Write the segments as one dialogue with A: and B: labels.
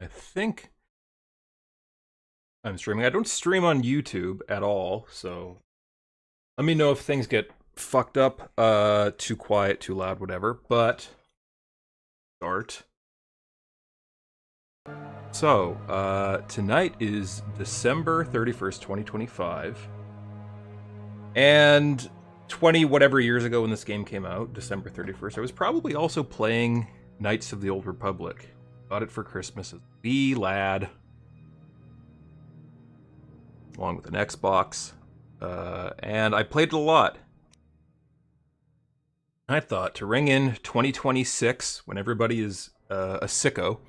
A: I think I'm streaming. I don't stream on YouTube at all, so let me know if things get fucked up, too quiet, too loud, whatever. But start. So, tonight is December 31st, 2025. And 20 whatever years ago when this game came out, December 31st, I was probably also playing Knights of the Old Republic. Got it for Christmas as a wee lad, along with an Xbox, and I played it a lot. I thought to ring in 2026, when everybody is a sicko,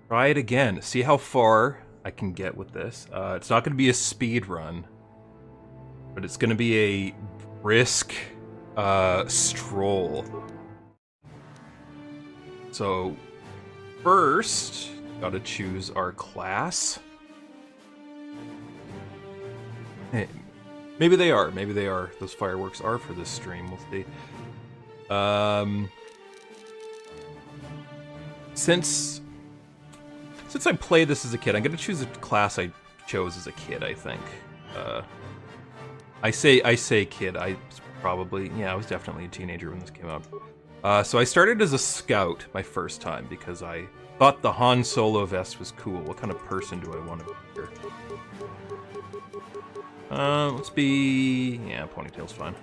A: try it again, see how far I can get with this. It's not going to be a speed run, but it's going to be a brisk stroll. So first, gotta choose our class. Hey, maybe they are. Maybe they are. Those fireworks are for this stream. We'll see. Since I played this as a kid, I'm gonna choose a class I chose as a kid. I think. I say kid. I was definitely a teenager when this came out. So I started as a scout my first time because I thought the Han Solo vest was cool. What kind of person do I want to be here? Let's be... yeah, ponytail's fine.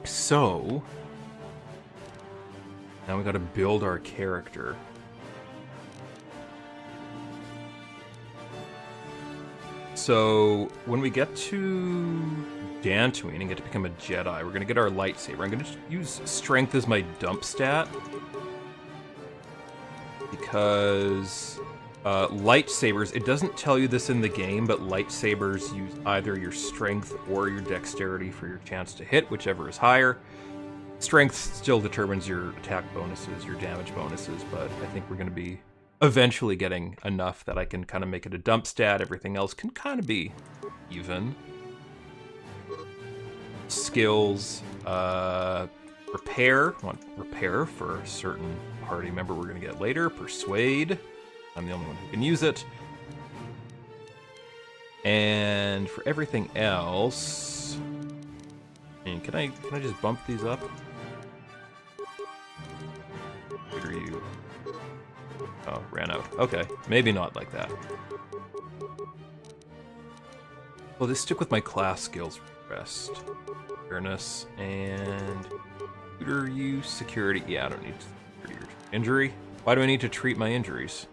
A: So... now we gotta build our character. So, when we get to Dantooine and get to become a Jedi, we're gonna get our lightsaber. I'm gonna use strength as my dump stat. Because... lightsabers, it doesn't tell you this in the game, but lightsabers use either your strength or your dexterity for your chance to hit, whichever is higher. Strength still determines your attack bonuses, your damage bonuses, but I think we're going to be eventually getting enough that I can kind of make it a dump stat. Everything else can kind of be even. Skills, repair. I want repair for a certain party member we're going to get later. Persuade. I'm the only one who can use it. And for everything else... can I just bump these up? What are you? Oh, ran out. Okay, maybe not like that. Well, just stick with my class skills rest. Awareness and... tutor use, security. Yeah, I don't need security. Injury? Why do I need to treat my injuries?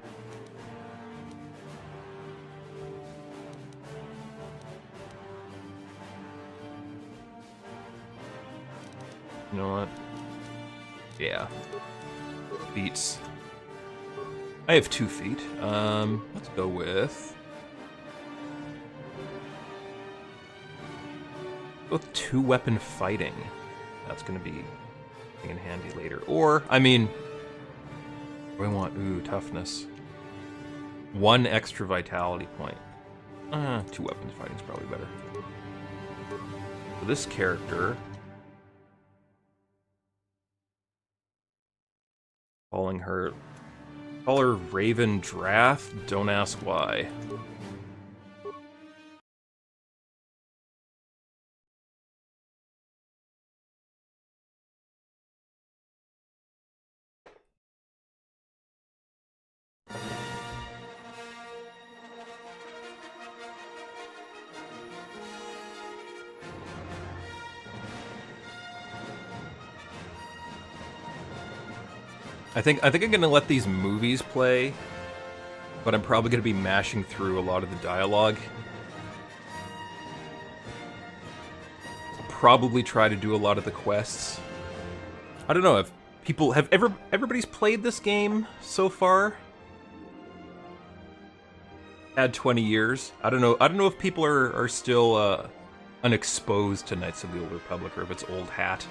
A: You know what? Yeah. Beats. I have 2 feet. Let's go with... both 2-weapon fighting. That's gonna be in handy later. Or, I mean... what do I want? Ooh, toughness. 1 extra vitality point. 2 weapons fighting is probably better. For this character... call her Raven Drath, don't ask why. I think I'm gonna let these movies play, but I'm probably gonna be mashing through a lot of the dialogue. I'll probably try to do a lot of the quests. I don't know if people have everybody's played this game so far. Had 20 years. I don't know if people are still unexposed to Knights of the Old Republic or if it's old hat.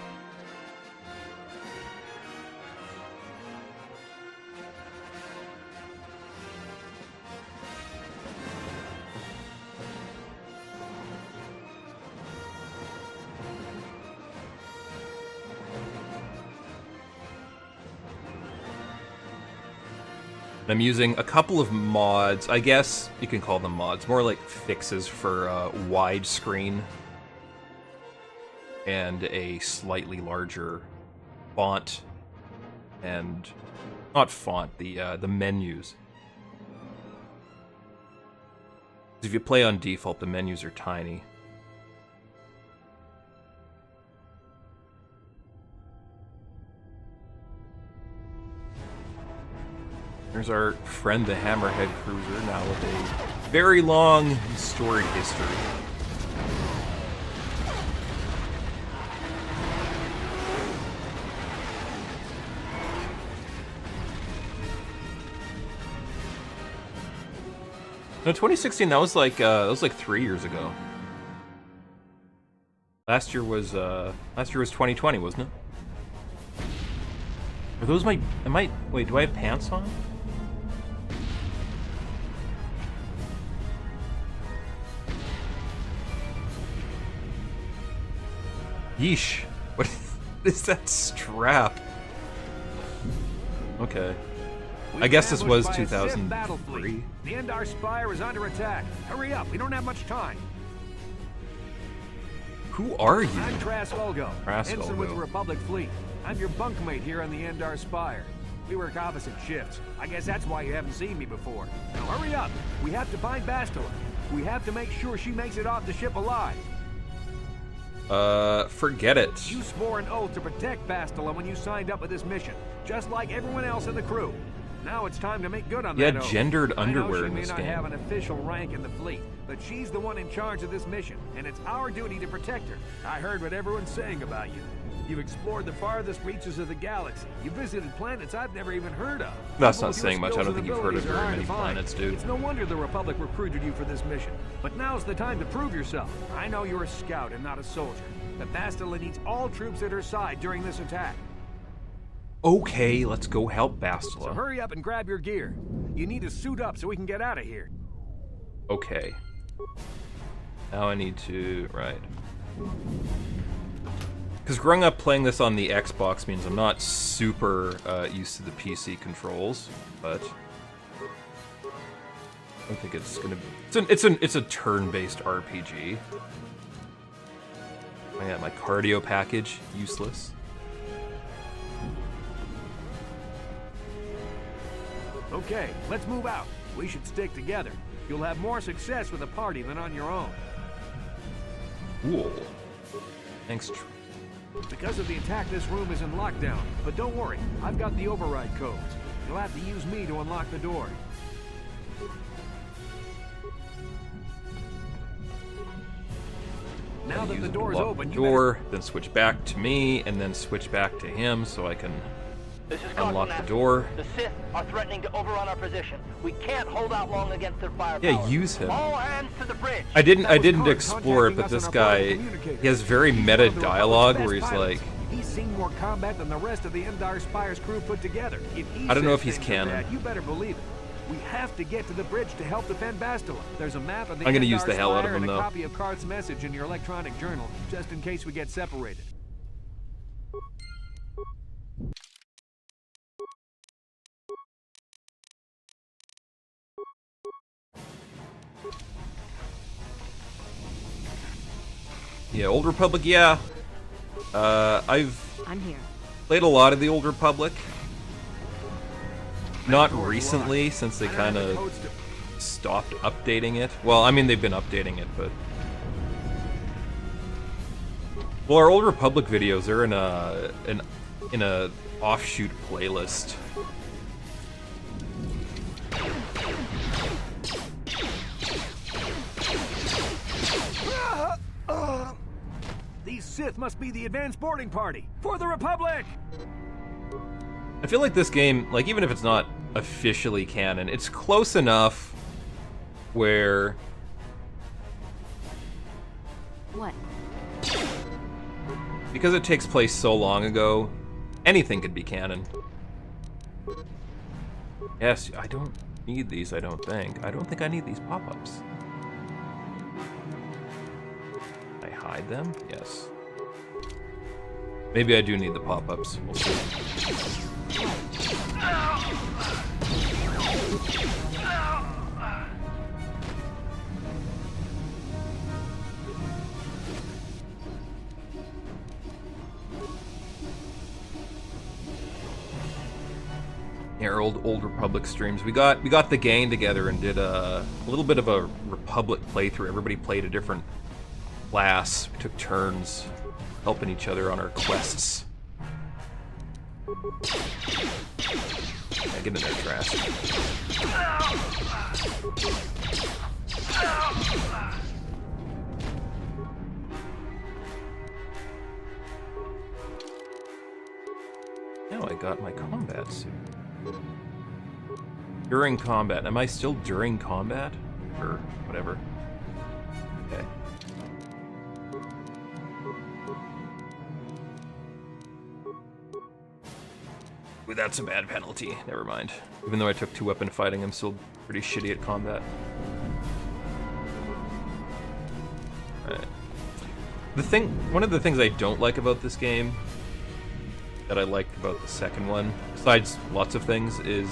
A: I'm using a couple of mods. I guess you can call them mods. More like fixes for widescreen and a slightly larger font and not font, the menus. If you play on default, the menus are tiny. There's our friend, the Hammerhead Cruiser, now with a very long, storied history. No, 2016. That was like 3 years ago. Last year was 2020, wasn't it? Are those my? Wait, do I have pants on? Yeesh. What is that strap? Okay. I guess this was 2003.
B: The Endar Spire is under attack. Hurry up, we don't have much time.
A: Who are you?
B: I'm Trask Olgo, ensign with the Republic Fleet. I'm your bunkmate here on the Endar Spire. We work opposite shifts. I guess that's why you haven't seen me before. Now hurry up. We have to find Bastila. We have to make sure she makes it off the ship alive.
A: Forget it.
B: You swore an oath to protect Bastila when you signed up with this mission, just like everyone else in the crew. Now it's time to make good on that oath.
A: Gendered underwear in this game.
B: She may not have an official rank in the fleet, but she's the one in charge of this mission, and it's our duty to protect her. I heard what everyone's saying about you. You've explored the farthest reaches of the galaxy. You visited planets I've never even heard of.
A: That's not saying much. I don't think you've heard of very many planets, dude.
B: It's no wonder the Republic recruited you for this mission. But now's the time to prove yourself. I know you're a scout and not a soldier. But Bastila needs all troops at her side during this attack.
A: Okay, let's go help Bastila.
B: So hurry up and grab your gear. You need to suit up so we can get out of here.
A: Okay. Now I need to... right. Because growing up playing this on the Xbox means I'm not super used to the PC controls, but... I don't think it's gonna be... It's a turn-based RPG. I got my cardio package. Useless.
B: Okay, let's move out. We should stick together. You'll have more success with a party than on your own.
A: Cool. Thanks.
B: Because of the attack, this room is in lockdown. But don't worry, I've got the override codes. You'll have to use me to unlock the door. Now that the door is open,
A: then switch back to me, and then switch back to him so I can unlock the door.
C: The Sith are threatening to overrun our position. We can't hold out long against their firepower.
A: Yeah, use him.
C: All hands to the bridge.
A: I didn't explore it, but this guy, he has very meta dialogue where he's like,
B: he's seen more combat than the rest of the Endar Spire's crew put together.
A: I don't know if he's canon.
B: You better believe it. We have to get to the bridge to help defend Bastila. There's a map of the
A: I'm gonna
B: Endar
A: use the hell out of
B: Spire
A: him,
B: and a
A: though.
B: copy of Karth's message in your electronic journal, just in case we get separated.
A: Yeah, Old Republic, yeah. I'm
D: here.
A: Played a lot of the Old Republic. Not recently, since they kind of stopped updating it. Well, I mean, they've been updating it, but... Well, our Old Republic videos are in a offshoot playlist.
B: These Sith must be the advanced boarding party for the Republic!
A: I feel like this game, like, even if it's not officially canon, it's close enough where...
D: What?
A: Because it takes place so long ago, anything could be canon. Yes, I don't need these, I don't think. I don't think I need these pop-ups. Can I hide them? Yes. Maybe I do need the pop-ups. We'll see. Yeah, our old Republic streams. We got the gang together and did a little bit of a Republic playthrough. Everybody played a different class. We took turns helping each other on our quests. Yeah, get in there, Trask. Now I got my combat suit. During combat. Am I still during combat? Or whatever. Okay. Ooh, that's a bad penalty. Never mind. Even though I took 2 weapon fighting, I'm still pretty shitty at combat. Alright. One of the things I don't like about this game, that I liked about the second one, besides lots of things, is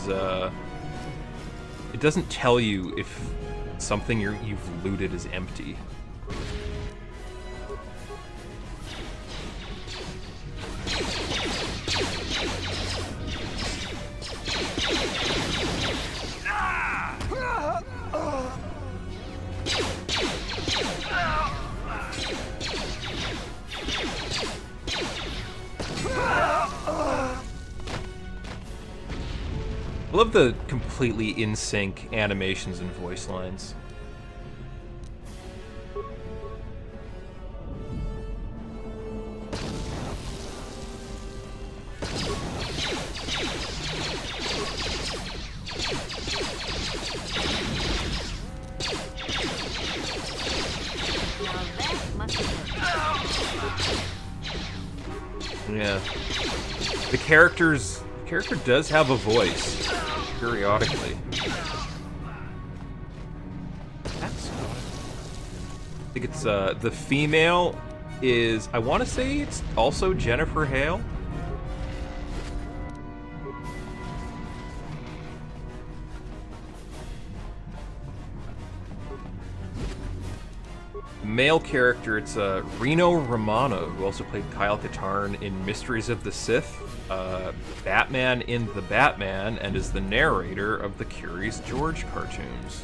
A: it doesn't tell you if something you've looted is empty. I love the completely in sync animations and voice lines. Yeah. The character does have a voice periodically. That's odd. I think it's the female is, I want to say it's also Jennifer Hale. Male character, it's Reno Romano, who also played Kyle Katarn in Mysteries of the Sith, Batman in The Batman, and is the narrator of the Curious George cartoons.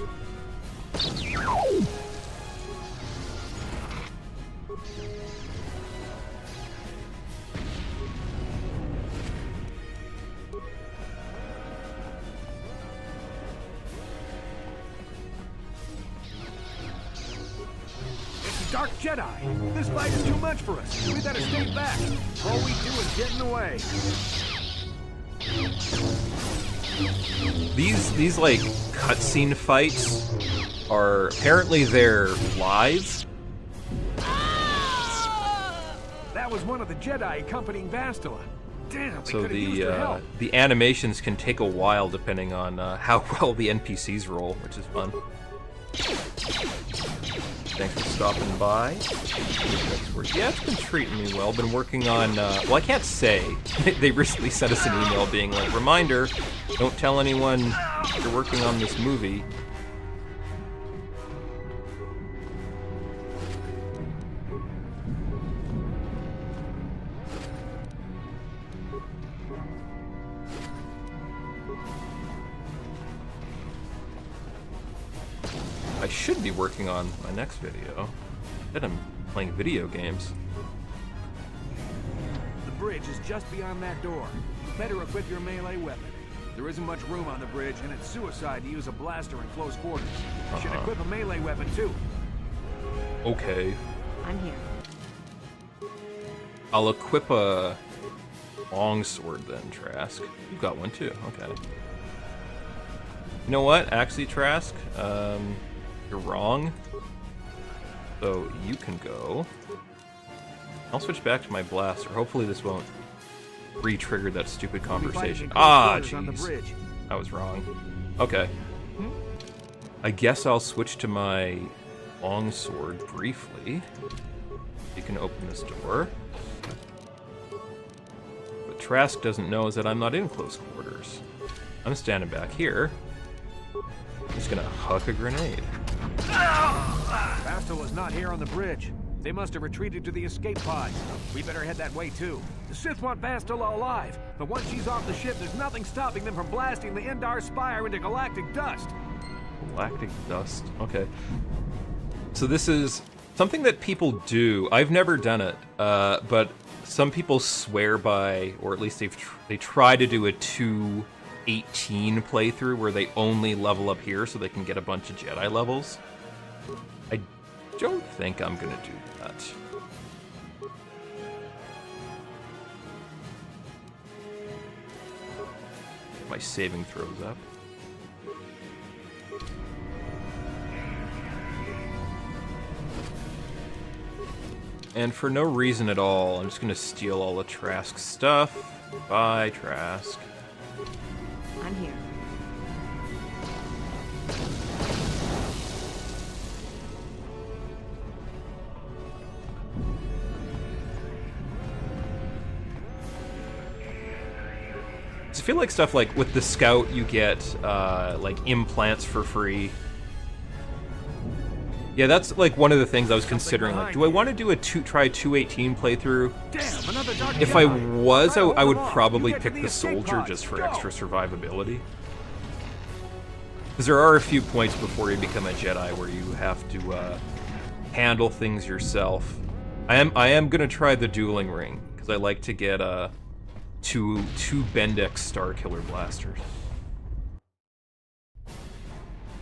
B: Dark Jedi! This fight is too much for us. We better stay back. All we do is get in the way.
A: These like cutscene fights are apparently they're live.
B: That was one of the Jedi accompanying Bastila. Damn, we
A: So
B: could have used her help.
A: the animations can take a while depending on how well the NPCs roll, which is fun. Thanks for stopping by. Yeah, it's been treating me well. Been working on, well, I can't say. They recently sent us an email being like, reminder, don't tell anyone you're working on this movie. I should be working on my next video. Instead I'm playing video games.
B: The bridge is just beyond that door. Better equip your melee weapon. There isn't much room on the bridge, and it's suicide to use a blaster in close quarters. You should equip a melee weapon, too.
A: Okay.
D: I'm here.
A: I'll equip a longsword then, Trask. You've got one too, okay. You know what? Actually, Trask, you're wrong. So you can go. I'll switch back to my blaster. Hopefully this won't re-trigger that stupid conversation. Ah, jeez. I was wrong. Okay. I guess I'll switch to my longsword briefly. You can open this door. What Trask doesn't know is that I'm not in close quarters. I'm standing back here. just gonna huck a grenade.
B: Bastila's not here on the bridge. They must have retreated to the escape pods. We better head that way too. The Sith want Bastila alive, but once she's off the ship, there's nothing stopping them from blasting the Endar Spire into galactic dust.
A: Galactic dust. Okay. So this is something that people do. I've never done it, but some people swear by, or at least they try to do a 2:18 playthrough where they only level up here so they can get a bunch of Jedi levels. I don't think I'm gonna do that. My saving throws up. And for no reason at all, I'm just gonna steal all of Trask's stuff. Bye, Trask.
D: I'm here.
A: I feel like stuff like with the Scout, you get like implants for free. Yeah, that's like one of the things I was considering. Like, do I want to do a try 2:18 playthrough?
B: Damn, another dark
A: If I
B: Jedi.
A: was, I would
B: Along.
A: probably
B: You get to
A: pick
B: the
A: the
B: escape
A: soldier
B: pods.
A: just for
B: Go.
A: extra survivability. Because there are a few points before you become a Jedi where you have to handle things yourself. I am gonna try the dueling ring because I like to get two Bendix Star Killer blasters.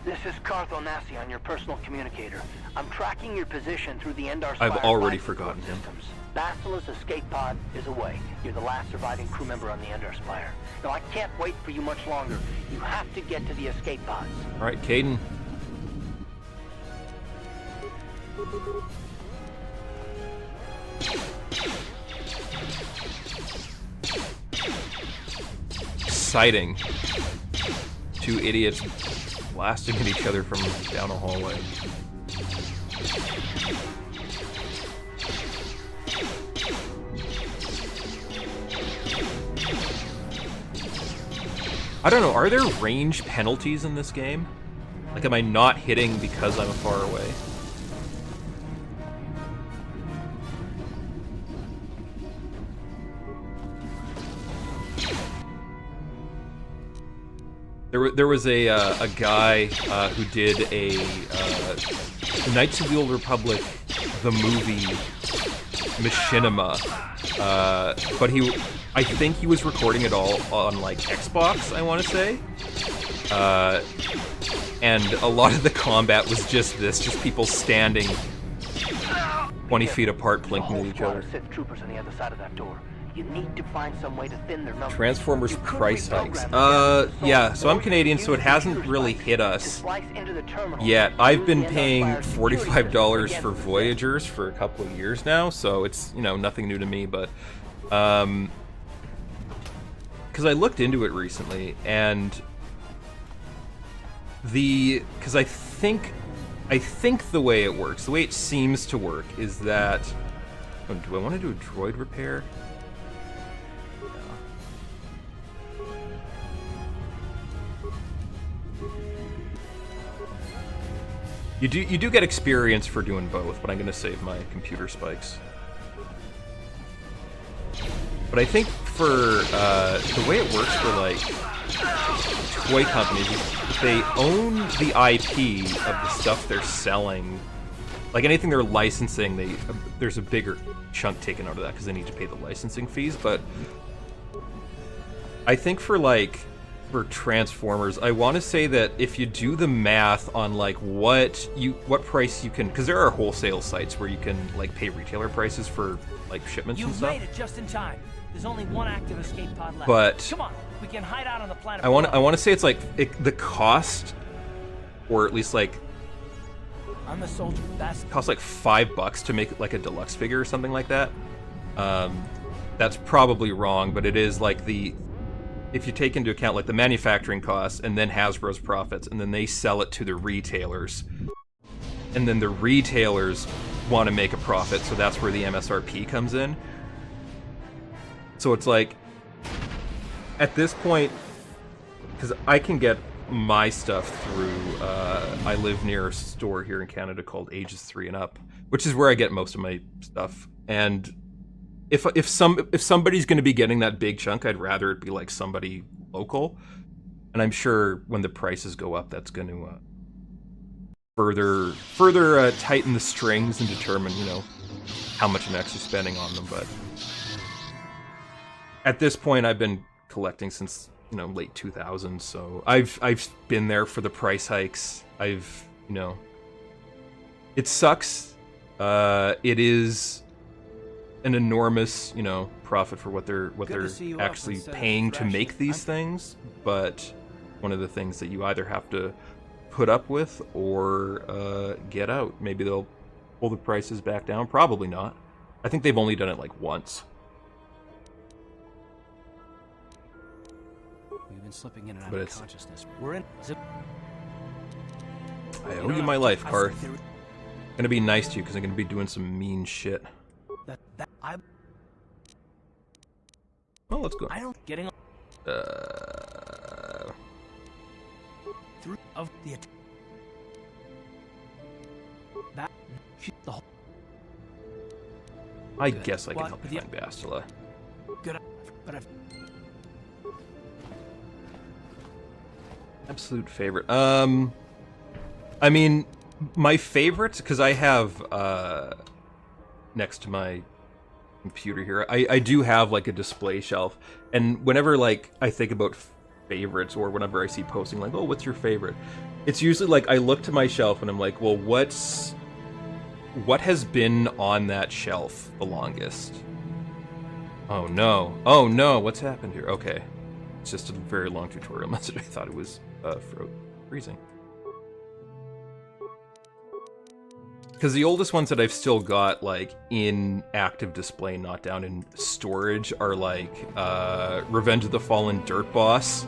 C: This is Cartho Nassi on your personal communicator. I'm tracking your position through the Endar Spire.
A: I've already
C: life
A: forgotten him.
C: systems. Bastila's escape pod is away. You're the last surviving crew member on the Endar Spire. Now, I can't wait for you much longer. You have to get to the escape pods.
A: All right, Caden. Exciting. Two idiots blasting at each other from down a hallway. I don't know, are there range penalties in this game? Like, am I not hitting because I'm far away? There was a guy who did a Knights of the Old Republic, the movie, machinima, but I think he was recording it all on like Xbox, I want to say, and a lot of the combat was just people standing 20 feet apart, blinking at each other.
C: Sith troopers on the other side of that door. You need to find some way to thin their numbers.
A: Transformers
C: You could
A: price
C: reprogram
A: hikes.
C: the
A: Yeah, so I'm
C: or
A: Canadian, so it
C: use
A: hasn't
C: computer
A: really
C: slice
A: hit
C: to
A: us
C: slice into the terminal.
A: yet. I've been
C: Use the
A: paying
C: Endar Spire security
A: $45
C: system
A: for
C: against the
A: Voyagers for a couple of years now, so it's, you know, nothing new to me, but because I looked into it recently, and because I think the way it works, the way it seems to work is that, oh, do I want to do a droid repair? You do get experience for doing both, but I'm going to save my computer spikes. But I think for the way it works for like toy companies, if they own the IP of the stuff they're selling, like anything they're licensing, there's a bigger chunk taken out of that because they need to pay the licensing fees. But I think for Transformers, I want to say that if you do the math on like what price you can, because there are wholesale sites where you can like pay retailer prices for like shipments and
E: You've
A: stuff.
E: made it just in time. There's only one active escape pod left.
A: But
E: Come on, we can hide out on the planet.
A: I want to say it's like the cost, or at least like
E: I'm the soldier. That's
A: costs like $5 to make like a deluxe figure or something like that. That's probably wrong, but it is like if you take into account like the manufacturing costs and then Hasbro's profits, and then they sell it to the retailers, and then the retailers want to make a profit, so that's where the MSRP comes in. So it's like, at this point, because I can get my stuff through. I live near a store here in Canada called Ages 3 and Up, which is where I get most of my stuff. And if somebody's going to be getting that big chunk, I'd rather it be like somebody local. And I'm sure when the prices go up, that's going to further tighten the strings and determine, you know, how much I'm actually spending on them. But at this point, I've been collecting since, you know, late 2000s, so I've been there for the price hikes. You know, it sucks. It is an enormous, you know, profit for what they're actually paying to make these things, but one of the things that you either have to put up with or get out. Maybe they'll pull the prices back down. Probably not. I think they've only done it like once.
E: We've been slipping in and out
A: But
E: of
A: it's-
E: consciousness. We're in.
A: I owe you my life, Karth. I'm gonna be nice to you because I'm gonna be doing some mean shit. Oh, let's go.
E: I don't getting through of the that the whole
A: I guess I can help you find Bastila.
E: good, but I've
A: Absolute favorite. I mean, my favorite, because I have next to my computer here, I do have like a display shelf, and whenever like I think about favorites, or whenever I see posting like, oh, what's your favorite, it's usually like I look to my shelf and I'm like, well, what has been on that shelf the longest? Oh no, what's happened here? Okay, it's just a very long tutorial message. I thought it was freezing. Because the oldest ones that I've still got, like, in active display, not down in storage, are, like, Revenge of the Fallen Dirt Boss.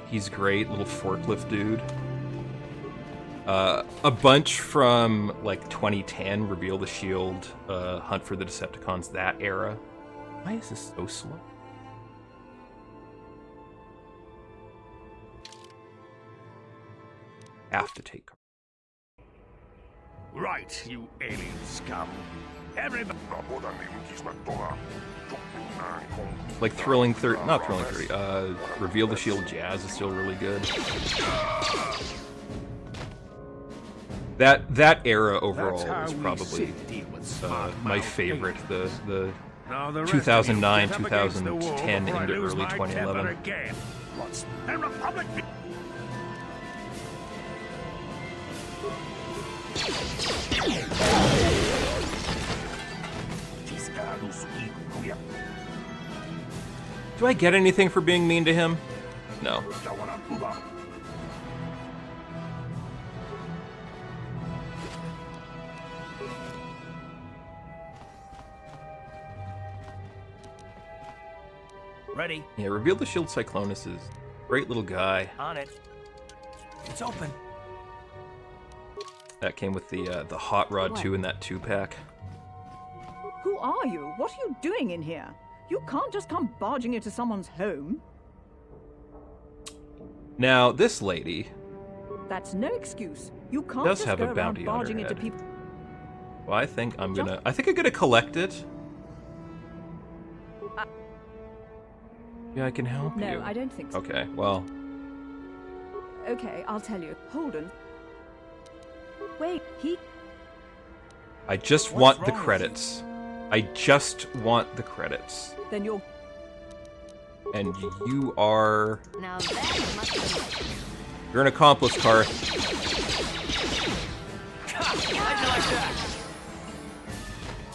A: He's great, little forklift dude. A bunch from, like, 2010, Reveal the Shield, Hunt for the Decepticons, that era. Why is this so slow? Have to take.
B: Right, you alien scum. Everybody.
A: Like Thrilling 30, not Thrilling 30, Reveal the Shield Jazz is still really good. That era overall is probably my favorite. The 2009, 2010 into early 2011. Do I get anything for being mean to him? No.
E: ready.
A: Yeah, Reveal the Shield Cyclonus is a great little guy.
E: On it. It's open.
A: That came with the Hot Rod 2 in that 2-pack.
F: Who are you? What are you doing in here? You can't just come barging into someone's home.
A: Now, this lady
F: That's no excuse. You can't
A: does
F: just
A: have
F: go
A: a
F: around
A: bounty on her
F: barging into
A: head.
F: people.
A: Well, I think I'm gonna collect it. Yeah, I can help you.
F: No, I don't think so.
A: Okay, well,
F: Okay, I'll tell you. Holden. Wait,
A: I just
E: What's
A: want the
E: wrong with
A: credits. I just want the credits.
F: then you're...
A: And you are...
D: Now that must be...
A: You're an accomplice, Karth.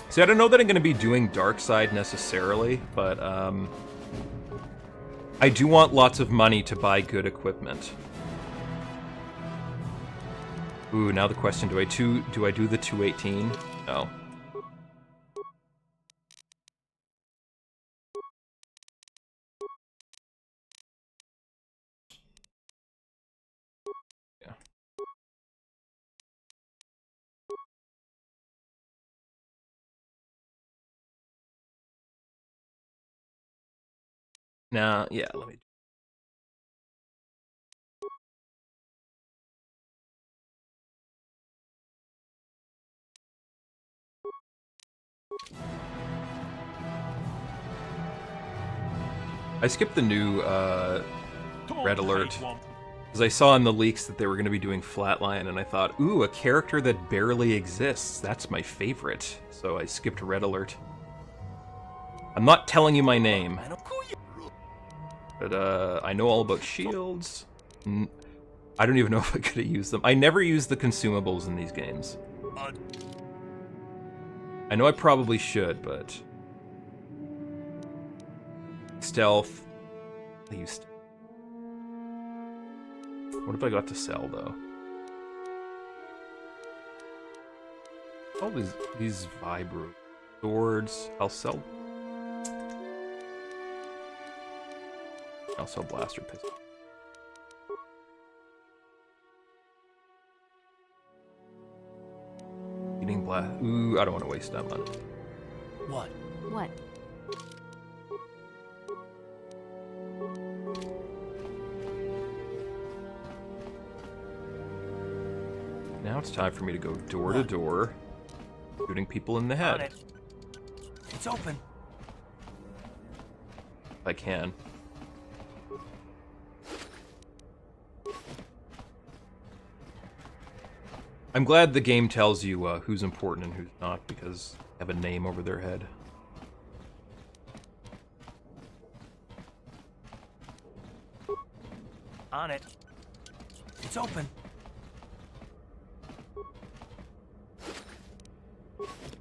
A: See, I don't know that I'm going to be doing Dark Side necessarily, but I do want lots of money to buy good equipment. Ooh, now the question, do I do the 218? No. Yeah. Now, yeah, let me I skipped the new red alert because I saw in the leaks that they were going to be doing Flatline, and I thought, ooh, a character that barely exists. That's my favorite. So I skipped red alert. I'm not telling you my name, but I know all about shields. I don't even know if I could have used them. I never use the consumables in these games. I know I probably should, but stealth. I used. What have I got to sell though? All these vibro swords. I'll sell blaster pistol. Eating blast. Ooh, I don't want to waste that money.
E: What?
D: What?
A: Now it's time for me to go door to door, shooting people in the head.
E: It's open.
A: If I can. I'm glad the game tells you who's important and who's not, because they have a name over their head.
E: On it. It's open.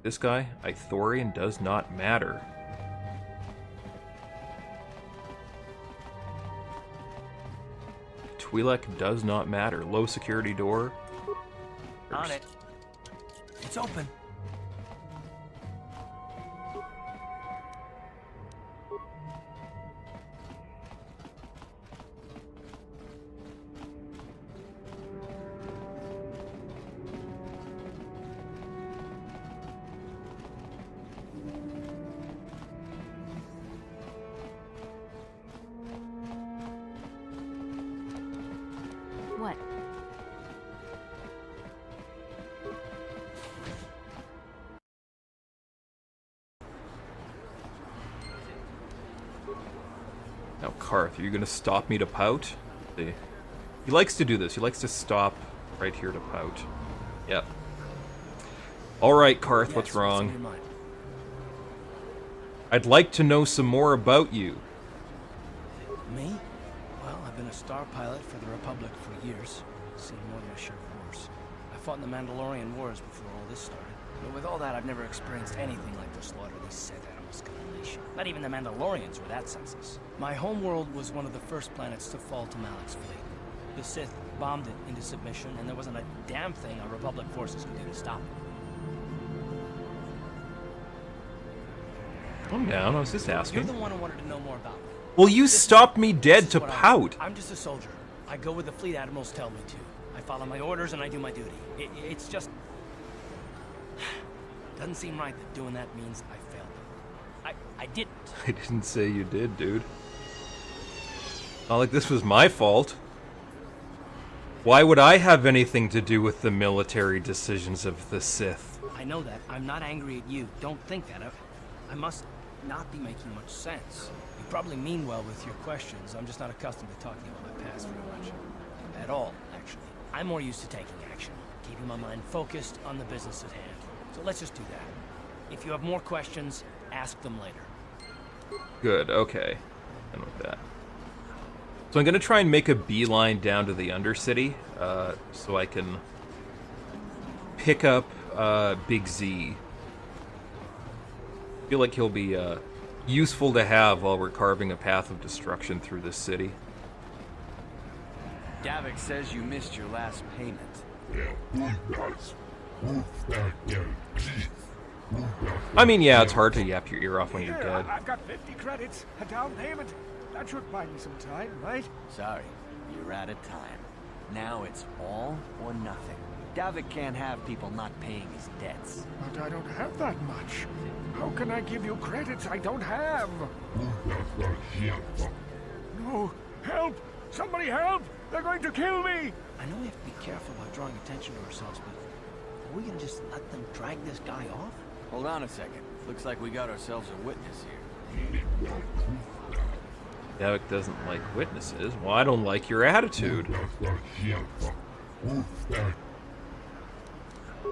A: This guy, Ithorian, does not matter. Twi'lek does not matter. Low security door.
E: On it. It's open.
D: What?
A: Now, Karth, are you going to stop me to pout? See. He likes to do this. He likes to stop right here to pout. Yep. Alright, Karth,
E: Yes,
A: what's
E: on your
A: wrong?
E: mind?
A: I'd like to know some more about you.
E: Me? Well, I've been a star pilot for the Republic for years. Seen more than a share of wars. I fought in the Mandalorian Wars before all this started. But with all that, I've never experienced anything like the slaughter these Sith animals can unleash. Not even the Mandalorians were that senseless. My homeworld was one of the first planets to fall to Malak's fleet. The Sith bombed it into submission, and there wasn't a damn thing our Republic forces could do to stop it.
A: Calm down, I was just
E: You're
A: asking.
E: the one who wanted to know more about me.
A: Well, you
E: This-
A: stopped me dead
E: this
A: to
E: is what
A: pout.
E: I'm just a soldier. I go where the fleet admirals tell me to. I follow my orders and I do my duty. It's just... Doesn't seem right that doing that means I failed them. I didn't.
A: I didn't say you did, dude. Not like this was my fault. Why would I have anything to do with the military decisions of the Sith?
E: I know that. I'm not angry at you. Don't think that. I must not be making much sense. You probably mean well with your questions. I'm just not accustomed to talking about my past very much. At all, actually. I'm more used to taking action, keeping my mind focused on the business at hand. So let's just do that. If you have more questions, ask them later.
A: Good, okay. Done with that. So I'm gonna try and make a beeline down to the Undercity, so I can pick up Big Z. I feel like he'll be useful to have while we're carving a path of destruction through this city.
G: Davik says you missed your last payment.
A: I mean, yeah, it's hard to yap your ear off when you're
B: Here,
A: dead.
B: I've got 50 credits, a down payment. That should buy me some time, right?
G: Sorry, you're out of time. Now it's all or nothing. Davik can't have people not paying his debts.
B: But I don't have that much. How can I give you credits I don't have? No, help! Somebody help! They're going to kill me!
E: I know we have to be careful about drawing attention to ourselves, but are we gonna just let them drag this guy off?
G: Hold on a second. Looks like we got ourselves a witness here.
A: Davik doesn't like witnesses. Well, I don't like your attitude.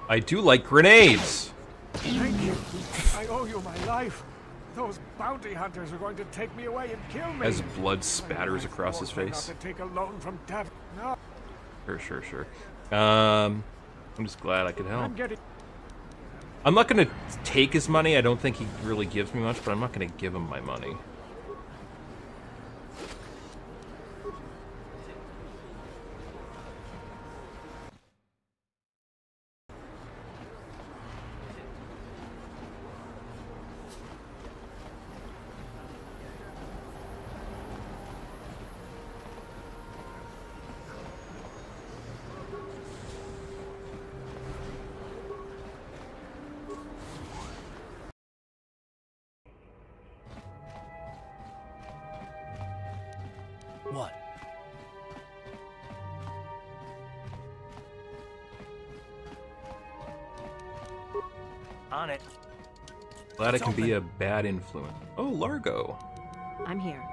A: I do like grenades.
B: Thank you. I owe you my life. Those bounty hunters are going to take me away and kill me.
A: As blood spatters across his face.
B: Not to take a loan from Davik. No.
A: Sure. I'm just glad I could help. I'm not gonna take his money. I don't think he really gives me much, but I'm not gonna give him my money.
E: What? On it.
A: Glad I can be a bad influence. Oh, Largo.
D: I'm here.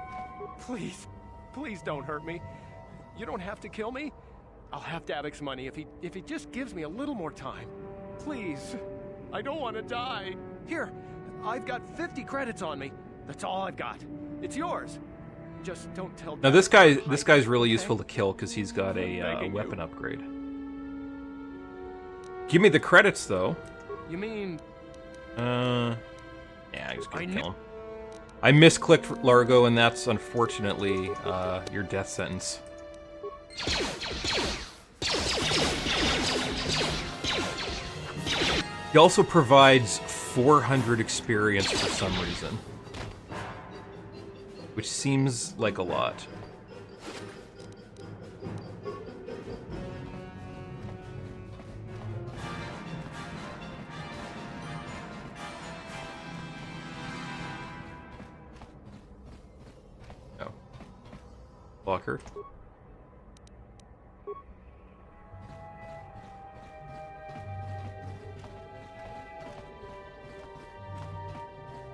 H: Please, please don't hurt me. You don't have to kill me. I'll have Davik's money if he just gives me a little more time. Please. I don't want to die. Here, I've got 50 credits on me. That's all I've got. It's yours. Just don't tell.
A: Now this guy's really useful to kill because he's got a weapon upgrade. Give me the credits though.
H: You mean?
A: Yeah, I just gonna kill him. I misclicked Largo, and that's unfortunately your death sentence. He also provides 400 experience for some reason, which seems like a lot. Oh. Blocker.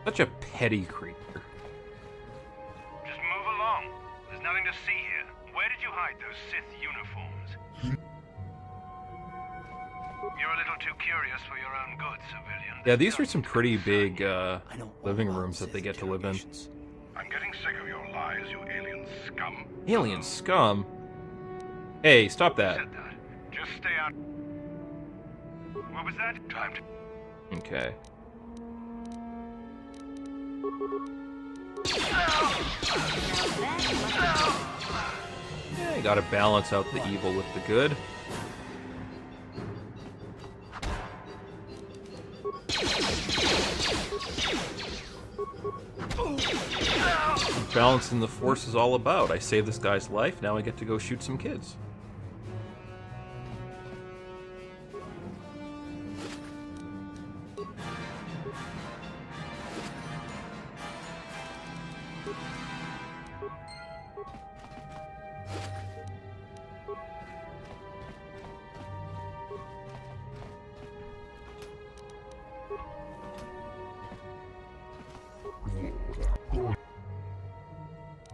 A: Such a petty creature.
I: Just move along. There's nothing to see here. Where did you hide those Sith uniforms? You're a little too curious for your own good, civilian.
A: Yeah, these are some pretty big living rooms that they get to live in.
I: I'm getting sick of your lies, you alien scum.
A: Alien scum? Hey, stop that.
I: Said that. Just stay out. What was that? Time to...
A: Okay. Yeah, you gotta balance out the evil with the good. Balancing the force is all about. I saved this guy's life, now I get to go shoot some kids.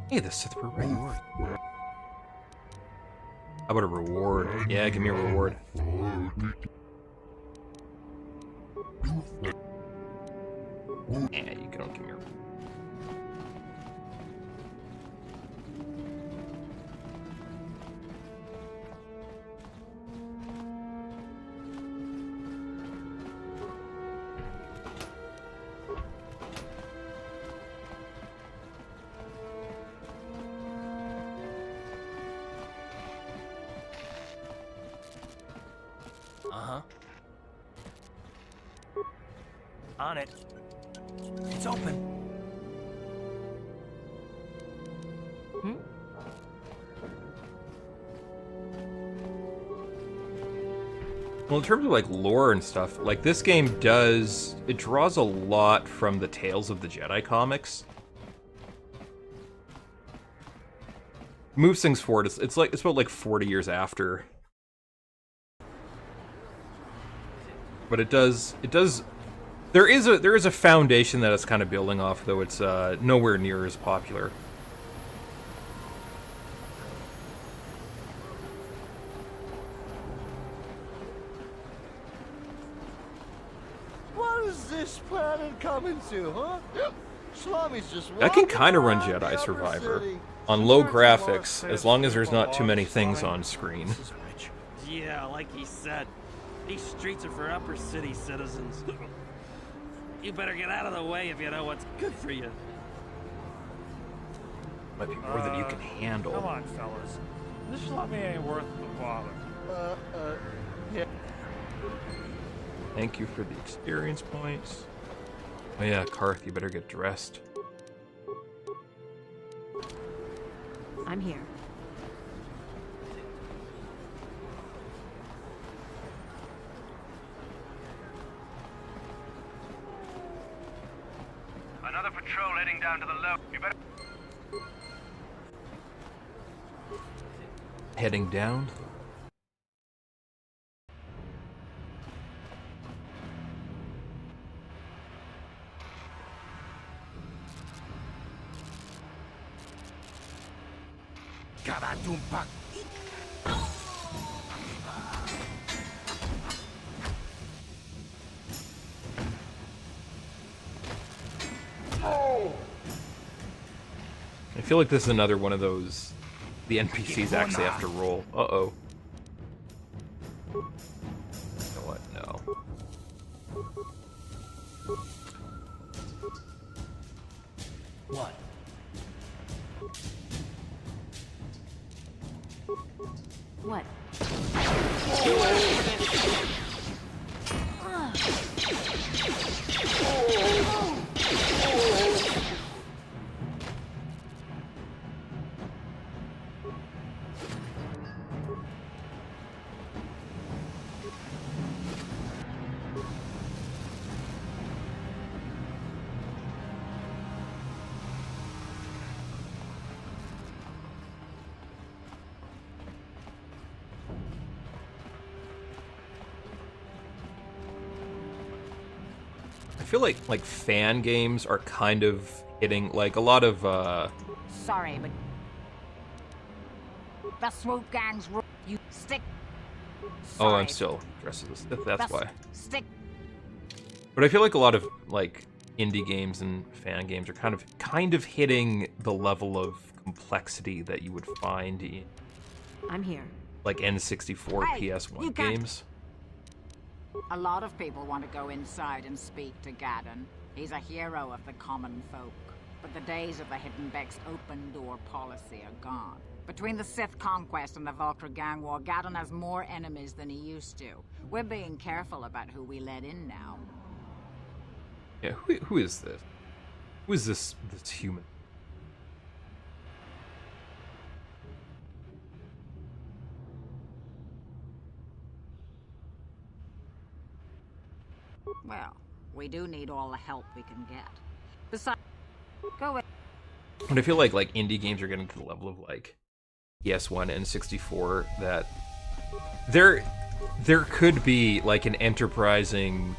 A: Hey, the Sith reward. How about a reward? Yeah, give me a reward. Yeah, you don't give me a reward.
E: On it. It's open. Hmm?
A: Well, in terms of like lore and stuff, like this game it draws a lot from the Tales of the Jedi comics. Moves things forward. It's about like 40 years after. But it does There is a foundation that it's kind of building off, though it's nowhere near as popular.
J: What is this planet coming to, huh? Slummy's just
A: I can kind of run
J: walking around the
A: Jedi
J: upper
A: Survivor
J: city.
A: on low
J: Searching Las
A: graphics,
J: Vegas
A: as long as there's
J: people
A: not too many
J: box
A: things
J: sign.
A: on screen.
E: This is rich.
K: Yeah, like he said, these streets are for upper city citizens. You better get out of the way if you know what's good for you.
A: Might be more than you can handle.
L: Come on, fellas. This Slummy ain't worth the bother.
J: Yeah.
A: Thank you for the experience points. Oh yeah, Karth, you better get dressed.
D: I'm here.
I: Another patrol heading down to the low. You better...
A: Heading down. I feel like this is another one of those. The NPCs actually have to roll. Uh-oh. You know what? No.
E: What?
D: What?
A: I feel like fan games are kind of hitting like a lot of
M: Sorry, but the swoop gangs you stick.
A: Oh, I'm
M: Sorry.
A: still dressed as a Sith, that's why.
M: Stick.
A: But I feel like a lot of like indie games and fan games are kind of hitting the level of complexity that you would find in
D: I'm here.
A: like N64
M: Hey, you
A: PS1
M: can't-
A: games.
M: A lot of people want to go inside and speak to Gaddon. He's a hero of the common folk. But the days of the Hidden Beck's open door policy are gone. Between the Sith conquest and the Vulture gang war, Gaddon has more enemies than he used to. We're being careful about who we let in now.
A: Yeah, who is this? Who is this human?
M: Well, we do need all the help we can get. Besides, go away.
A: But I feel like indie games are getting to the level of like PS1 and 64 that there could be like an enterprising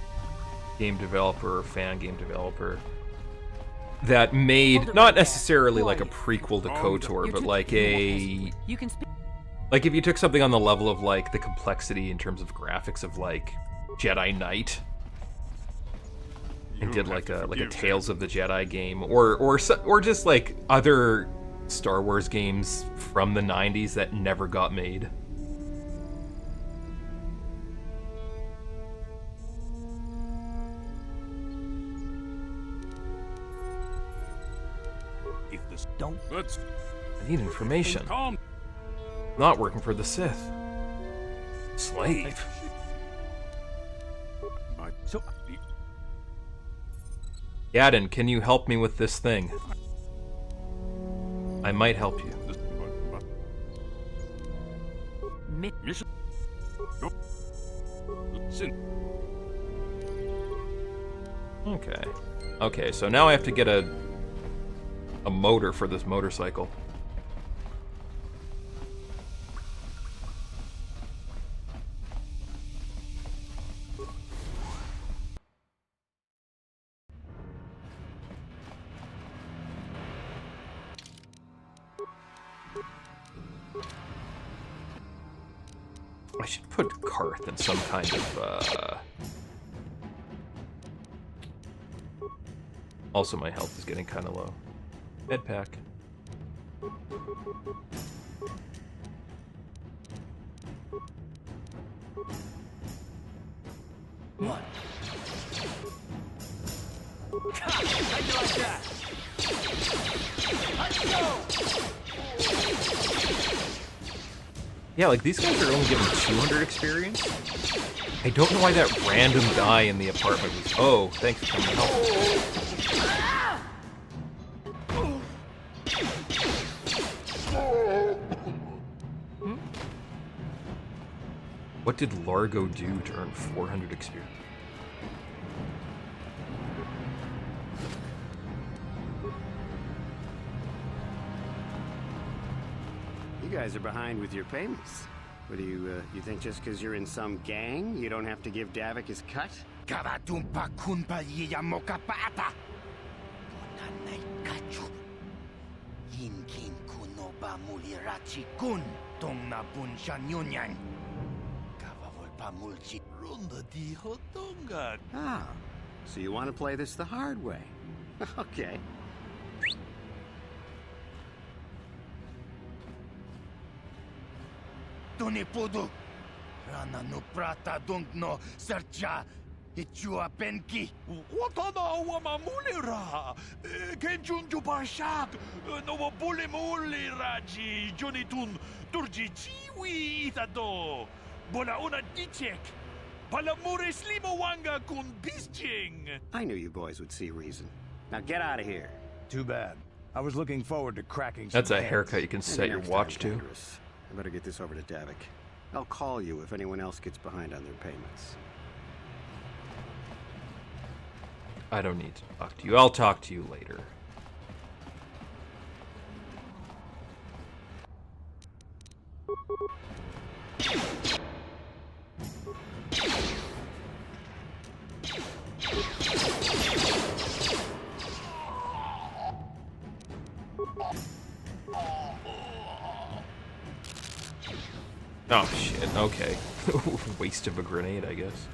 A: game developer or fan game developer that made not necessarily like a prequel to KOTOR, but like a
D: You can speak.
A: like if you took something on the level of like the complexity in terms of graphics of like Jedi Knight and did like a Tales of the Jedi game, or just like other Star Wars games from the 90s that never got made.
B: If this don't, let's
A: I need information.
B: calm.
A: Not working for the Sith. Slave.
B: So,
A: Gaddon, can you help me with this thing? I might help you.
B: mission. Go. Listen.
A: Okay. Okay, so now I have to get a motor for this motorcycle. I should put Karth in some kind of, Also, my health is getting kind of low. Med pack.
B: What? How'd you like that? Let's go!
A: Yeah, like, these guys are only given 200 experience? I don't know why that random guy in the apartment was... Oh, thanks for coming to help. What did Largo do to earn 400 experience?
N: You guys are behind with your payments. What do you think just because you're in some gang, you don't have to give Davik his cut?
O: Karatumpa kunpa yiyamokapata. Bonanay kachu. Yinkin kunoba mulirachi kun. Tong na punshan yunyan. Kavavulpa mulchi. Runda diho tonga.
N: Ah, so you want to play this the hard way. Okay.
O: Tunipudu. Rana no prata dunkno sercha. Ichua penki.
P: Watana wamamulira. Kenjunju bashak. No bulimuli raji. Junitun turji chiwi itado. Bola una dichek. Palamure slimawanga kun bisching.
N: I knew you boys would see reason. Now get out of here.
B: Too bad. I was looking forward to cracking some
A: That's a
B: heads.
A: haircut you can set your watch to.
N: I better get this over to Davik. I'll call you if anyone else gets behind on their payments.
A: I don't need to talk to you. I'll talk to you later. Oh shit, okay. Waste of a grenade, I guess.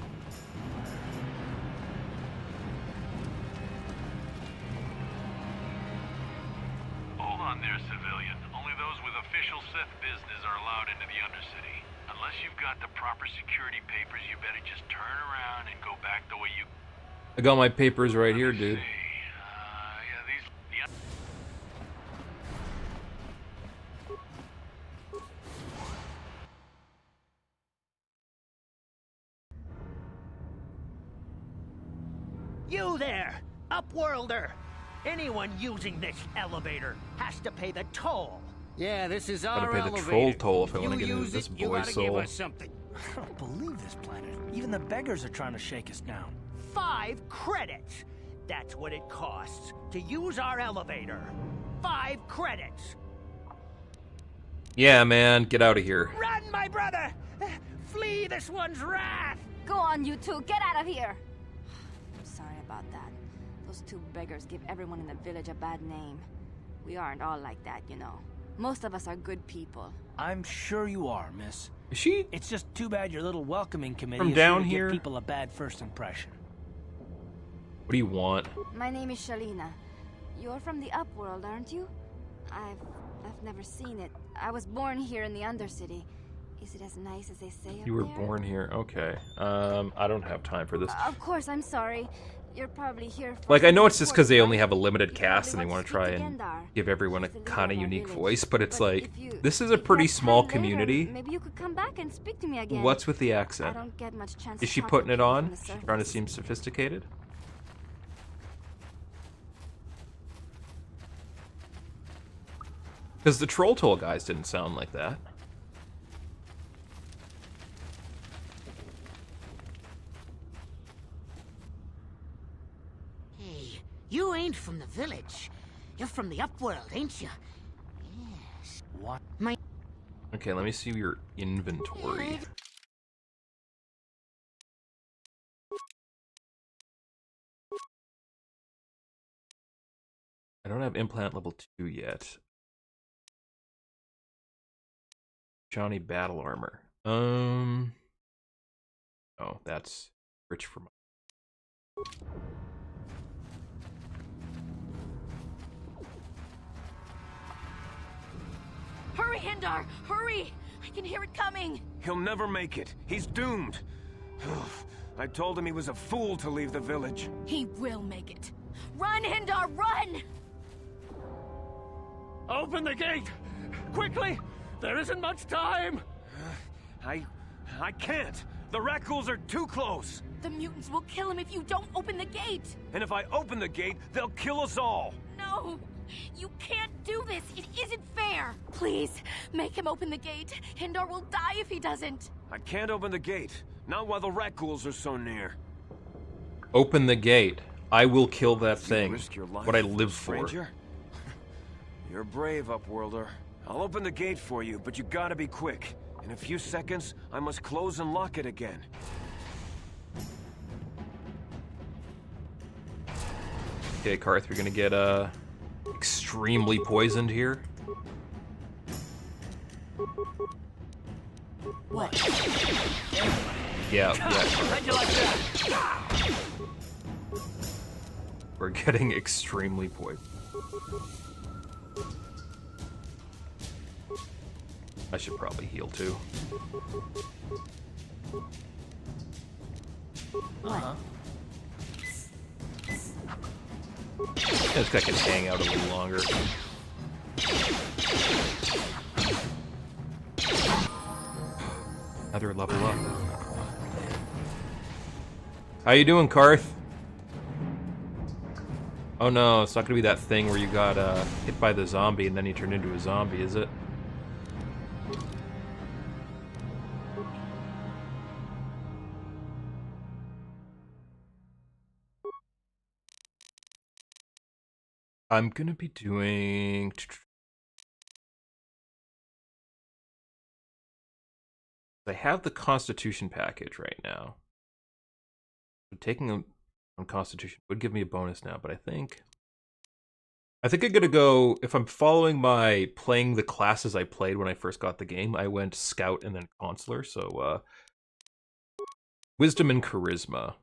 I: Hold on there, civilian. Only those with official Sith business are allowed into the Undercity. Unless you've got the proper security papers, you better just turn around and go back the way you...
A: I got my papers right here, dude.
Q: You there, Upworlder! Anyone using this elevator has to pay the toll.
N: Yeah, this is
A: Gotta
N: our
A: pay the
N: elevator.
A: troll toll if I
N: You
A: want to get into
N: use
A: this
N: it, you
A: boy's
N: gotta give
A: soul.
N: us something.
E: I don't believe this planet. Even the beggars are trying to shake us down.
Q: 5 credits. That's what it costs to use our elevator. 5 credits.
A: Yeah, man, get out of here.
Q: Run, my brother! Flee this one's wrath!
R: Go on, you two. Get out of here. I'm sorry about that. Those 2 beggars give everyone in the village a bad name. We aren't all like that, you know. Most of us are good people.
E: I'm sure you are, miss.
A: Is she?
E: It's just too bad your little welcoming committee
A: From
E: is
A: down
E: here to
A: here?
E: give people a bad first impression.
A: What do you want?
R: My name is Shalina. You're from the Upworld, aren't you? I've never seen it. I was born here in the Undercity. Is it as nice as they say up
A: You were
R: there?
A: born here. Okay. I don't have time for this.
R: Of course, I'm sorry. You're probably here for...
A: Like, I know
R: something
A: it's just because they
R: important,
A: only
R: right?
A: have a limited
R: You
A: cast and
R: probably
A: they want to
R: speak
A: try
R: to
A: and
R: Gendar.
A: give everyone a
R: He's the
A: kind of
R: leader our
A: unique
R: village.
A: voice, but it's like,
R: if you-
A: this is a
R: if you
A: pretty
R: have
A: small
R: time later,
A: community.
R: Maybe you could come back and speak to me again.
A: What's with the
R: I
A: accent?
R: don't get much chance
A: Is
R: to
A: she
R: talk
A: putting
R: to
A: it
R: people
A: on?
R: from the
A: She's trying to
R: surface.
A: seem sophisticated? Because the Troll Toll guys didn't sound like that.
S: Hey, you ain't from the village. You're from the Upworld, ain't you? Yes.
E: What?
S: My...
A: Okay, let me see your inventory. I don't have implant level 2 yet. Johnny battle armor. Oh, that's rich for my.
R: Hurry, Hindar! Hurry! I can hear it coming!
B: He'll never make it. He's doomed. I told him he was a fool to leave the village.
R: He will make it. Run, Hindar, run!
H: Open the gate! Quickly! There isn't much time!
B: I can't. The Rakghouls are too close.
R: The mutants will kill him if you don't open the gate!
B: And if I open the gate, they'll kill us all.
R: No! You can't do this! It isn't fair! Please, make him open the gate. Hindar will die if he doesn't.
B: I can't open the gate. Not while the Rakghouls are so near.
A: Open the gate. I will kill that thing.
B: Risk your life,
A: What I live for.
B: stranger? You're brave, Upworlder. I'll open the gate for you, but you gotta be quick. In a few seconds, I must close and lock it again.
A: Okay, Karth, we're gonna get extremely poisoned here.
R: What?
A: Yeah.
Q: How'd you like that?
A: We're getting extremely poisoned. I should probably heal too. This guy can hang out a little longer. Another level up. How you doing, Karth? Oh no, it's not gonna be that thing where you got hit by the zombie and then you turned into a zombie, is it? I'm gonna be doing... I have the Constitution package right now. Taking on Constitution would give me a bonus now, but I think I'm gonna go, if I'm following my playing the classes I played when I first got the game, I went Scout and then Consular, so Wisdom and Charisma.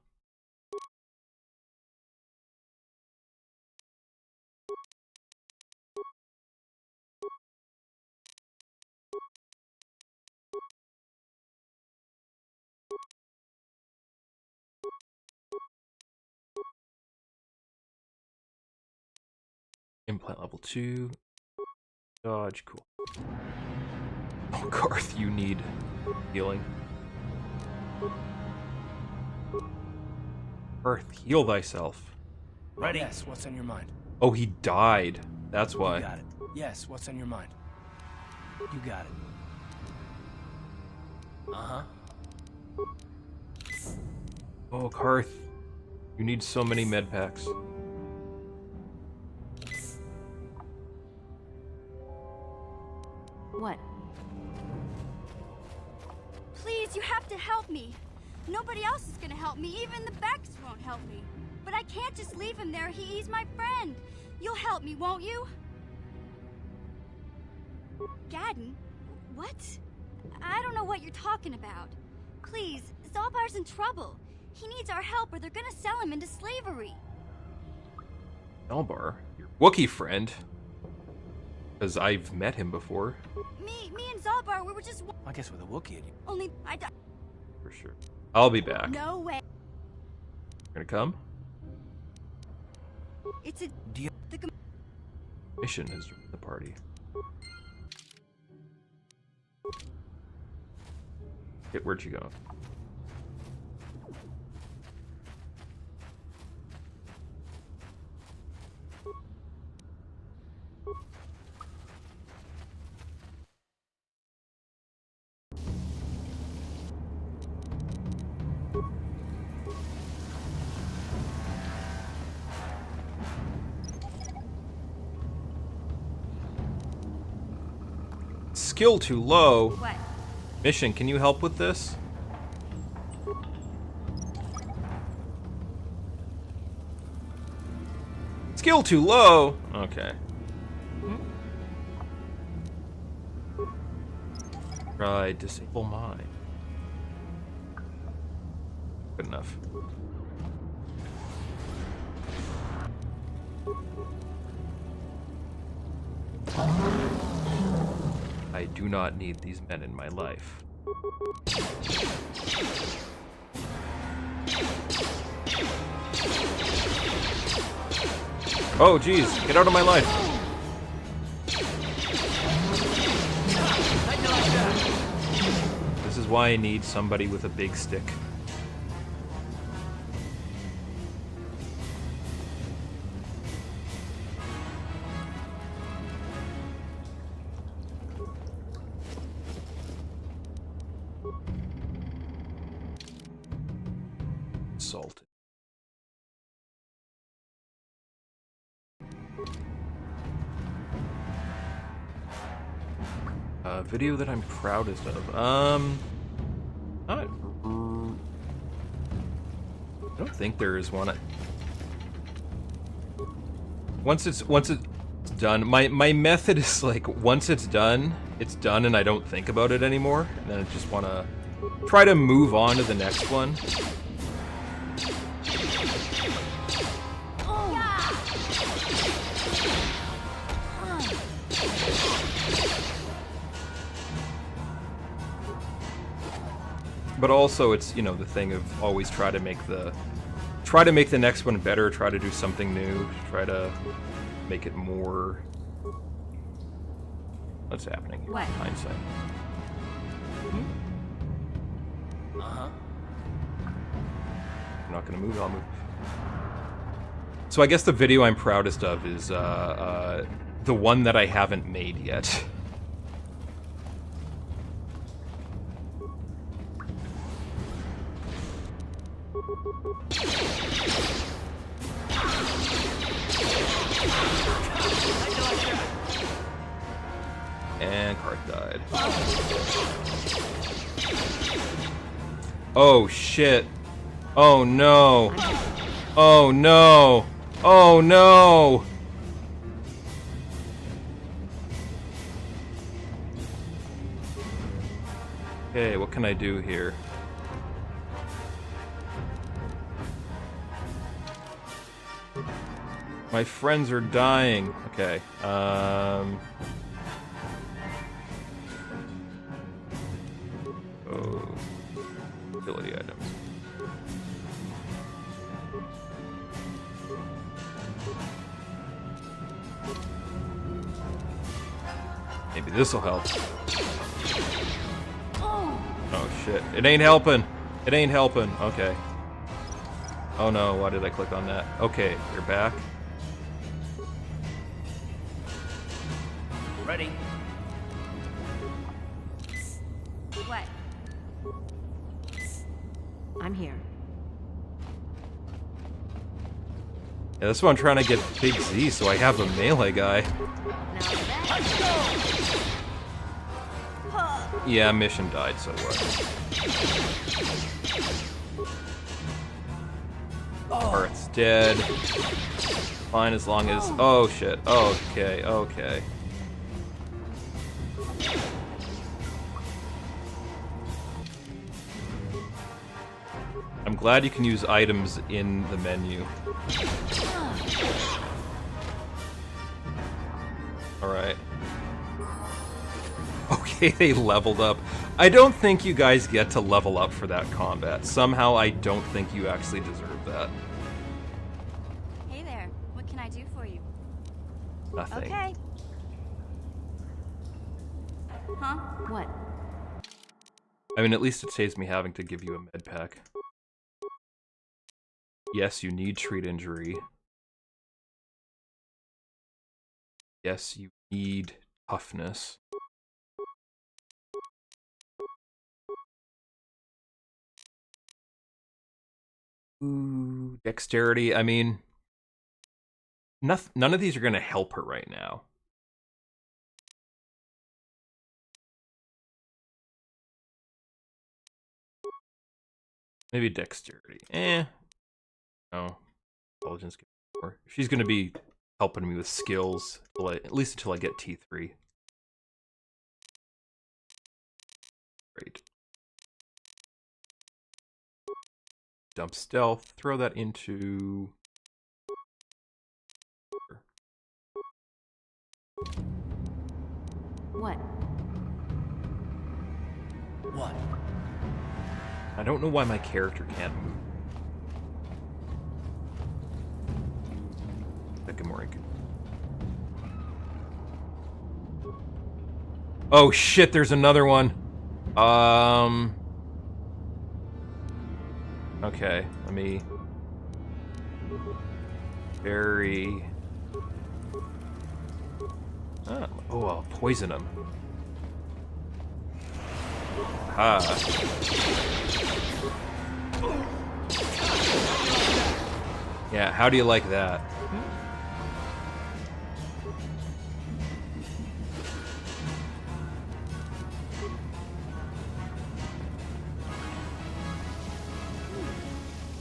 A: Implant level 2. Dodge, cool. Oh, Karth, you need healing. Karth, heal thyself.
E: Ready? Yes, what's on your mind?
A: Oh, he died. That's why.
E: You got it. Yes, what's on your mind? You got it. Uh-huh.
A: Oh, Karth, you need so many med packs.
D: What?
R: Please, you have to help me. Nobody else is gonna help me. Even the Becks won't help me. But I can't just leave him there. He's my friend. You'll help me, won't you? Gadden? What? I don't know what you're talking about. Please, Zalbar's in trouble. He needs our help or they're gonna sell him into slavery.
A: Zalbar? Your Wookiee friend? Because I've met him before.
R: Me and Zalbar, we were just...
E: I guess with a Wookiee.
R: Only I died.
A: For sure. I'll be back.
R: No way.
A: Gonna come?
R: It's a... The
A: Mission has joined the party. Okay, where'd you go? Skill too low.
R: What?
A: Mission, can you help with this? Skill too low. Okay. Try disable mine. good enough. I do not need these men in my life. Oh, geez, get out of my life. This is why I need somebody with a big stick. Salted. Video that I'm proudest of. I don't think there is one. Once it's done, my method is like once it's done, and I don't think about it anymore. And then I just want to try to move on to the next one. But also, it's, you know, the thing of always try to make the next one better. Try to do something new. Try to make it more. What's happening here?
D: What?
A: Hindsight.
E: Uh-huh.
A: I'm not gonna move. I'll move. So I guess the video I'm proudest of is the one that I haven't made yet. And Cart died. Oh shit. Oh no. Oh no. Oh no. Okay, what can I do here? My friends are dying. Okay. Oh, ability items. Maybe this'll help. Oh shit. It ain't helping. It ain't helping. Okay. Oh no, why did I click on that? Okay, you're back.
E: Ready?
D: What? I'm here.
A: Yeah, that's why I'm trying to get Big Z so I have a melee guy. Yeah, mission died, so what? Heart's dead. Fine as long as... Oh shit. Okay, okay. I'm glad you can use items in the menu. Alright. Okay, they leveled up. I don't think you guys get to level up for that combat. Somehow I don't think you actually deserve that.
R: Hey there, what can I do for you?
A: Nothing.
R: Okay. Huh?
D: What?
A: I mean, at least it saves me having to give you a med pack. Yes, you need treat injury. Yes, you need toughness. Ooh, dexterity. I mean, none of these are going to help her right now. Maybe dexterity. No. Intelligence. She's going to be helping me with skills, at least until I get T3. Great. dump stealth, throw that into...
D: What?
E: What?
A: I don't know why my character can't move. Morink. Oh shit, there's another one. Okay, let me... Very... Oh, I'll poison him. Ha. Yeah, how do you like that?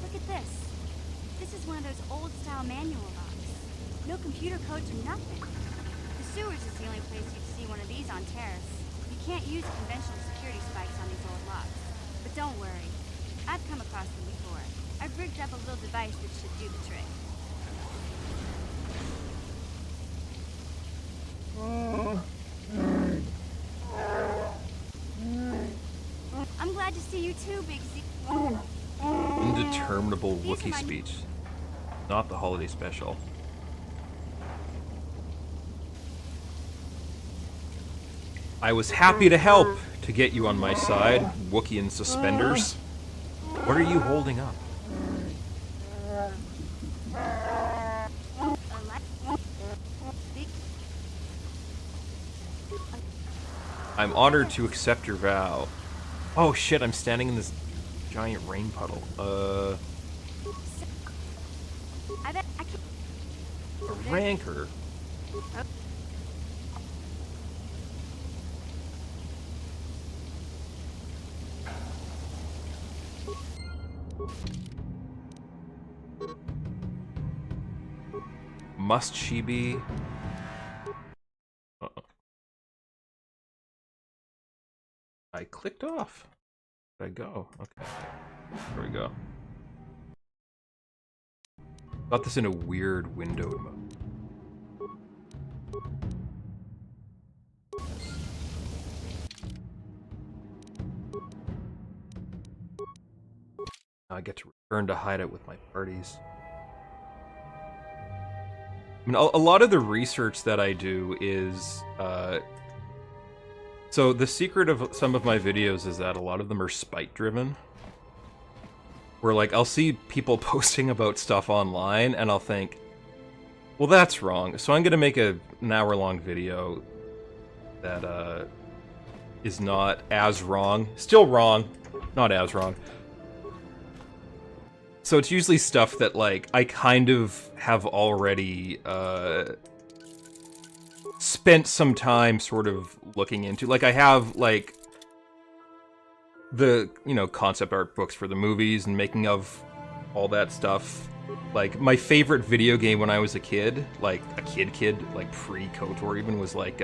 R: Look at this. This is one of those old-style manual locks. No computer codes or nothing. The sewers is the only place you'd see one of these on Terrace. You can't use conventional security spikes on these old locks. But don't worry. I've come across them before. I've rigged up a little device that should do the trick. I'm glad to see you too, Big Z.
A: Indeterminable Wookiee speech. Not the holiday special. I was happy to help to get you on my side, Wookiee in suspenders. What are you holding up? I'm honored to accept your vow. Oh shit, I'm standing in this giant rain puddle. A rancor. Must she be? I clicked off. Where'd I go? Okay. There we go. Got this in a weird windowed mode. Now I get to return to hideout with my parties. I mean, a lot of the research that I do is, so the secret of some of my videos is that a lot of them are spite driven. Where like, I'll see people posting about stuff online and I'll think, well that's wrong, so I'm gonna make an hour-long video that is not as wrong. Still wrong, not as wrong. So it's usually stuff that, like, I kind of have already, spent some time sort of looking into. Like, I have, like, the, you know, concept art books for the movies and making of all that stuff. Like, my favorite video game when I was a kid, like, a kid, like, pre-KOTOR even, was, like,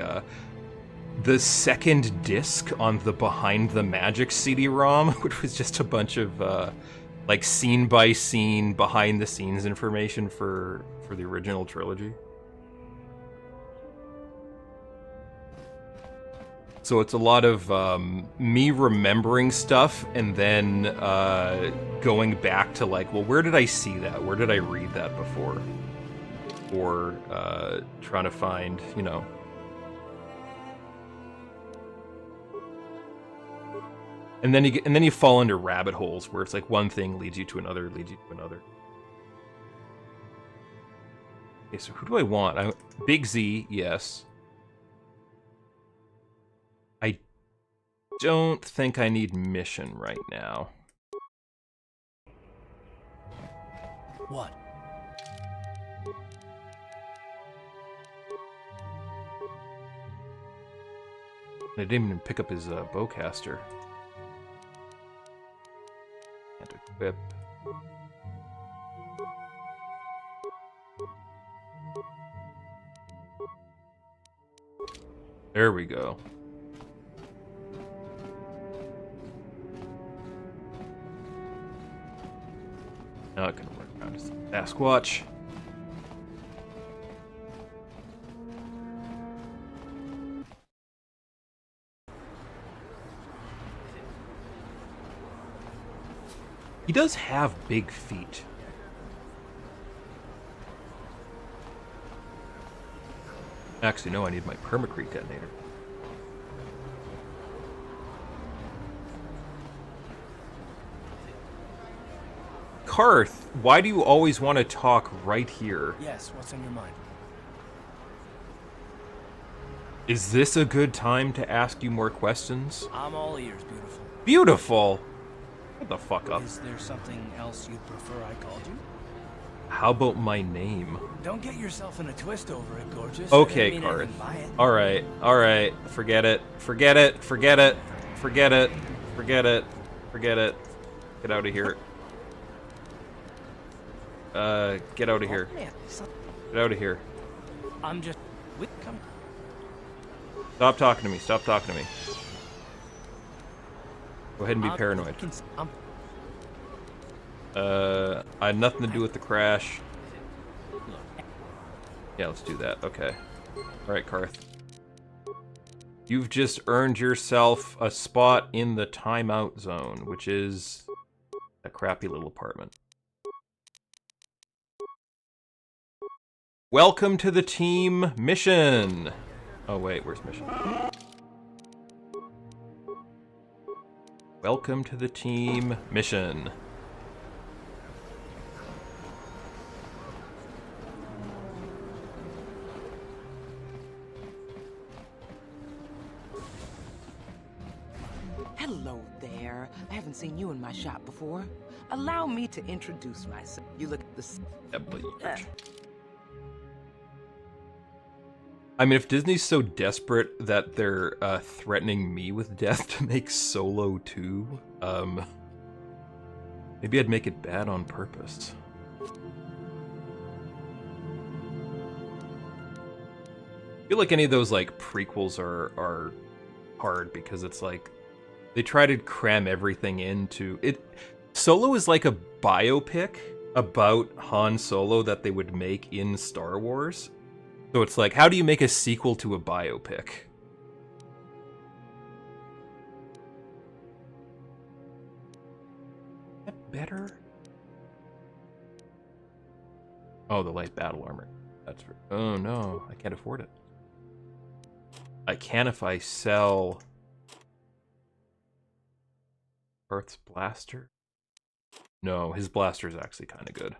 A: the second disc on the Behind the Magic CD-ROM, which was just a bunch of, like scene by scene, behind the scenes information for the original trilogy. So it's a lot of me remembering stuff and then going back to like, well, where did I see that? Where did I read that before? Or trying to find, you know. And then you fall into rabbit holes where it's like one thing leads you to another, leads you to another. Okay, so who do I want? Big Z, yes. I don't think I need mission right now.
E: What?
A: I didn't even pick up his bowcaster. And equip. There we go. Not gonna work around as Sasquatch. He does have big feet. Actually, no, I need my permacrete detonator. Karth, why do you always want to talk right here?
E: Yes, what's on your mind?
A: Is this a good time to ask you more questions?
E: I'm all ears, beautiful.
A: Beautiful? Shut the fuck up.
E: Is there something else you'd prefer I called you?
A: How about my name?
E: Don't get yourself in a twist over it, gorgeous.
A: Okay, Karth. Alright, alright. Forget it. Forget it. Forget it. Forget it. Forget it. Forget it. Get out of here. Get out of here. Get out of here.
E: I'm just... Come.
A: Stop talking to me. Stop talking to me. Go ahead and be paranoid. I had nothing to do with the crash. Yeah, let's do that. Okay. Alright, Karth. You've just earned yourself a spot in the timeout zone, which is a crappy little apartment. Welcome to the team mission! Oh wait, where's mission? Welcome to the team mission.
T: Hello there. I haven't seen you in my shop before. Allow me to introduce myself. You look at this.
A: I mean, if Disney's so desperate that they're threatening me with death to make Solo 2, maybe I'd make it bad on purpose. I feel like any of those like prequels are hard because it's like they try to cram everything into it. Solo is like a biopic about Han Solo that they would make in Star Wars. So it's like, how do you make a sequel to a biopic? Is that better? Oh, the light battle armor. That's for, oh no, I can't afford it. I can if I sell Earth's blaster. No, his blaster is actually kind of good.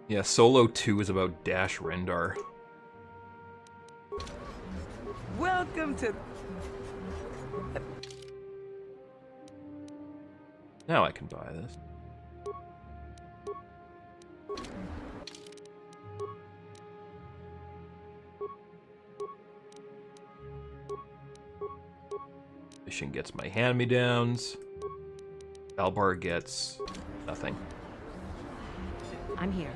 A: Yeah, Solo 2 is about Dash Rendar.
T: Welcome to...
A: Now I can buy this. Mission gets my hand-me-downs. Albar gets nothing.
D: I'm here.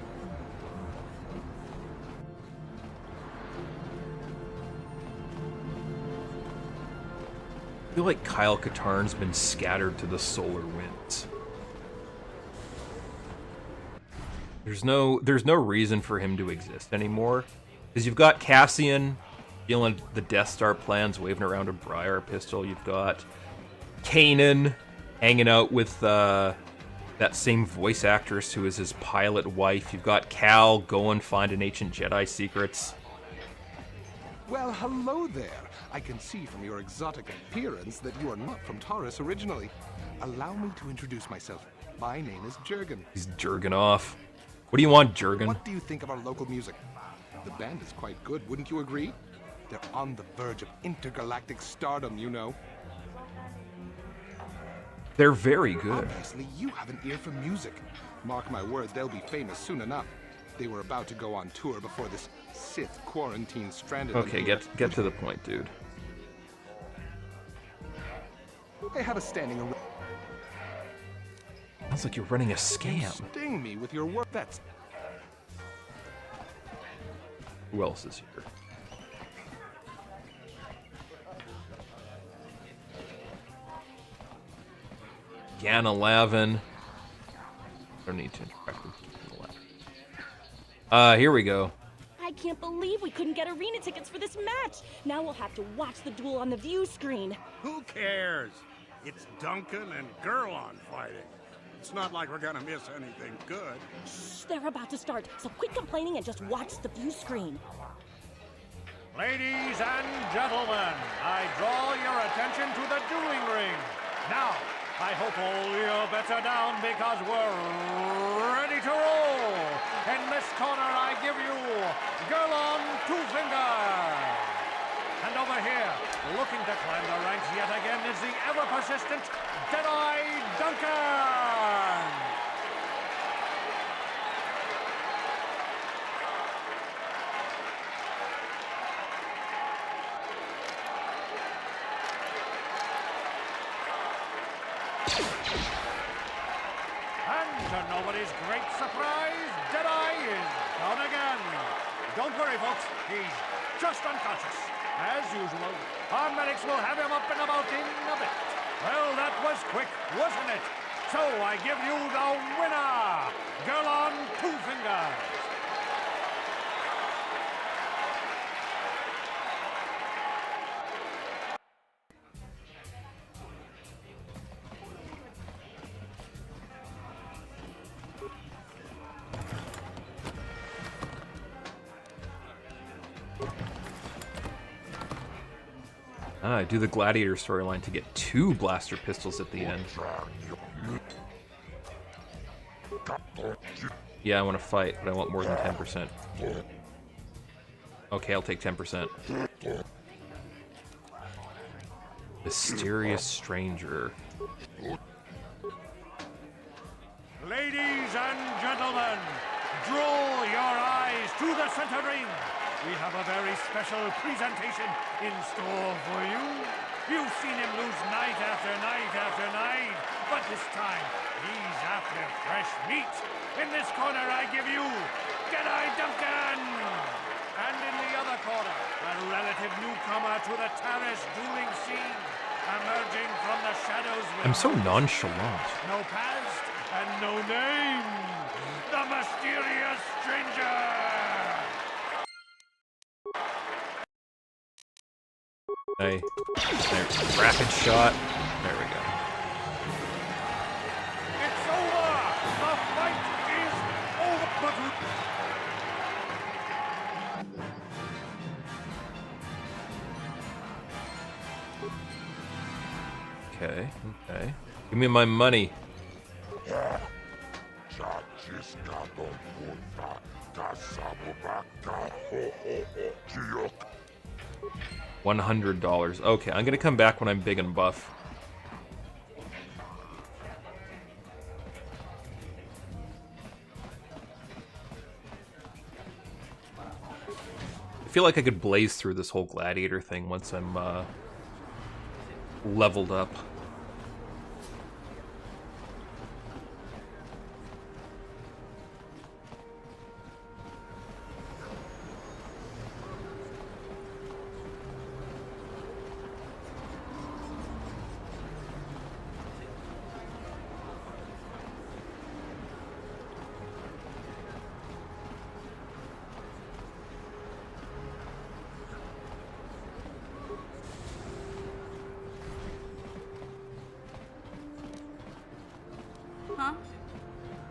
A: I feel like Kyle Katarn's been scattered to the solar winds. There's no reason for him to exist anymore. Because you've got Cassian dealing the Death Star plans, waving around a Briar pistol. You've got Kanan hanging out with that same voice actress who is his pilot wife. You've got Cal going finding ancient Jedi secrets.
U: Well, hello there. I can see from your exotic appearance that you are not from Taurus originally. Allow me to introduce myself. My name is Jurgen.
A: He's jerking off. What do you want, Jurgen?
U: What do you think of our local music? The band is quite good, wouldn't you agree? They're on the verge of intergalactic stardom, you know.
A: They're very good.
U: Obviously, you have an ear for music. Mark my words, they'll be famous soon enough. They were about to go on tour before this Sith quarantine stranded them.
A: Okay, get to the point, dude.
U: I have a standing arrest.
A: Sounds like you're running a
U: You
A: scam.
U: sting me with your work. That's
A: Who else is here? Gan-11. Don't need to interact with Gan-11. Here we go.
C: I can't believe we couldn't get arena tickets for this match. Now we'll have to watch the duel on the view screen.
V: Who cares? It's Duncan and Gerlon fighting. It's not like we're gonna miss anything good.
C: Shh, they're about to start, so quit complaining and just watch the view screen.
B: Ladies and gentlemen, I draw your attention to the dueling ring. Now, I hope all your bets are down because we're ready to roll. In this corner, I give you Gerlon Two Fingers. And over here, looking to climb the ranks yet again, is the ever-persistent Deadeye Duncan. And to nobody's great surprise, Deadeye is down again. Don't worry, folks. He's just unconscious. As usual, our medics will have him up and about in a bit. Well, that was quick, wasn't it? So I give you the winner, Gerlon Two Fingers.
A: I do the Gladiator storyline to get 2 blaster pistols at the end. Yeah, I want to fight, but I want more than 10%. Okay, I'll take 10%. Mysterious stranger.
B: Ladies and gentlemen, draw your eyes to the center ring. We have a very special presentation in store for you. You've seen him lose night after night after night, but this time he's after fresh meat. In this corner, I give you Deadeye Duncan. And in the other corner, a relative newcomer to the terrace dueling scene, emerging from the shadows with
A: I'm so nonchalant.
B: no past and no name. The mysterious stranger.
A: Hey, rapid shot. There we go.
B: It's over. The fight is over.
A: Okay, okay. Give me my money. $100. Okay, I'm gonna come back when I'm big and buff. I feel like I could blaze through this whole gladiator thing once I'm leveled up.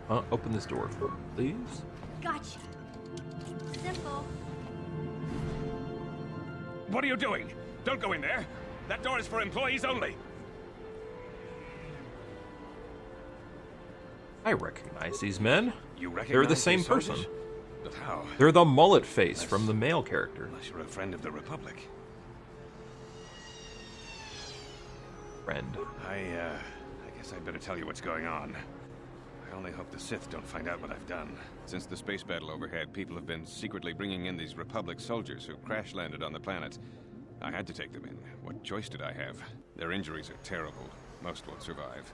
R: Huh?
A: Open this door for me, please.
R: Gotcha. Simple.
V: What are you doing? Don't go in there. That door is for employees only.
A: I recognize these men.
V: You recognize
A: They're the same
V: these
A: person.
V: soldiers? But how?
A: They're the mullet face from the male character.
V: Unless you're a friend of the Republic.
A: Friend.
V: I guess I'd better tell you what's going on. I only hope the Sith don't find out what I've done.
W: Since the space battle overhead, people have been secretly bringing in these Republic soldiers who crash-landed on the planet. I had to take them in. What choice did I have? Their injuries are terrible. Most won't survive.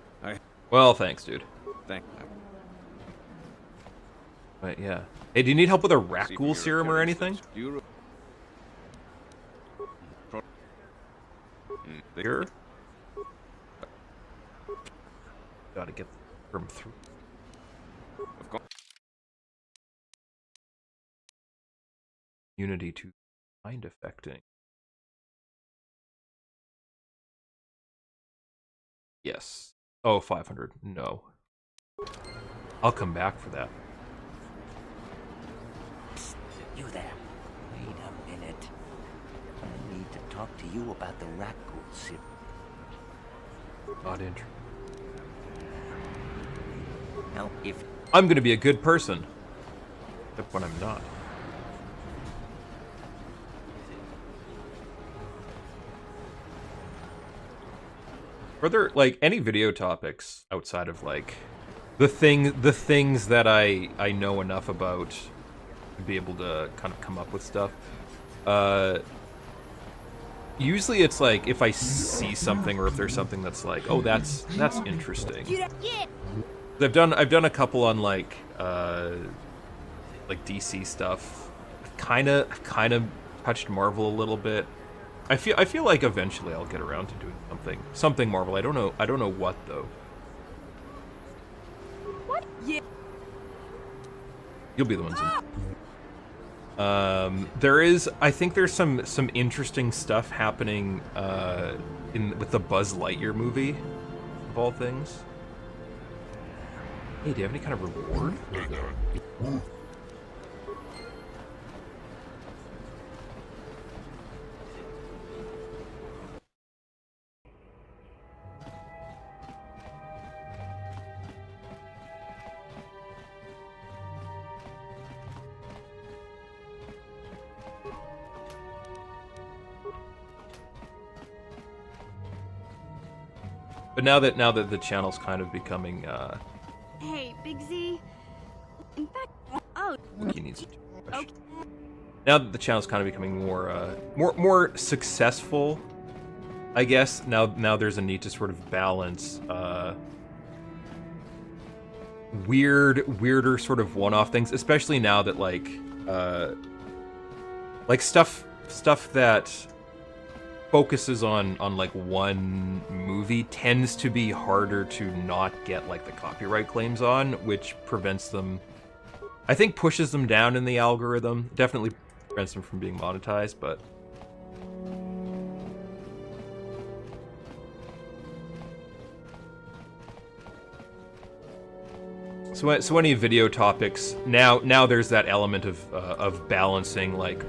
A: Well, thanks, dude. But yeah. Hey, do you need help with a rat ghoul serum or anything?
W: Here?
A: get from through.
W: Of course.
A: Unity to mind affecting. Yes. Oh, 500. No. I'll come back for that.
F: You there. Wait a minute. I need to talk to you about the raccoon ship.
A: Not interested.
F: Now, if...
A: I'm gonna be a good person. Except when I'm not. Are there, like, any video topics outside of, like, the things that I know enough about to be able to kind of come up with stuff? Usually it's like if I see something or if there's something that's like, oh, that's interesting. I've done a couple on like DC stuff. I've kind of touched Marvel a little bit. I feel like eventually I'll get around to doing something Marvel. I don't know what though.
C: What? Yeah.
A: You'll be the ones. I think there's some interesting stuff happening with the Buzz Lightyear movie, of all things. Hey, do you have any kind of reward? But now that the channel's kind of becoming
R: Hey, Big Z. In fact, oh.
A: he needs it. Okay. Now that the channel's kind of becoming more successful, I guess now there's a need to sort of balance weirder sort of one-off things, especially now that like stuff that focuses on like one movie tends to be harder to not get like the copyright claims on, which prevents them, I think pushes them down in the algorithm. Definitely prevents them from being monetized, but so any video topics now there's that element of balancing, like,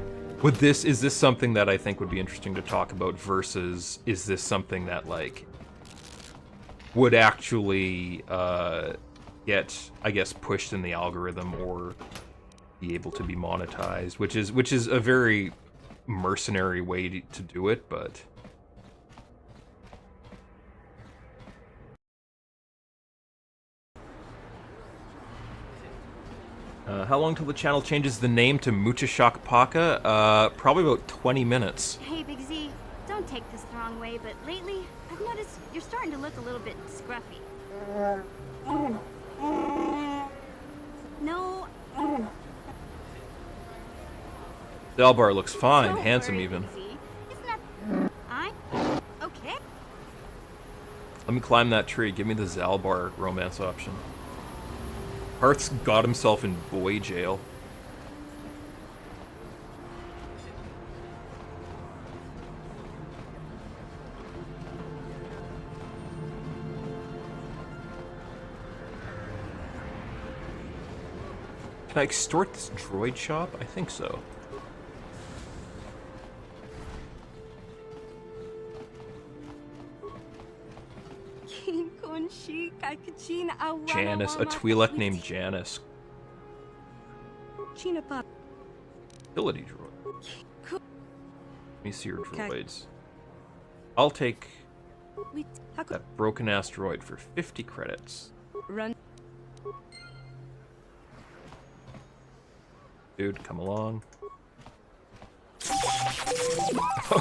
A: is this something that I think would be interesting to talk about versus is this something that like would actually get, I guess, pushed in the algorithm or be able to be monetized, which is a very mercenary way to do it, but how long till the channel changes the name to Muchashak Paka? Probably about 20 minutes.
R: Hey, Big Z, don't take this the wrong way, but lately, I've noticed you're starting to look a little bit scruffy. No.
A: Zalbar looks fine, handsome even.
R: Okay.
A: Let me climb that tree. Give me the Zalbar romance option. Hearth's got himself in boy jail. Can I extort this droid shop? I think so. Janice, a Twi'lek named Janice. Ability droid. Let me see your droids. I'll take that broken ass droid for 50 credits. Dude, come along.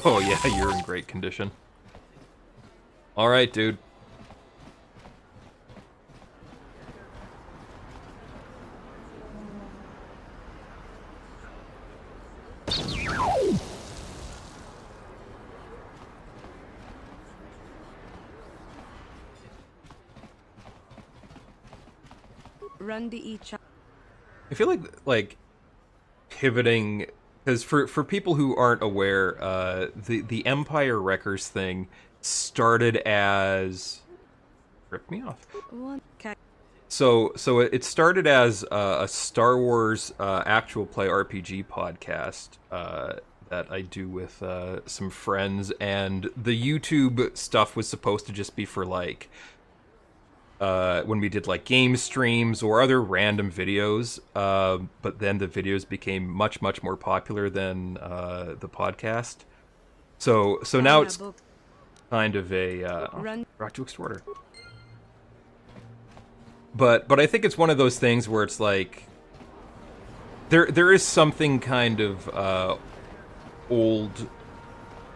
A: Oh yeah, you're in great condition. Alright, dude.
T: Run to each other.
A: I feel like pivoting, because for people who aren't aware, the Empire Wreckers thing started as rip me off. So it started as a Star Wars actual play RPG podcast that I do with some friends, and the YouTube stuff was supposed to just be for like when we did like game streams or other random videos, but then the videos became much more popular than the podcast. So now it's kind of a Rock to Extorter. But I think it's one of those things where it's like there is something kind of old,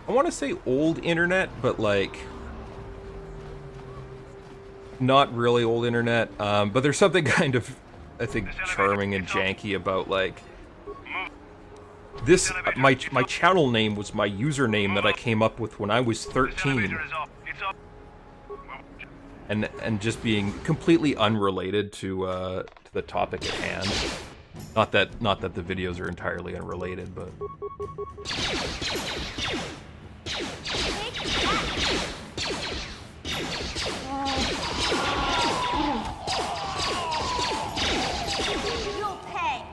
A: I want to say old internet, but like not really old internet, but there's something kind of, I think, charming and janky about like this. My channel name was my username that I came up with when I was 13. And just being completely unrelated to the topic at hand. Not that the videos are entirely unrelated, but
R: You'll pay.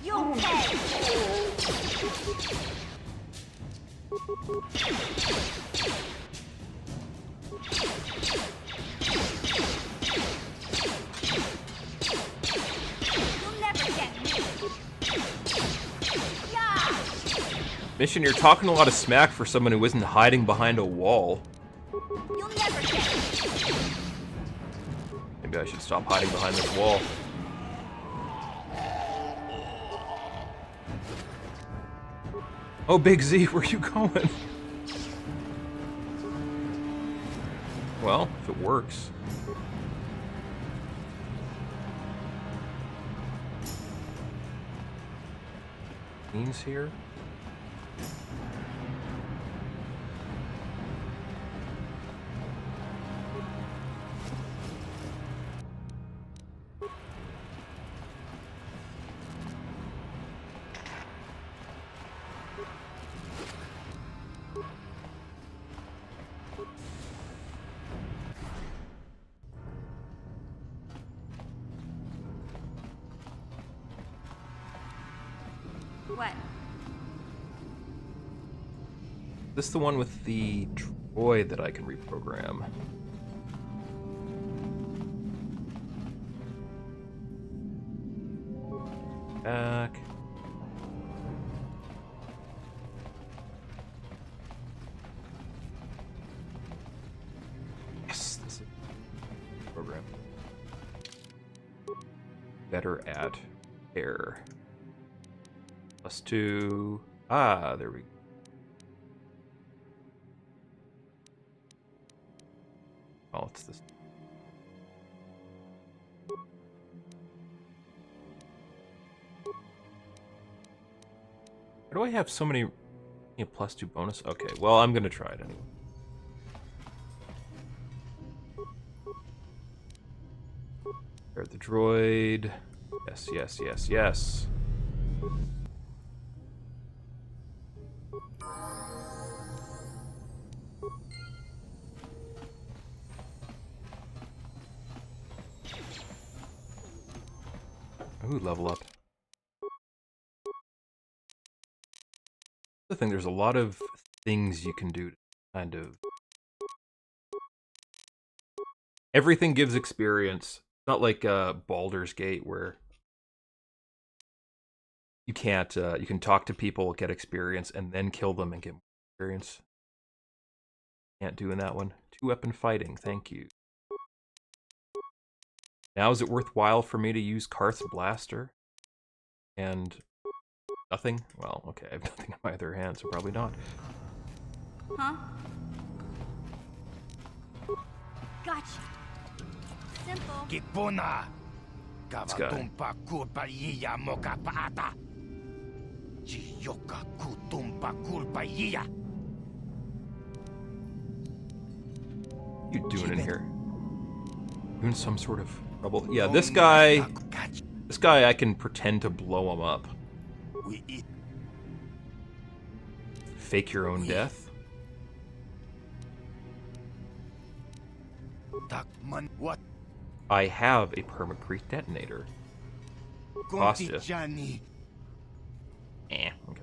R: You'll pay. You'll never get me. Yeah.
A: Mission, you're talking a lot of smack for someone who isn't hiding behind a wall.
R: You'll never get me.
A: Maybe I should stop hiding behind this wall. Oh, Big Z, where you going? Well, if it works. Beans here.
R: What?
A: This the one with the droid that I can reprogram. Back. Yes, this is program. Better at air. +2. Ah, there we go. Oh, it's this. Why do I have so many +2 bonus? Okay, well, I'm gonna try it anyway. There's the droid. Yes, yes, yes, yes. Ooh, level up. The thing, there's a lot of things you can do to kind of... Everything gives experience. It's not like Baldur's Gate where you can't, you can talk to people, get experience, and then kill them and get more experience. Can't do in that one. 2-weapon fighting, thank you. Now is it worthwhile for me to use Karth's blaster? And nothing? Well, okay, I have nothing in my other hand, so probably not.
R: Huh? Gotcha. Simple.
O: Kipuna.
A: This guy.
O: Kavatumpa kulpaiya mokapaata. Chiyoka kutumpa kulpaiya.
A: What you doing in here? Doing some sort of trouble? Yeah, this guy I can pretend to blow him up. Fake your own death?
O: What?
A: I have a permacrete detonator. Cost ya. Eh, okay.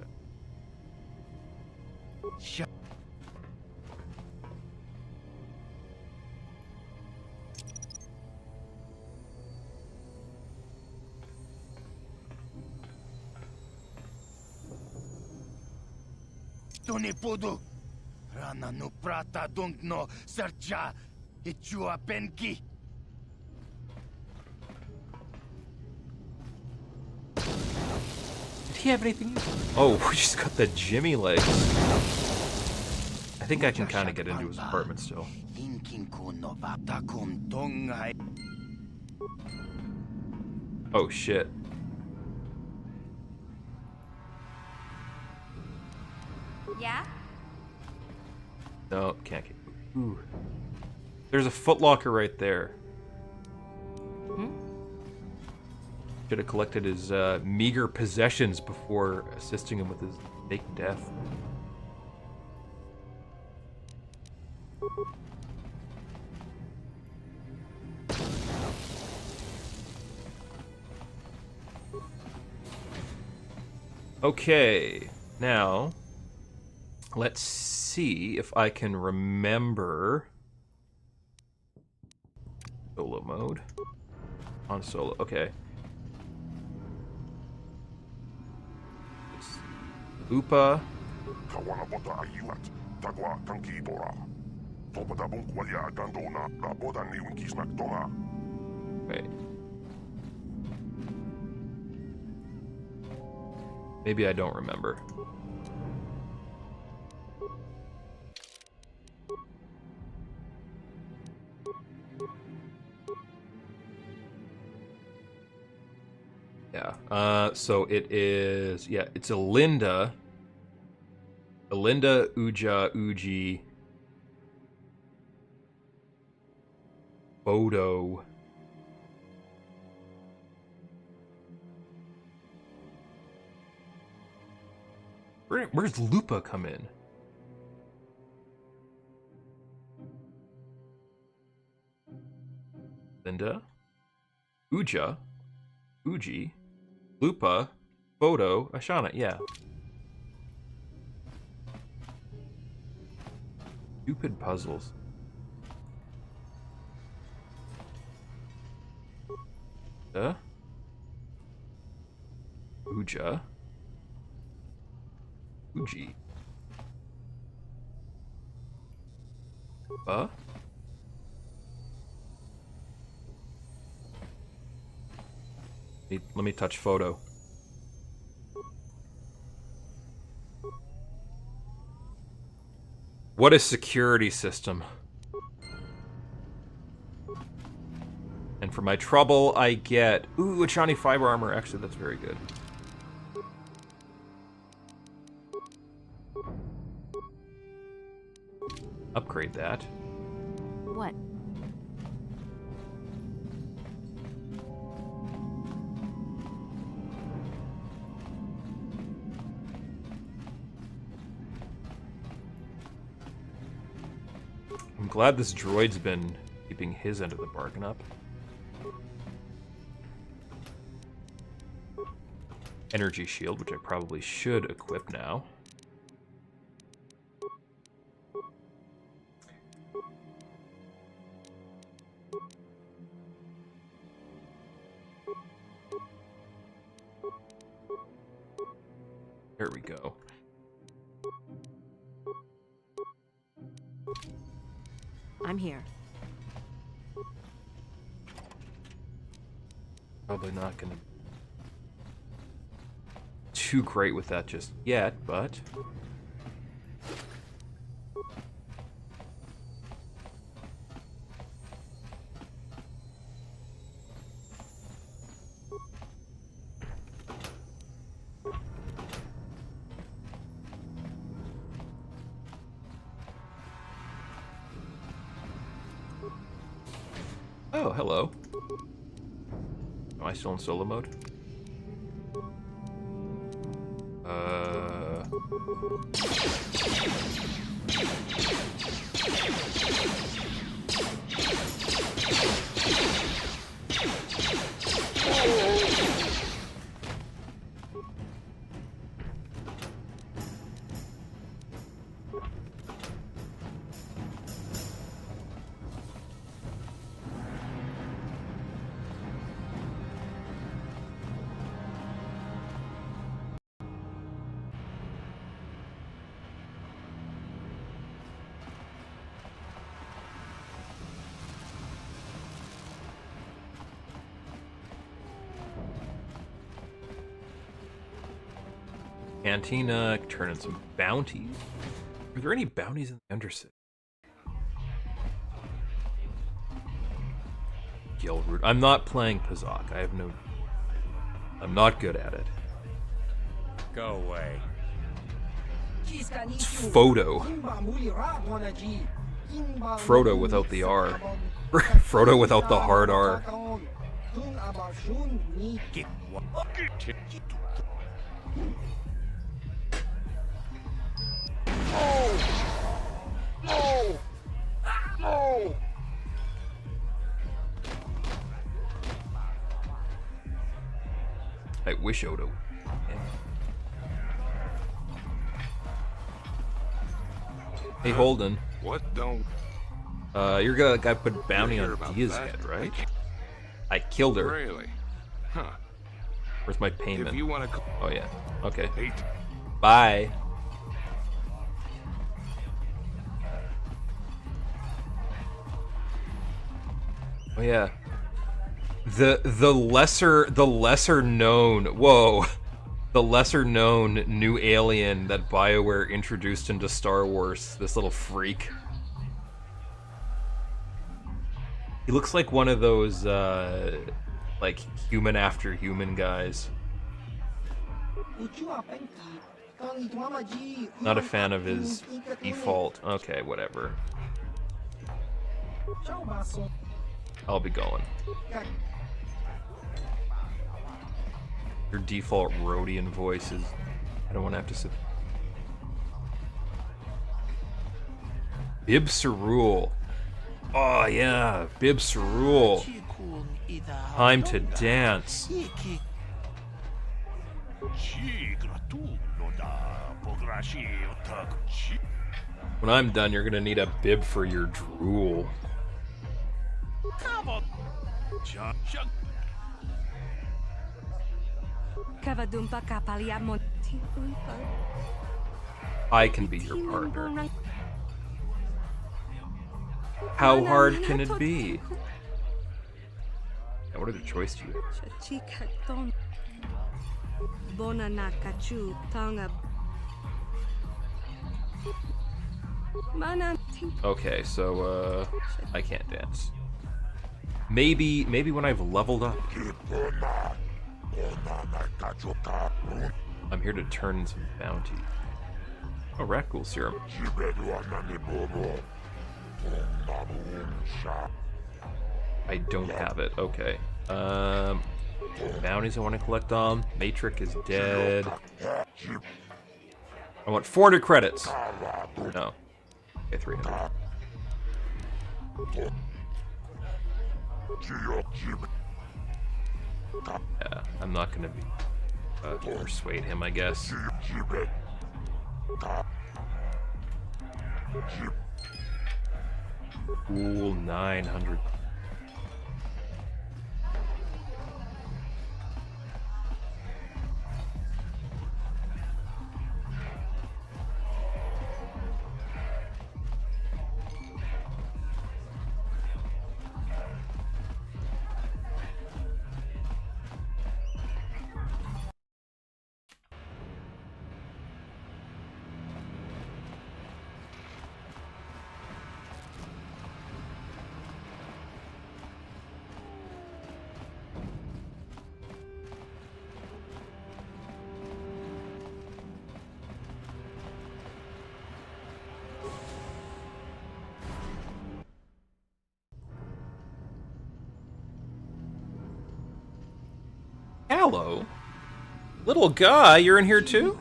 O: To nie pudu. Rana no prata dung no sercha. Ichua penki.
A: Did he have anything? Oh, we just got the Jimmy legs. I think I can kind of get into his apartment still. Oh shit.
R: Yeah?
A: No, can't get. Ooh. There's a footlocker right there. Should have collected his meager possessions before assisting him with his fake death. Okay, now let's see if I can remember solo mode. On solo, okay. Upa. Wait. Maybe I don't remember. Yeah. So it is. Yeah, it's Alinda. Alinda, Uja, Uji, Bodo. Where's Lupa come in? Linda, Uja, Uji, Lupa, Bodo, Ashana, yeah. Stupid puzzles. Uja. Uji. Let me touch photo. What a security system. And for my trouble, I get... Ooh, a shiny fiber armor. Actually, that's very good. Upgrade that.
D: What?
A: I'm glad this droid's been keeping his end of the bargain up. Energy shield, which I probably should equip now. There we go.
D: I'm here.
A: Probably not gonna too great with that just yet, but Oh, hello. Am I still in solo mode? Cantina, turn in some bounties. Are there any bounties in the Undercity? Gil Root. I'm not playing Pazak. I have no... I'm not good at it.
P: Go away.
A: It's Photo. Frodo without the R. Frodo without the hard R.
J: No! No!
A: I wish Odo. Hey Holden.
U: What don't?
A: You're gonna guy put bounty on Dia's head, right? I killed her.
U: Really? Huh.
A: Where's my payment?
U: If you want to.
A: Oh yeah. Okay. Bye. Oh yeah. The lesser known the lesser known new alien that BioWare introduced into Star Wars, this little freak. He looks like one of those like human after human guys. Not a fan of his default. Okay, whatever. I'll be going. Your default Rhodian voice is... I don't want to have to sit... Bib Cerule. Oh yeah, Bib Cerule. Time to dance. When I'm done, you're gonna need a bib for your drool. I can be your partner. How hard can it be? And what other choice do you have? Okay, so I can't dance. Maybe when I've leveled up. I'm here to turn in some bounty. Oh, rat ghoul serum. I don't have it. Okay. Bounties I want to collect on. Matrix is dead. I want 400 credits. No. Okay, 300. Yeah, I'm not gonna be persuade him, I guess. Cool, 900. Hello. Little guy, you're in here too?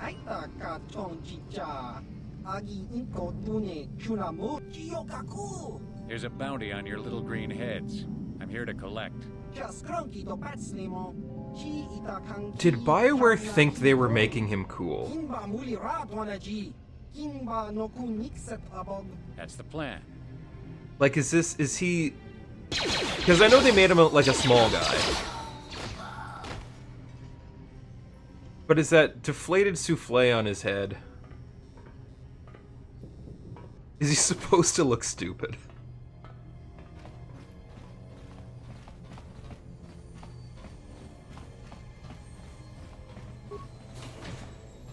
P: Here's a bounty on your little green heads. I'm here to collect.
A: Did BioWare think they were making him cool?
P: That's the plan.
A: Like, is he... Because I know they made him like a small guy. But is that deflated souffle on his head? Is he supposed to look stupid?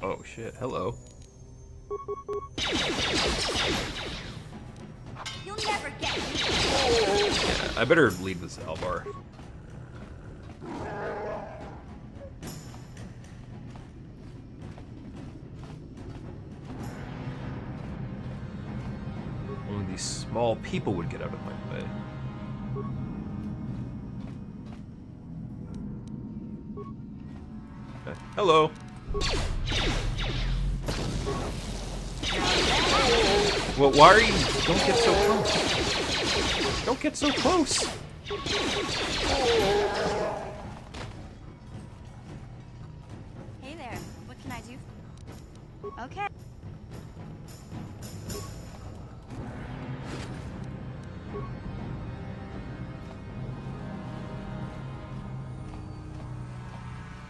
A: Oh shit, hello.
R: You'll never get me.
A: Yeah, I better lead with Zalbar. Only these small people would get out of my way. Okay. Hello. Well, why are you... Don't get so close. Don't get so close.
R: Hey there. What can I do? Okay.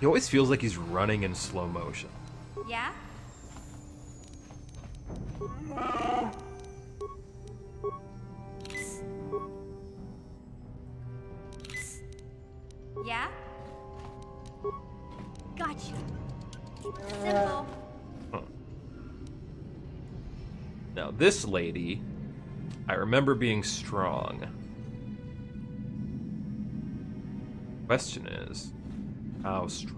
A: He always feels like he's running in slow motion.
R: Yeah? Yeah? Gotcha. Simple.
A: Huh. Now, this lady, I remember being strong. Question is, how strong?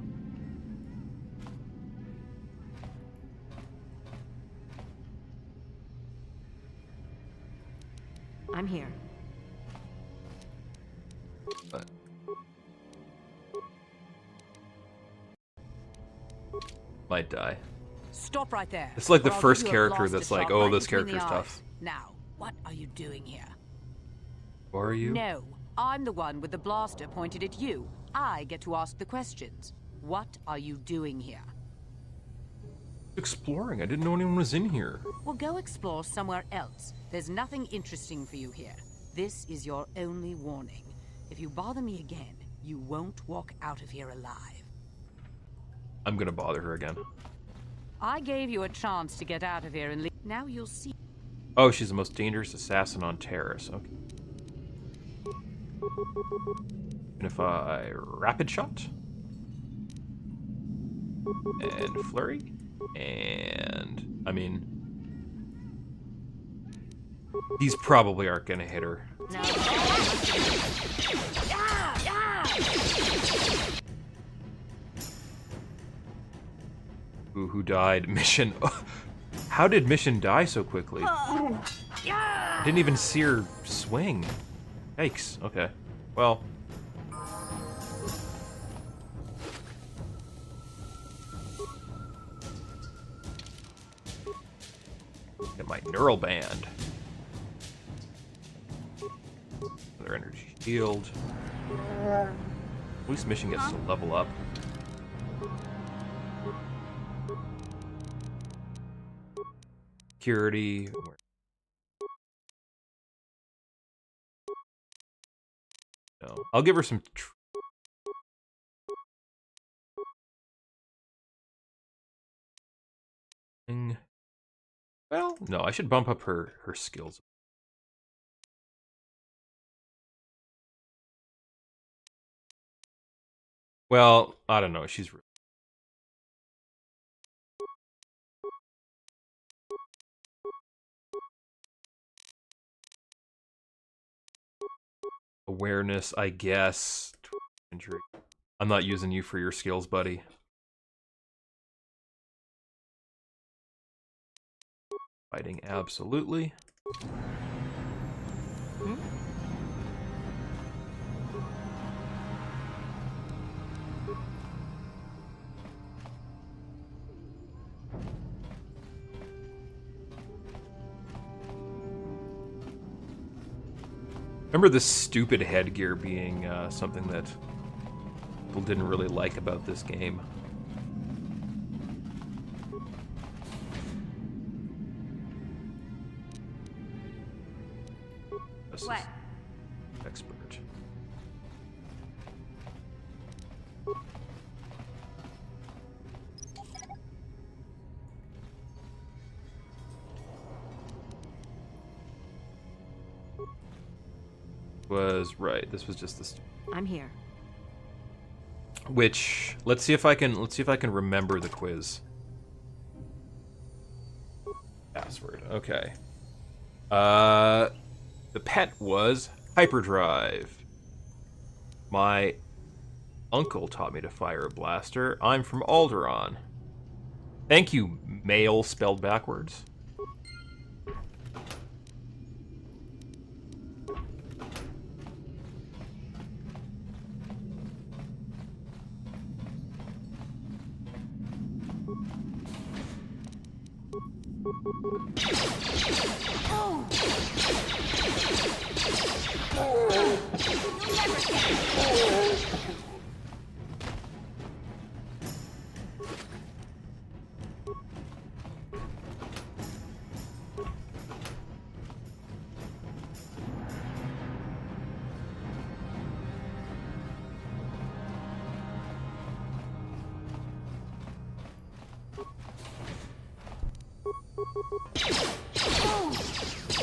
D: I'm here.
A: But might die.
G: Stop right there.
A: It's like the
G: or I'll
A: first
G: give you a
A: character
G: blaster
A: that's like,
G: shot
A: oh,
G: right
A: this
G: between
A: character's
G: the
A: tough.
G: eyes. Now, what are you doing here?
A: Who are you?
G: No, I'm the one with the blaster pointed at you. I get to ask the questions. What are you doing here?
A: Exploring. I didn't know anyone was in here.
G: Well, go explore somewhere else. There's nothing interesting for you here. This is your only warning. If you bother me again, you won't walk out of here alive.
A: I'm gonna bother her again.
G: I gave you a chance to get out of here and leave. Now you'll see.
A: Oh, she's the most dangerous assassin on Terrace. Okay. And if I rapid shot and flurry, and I mean, these probably aren't gonna hit her.
G: No.
A: Ooh, who died? Mission. How did Mission die so quickly? I didn't even see her swing. Yikes. Okay. Well. Get my neural band. Another energy shield. At least Mission gets to level up. Security. No. I'll give her some. Well, no, I should bump up her skills. Well, I don't know. She's. Awareness, I guess. Injury. I'm not using you for your skills, buddy. Fighting, absolutely. Remember the stupid headgear being something that people didn't really like about this game.
R: What?
A: Expert. Was right. This was just this.
D: I'm here.
A: Which let's see if I can remember the quiz. Password. Okay. The pet was hyperdrive. My uncle taught me to fire a blaster. I'm from Alderaan. Thank you, male spelled backwards.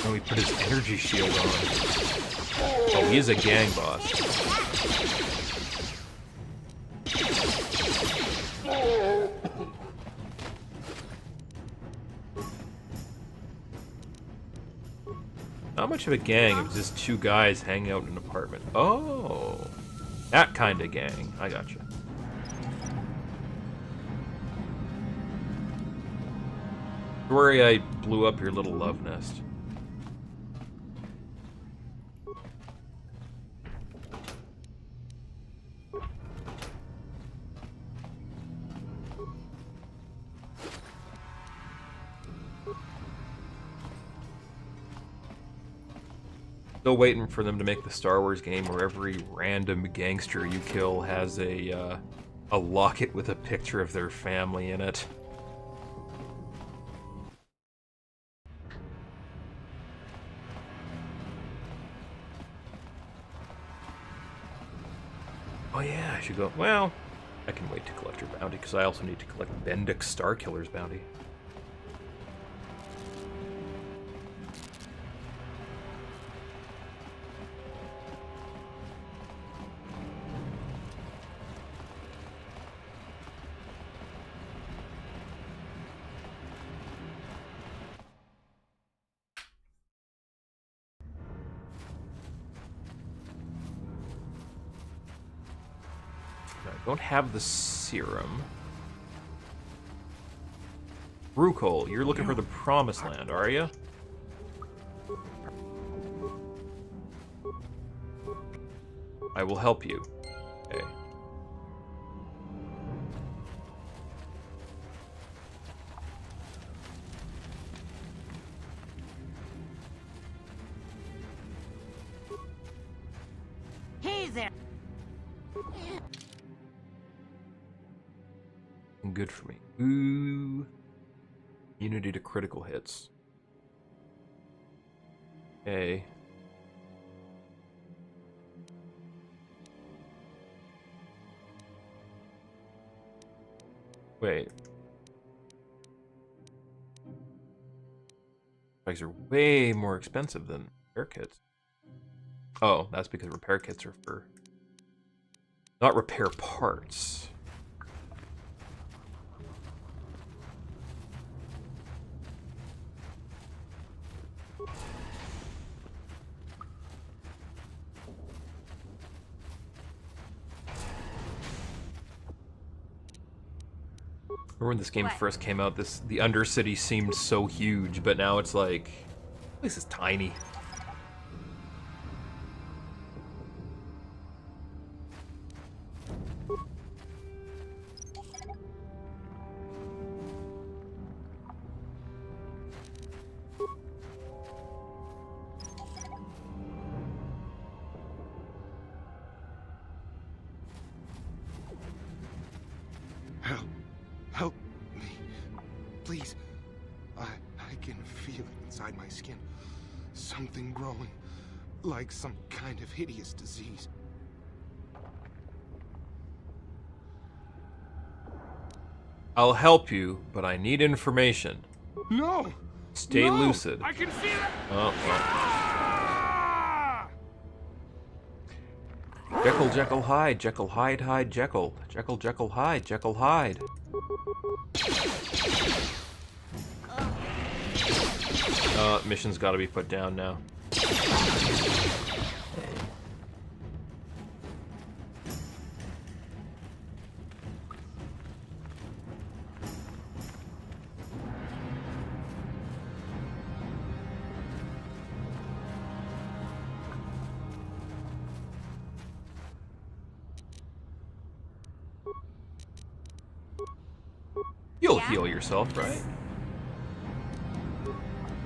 A: Oh, he put his energy shield on. Oh, he is a gang boss. Not much of a gang, it was just two guys hanging out in an apartment. Oh, that kind of gang. I gotcha. Don't worry, I blew up your little love nest. Still waiting for them to make the Star Wars game where every random gangster you kill has a locket with a picture of their family in it. Oh yeah, I should go. Well, I can wait to collect your bounty because I also need to collect Bendix Starkiller's bounty. I don't have the serum. Rukol, you're looking for the Promised Land, are you? I will help you. Okay.
S: Hey there.
A: Good for me. Ooh. Immunity to critical hits. Okay. Wait. Bags are way more expensive than repair kits. Oh, that's because repair kits are for... not repair parts. Remember when this game first came out, the Undercity seemed so huge, but now it's like, this is tiny.
U: please. I can feel it inside my skin. Something growing, like some kind of hideous disease.
A: I'll help you, but I need information.
U: No!
A: Stay lucid.
U: I can see that!
A: Oh, well. Jekyll, Jekyll, hide. Jekyll, hide, hide, Jekyll. Jekyll, Jekyll, hide. Jekyll, hide. Mission's gotta be put down now. You'll heal yourself, right?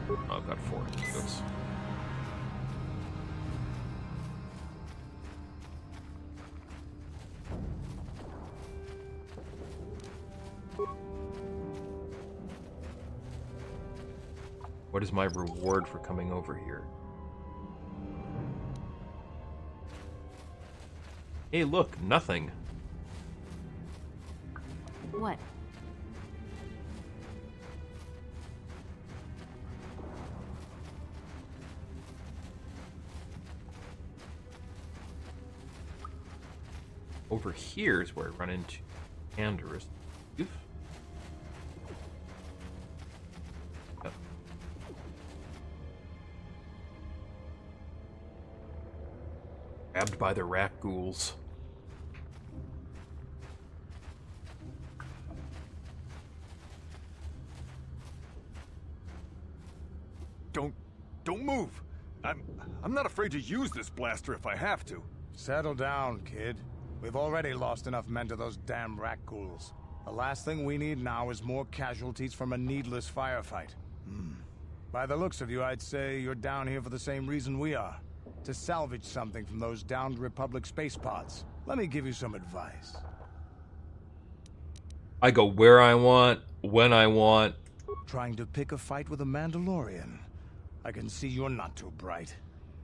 A: Oh, I've got 4. Oops. What is my reward for coming over here? Hey, look, nothing.
D: What?
A: Over here is where I run into Anders. Oof. Oh. Grabbed by the rat ghouls.
K: Don't move. I'm not afraid to use this blaster if I have to.
L: Settle down, kid. We've already lost enough men to those damn rat ghouls. The last thing we need now is more casualties from a needless firefight. By the looks of you, I'd say you're down here for the same reason we are. To salvage something from those downed Republic space pods. Let me give you some advice.
A: I go where I want, when I want.
L: Trying to pick a fight with a Mandalorian. I can see you're not too bright.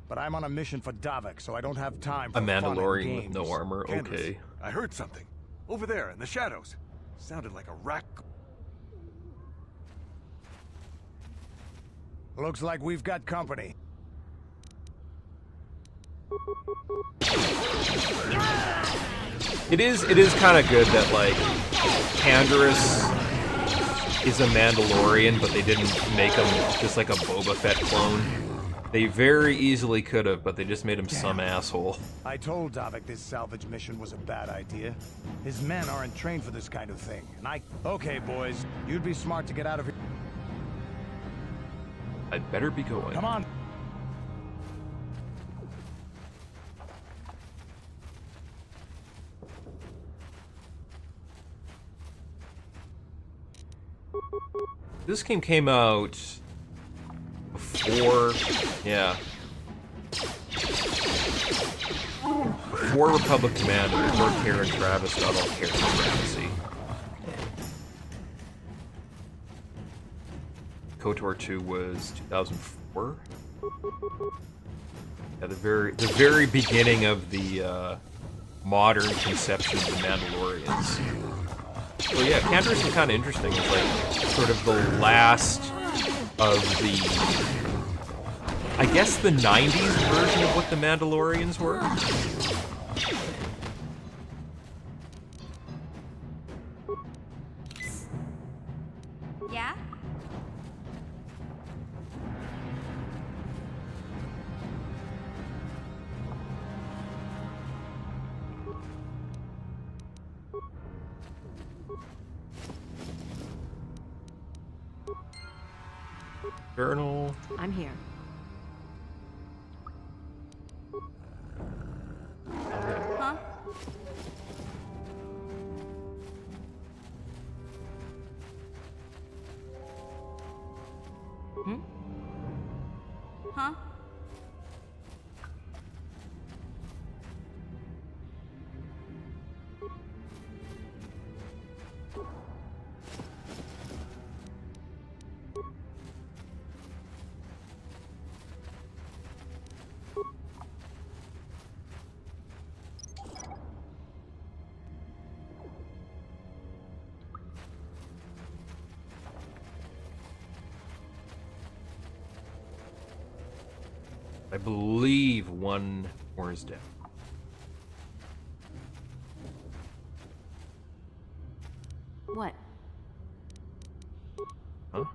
L: But I'm on a mission for Davik, so I don't have time for
A: a Mandalorian
L: fun and
A: with no armor.
K: Candace,
A: okay.
K: I heard something. Over there, in the shadows. Sounded like a rat.
L: Looks like we've got company.
A: It is kind of good that, like, Canderous is a Mandalorian, but they didn't make him just like a Boba Fett clone. They very easily could have, but they just made him some asshole.
L: I told Davik this salvage mission was a bad idea. His men aren't trained for this kind of thing, and Okay, boys, you'd be smart to get out of here.
A: I'd better be going.
L: Come on.
A: This game came out before, yeah. Before Republic Commando, before Karen Travis got all Karen Travisy. KOTOR 2 was 2004. Yeah, the very beginning of the modern conception of the Mandalorians. So yeah, Canderous is kind of interesting. It's like sort of the last of the, I guess, the 90s version of what the Mandalorians were.
R: Yeah?
A: Journal.
D: I'm here.
R: Huh? Huh?
A: believe one more is dead.
D: What?
A: Huh?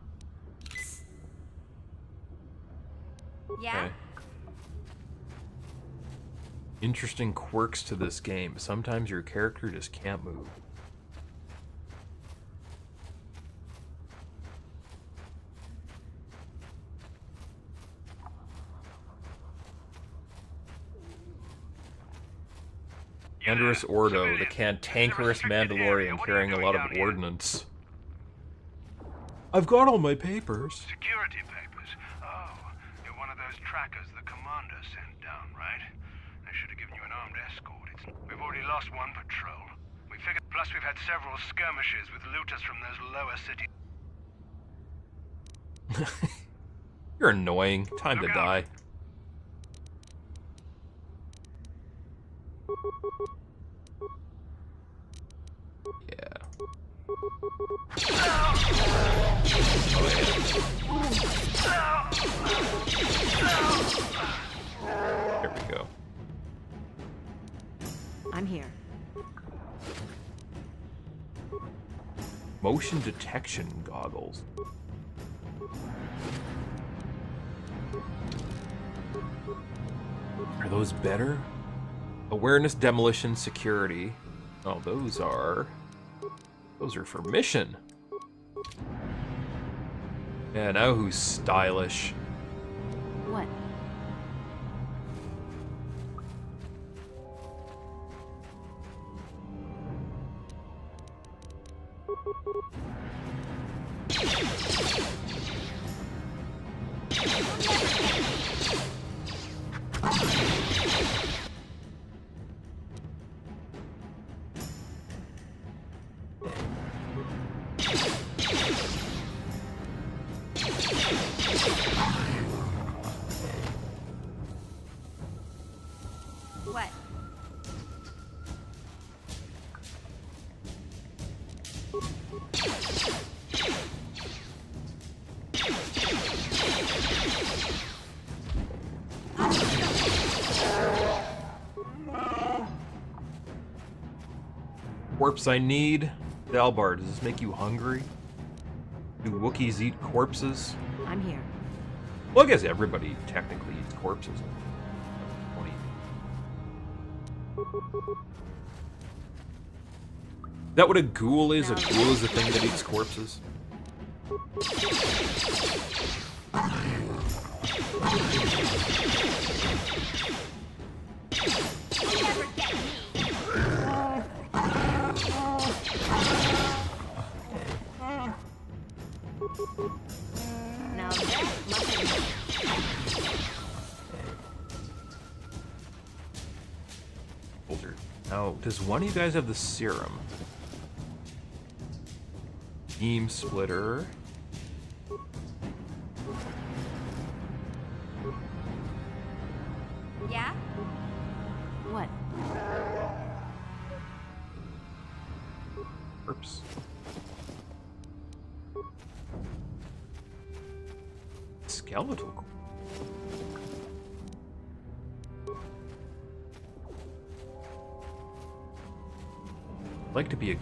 R: Yeah?
A: Okay. Interesting quirks to this game. Sometimes your character just can't move. Andrus Ordo, the cantankerous Mandalorian carrying a lot of ordnance. I've got all my papers.
I: Security papers? Oh, you're one of those trackers the commander sent down, right? They should have given you an armed escort. We've already lost one patrol. We figured, plus we've had several skirmishes with looters from those lower cities.
A: You're annoying. Time to die. Yeah. There we go.
D: I'm here.
A: Motion detection goggles. Are those better? Awareness, demolition, security. Oh, those are for mission. Yeah, now who's stylish?
D: What?
R: What?
A: Corpse I need. Dalbar, does this make you hungry? Do Wookiees eat corpses?
D: I'm here.
A: Well, I guess everybody technically eats corpses. Is that what a ghoul is? A ghoul is a thing that eats corpses?
D: Now that must
A: Now, does one of you guys have the serum? Beam splitter.
R: Yeah?
D: What?
A: Oops. Skeletal. I'd like to be a.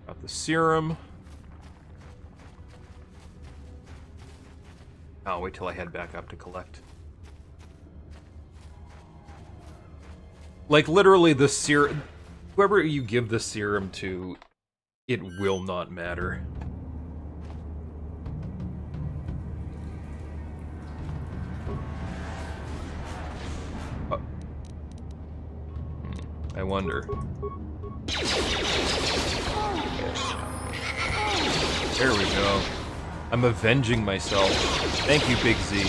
A: Got the serum. I'll wait till I head back up to collect. Like, literally, the serum... Whoever you give the serum to, it will not matter. I wonder. There we go. I'm avenging myself. Thank you, Big Z.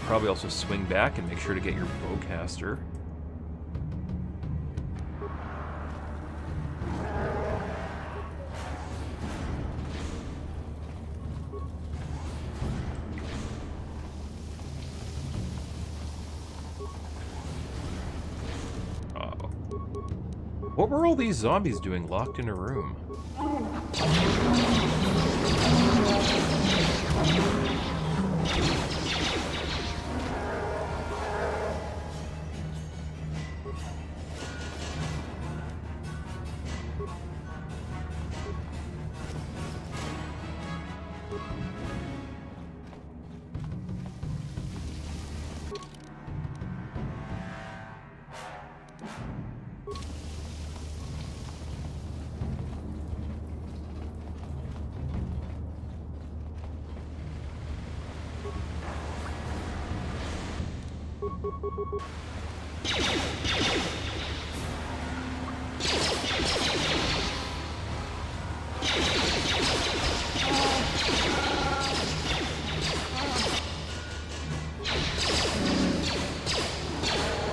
A: probably also swing back and make sure to get your bowcaster. What were all these zombies doing locked in a room?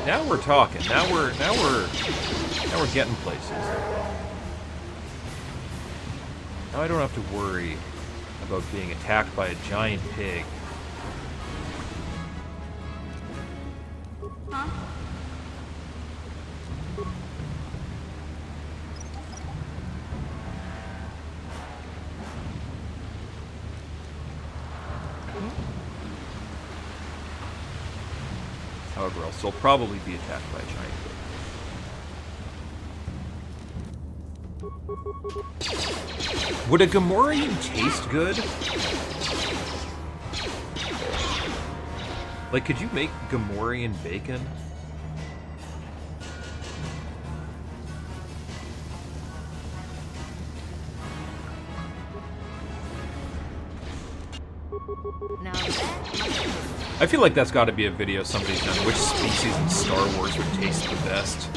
A: Now we're talking. Now we're getting places. Now I don't have to worry about being attacked by a giant pig.
R: Huh?
A: However, I'll still probably be attacked by a giant pig. Would a Gamorrean taste good? Like, could you make Gamorrean bacon? I feel like that's got to be a video somebody's done. Which species in Star Wars would taste the best?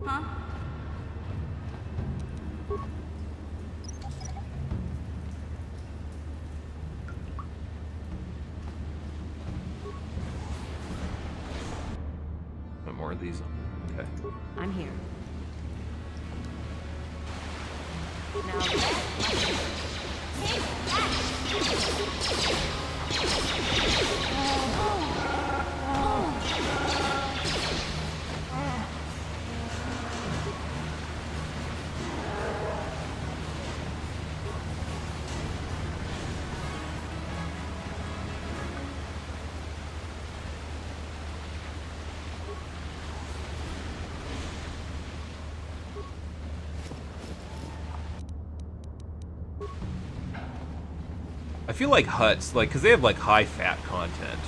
R: Huh?
A: No more of these. Okay.
D: I'm here.
A: I feel like huts, like, because they have, like, high-fat content.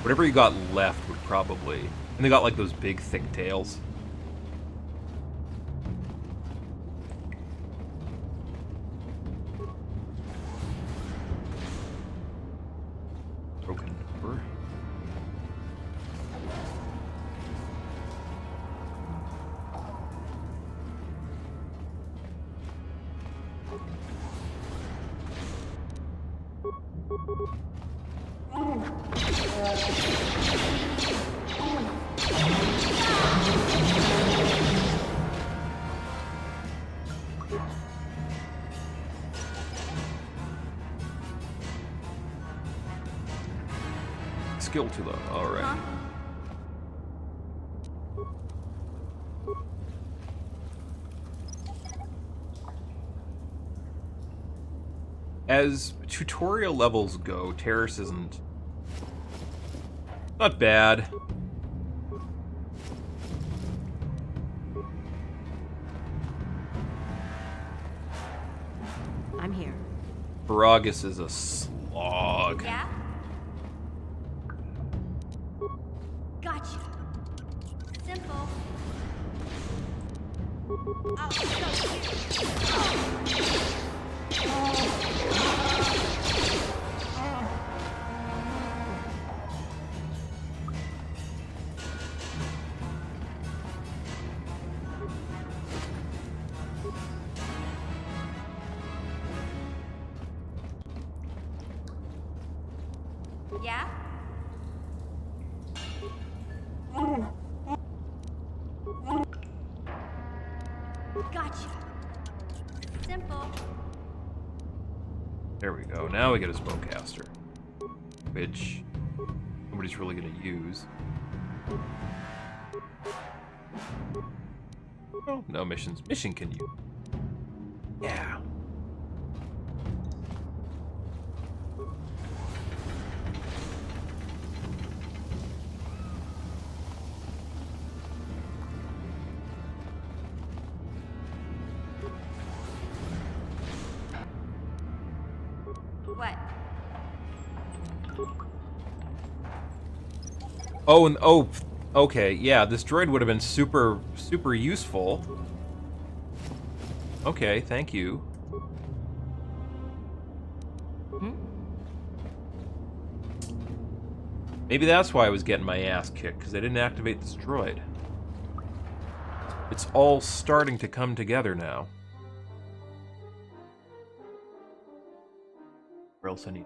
A: Whatever you got left would probably... And they got, like, those big, thick tails. Broken door. Skill too low. All right.
R: Huh?
A: As tutorial levels go, Terrace isn't... not bad.
D: I'm here.
A: Paragus is a slog.
R: Yeah? Gotcha. Simple. Yeah? Gotcha. Simple.
A: There we go. Now we get a spellcaster, which nobody's really going to use. Oh, no missions. Mission can use. Yeah.
R: What?
A: Oh, and oh, okay, yeah, this droid would have been super useful. Okay, thank you. Maybe that's why I was getting my ass kicked, because I didn't activate this droid. It's all starting to come together now. Where else I need?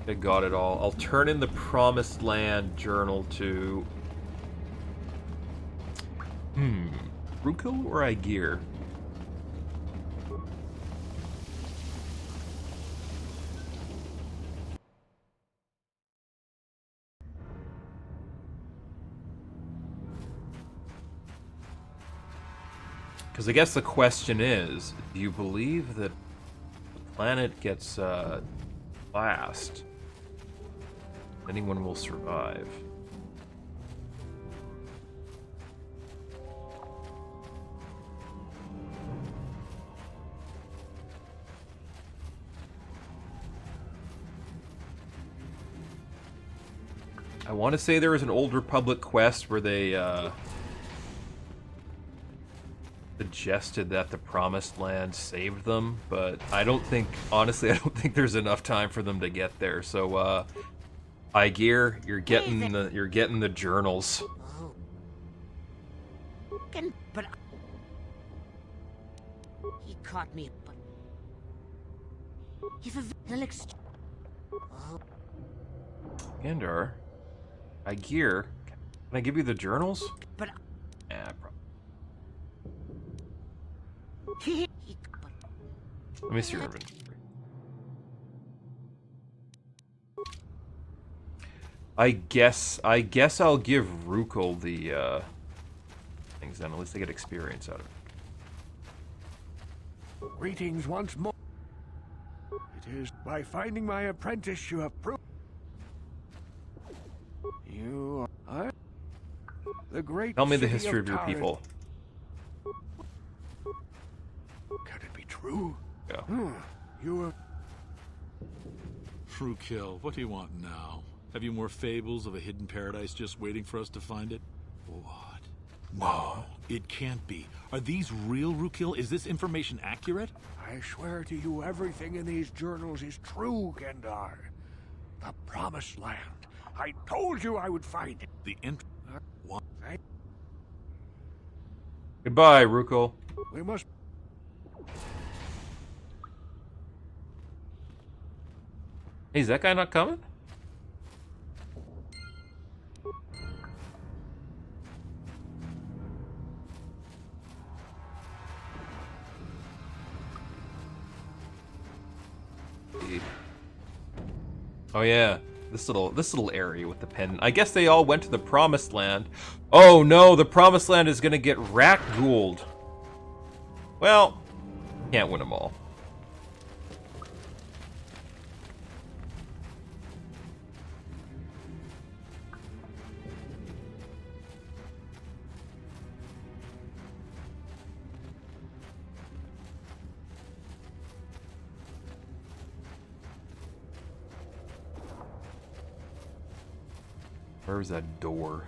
A: I got it all. I'll turn in the Promised Land journal to... Ruko or Igir? Because I guess the question is, do you believe that the planet gets blast? Anyone will survive? I want to say there was an Old Republic quest where they suggested that the Promised Land saved them, but I don't think, honestly, I don't think there's enough time for them to get there. So, Igir, you're getting the journals.
S: But he caught me. But if
A: Andar, Igir, can I give you the journals?
S: But
A: yeah, probably.
S: he
A: Let me see your inventory. I guess I'll give Rukal the things then. At least they get experience out of it.
B: Greetings once more. It is by finding my apprentice you have proved. You are the great.
A: Tell me the
B: city
A: history of your
B: Taran.
A: people.
B: Can it be true?
A: Yeah.
B: You are.
H: True kill. What do you want now? Have you more fables of a hidden paradise just waiting for us to find it? What? No, it can't be. Are these real, Rukil? Is this information accurate?
B: I swear to you, everything in these journals is true, Gendar. The Promised Land. I told you I would find it.
H: The what?
A: Goodbye, Rukal.
B: We must.
A: Hey, is that guy not coming? Oh yeah, this little area with the pen. I guess they all went to the Promised Land. Oh no, the Promised Land is gonna get rat-ghouled. Well, can't win them all. Where was that door?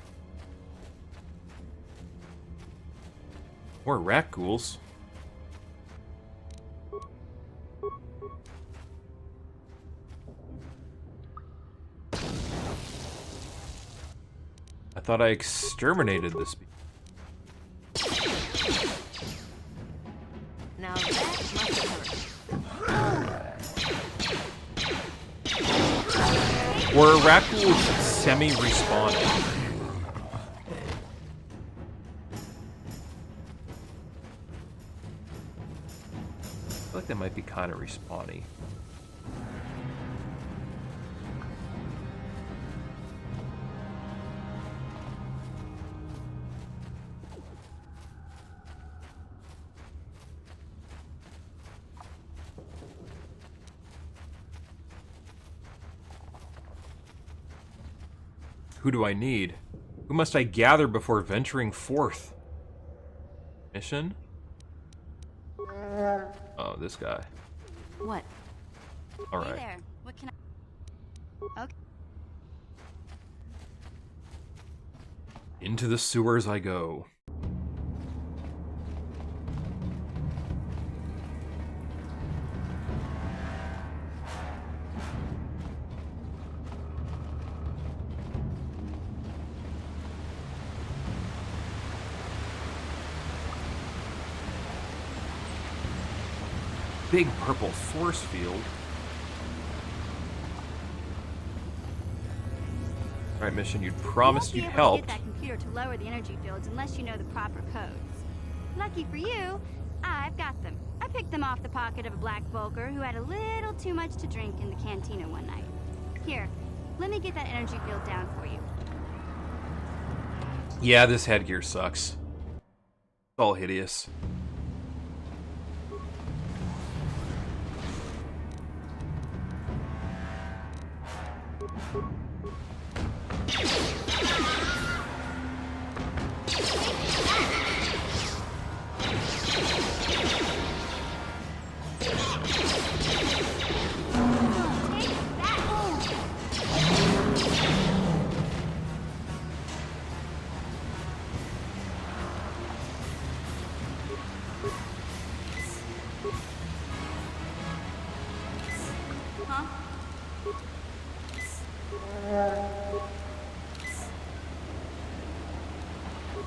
A: More rat ghouls. I thought I exterminated this.
D: Now that must hurt.
A: Were rat ghouls semi-respawning? I feel like they might be kind of respawny. Who do I need? Who must I gather before venturing forth? Mission? Oh, this guy.
D: What?
A: All right.
R: Hey there. What can I... Okay.
A: Into the sewers I go. Big purple force field. Alright, mission, you'd promised you'd help.
R: You won't be able to get that computer to lower the energy fields unless you know the proper codes. Lucky for you, I've got them. I picked them off the pocket of a black Volker who had a little too much to drink in the cantina one night. Here, let me get that energy field down for you.
A: Yeah, this headgear sucks. It's all hideous.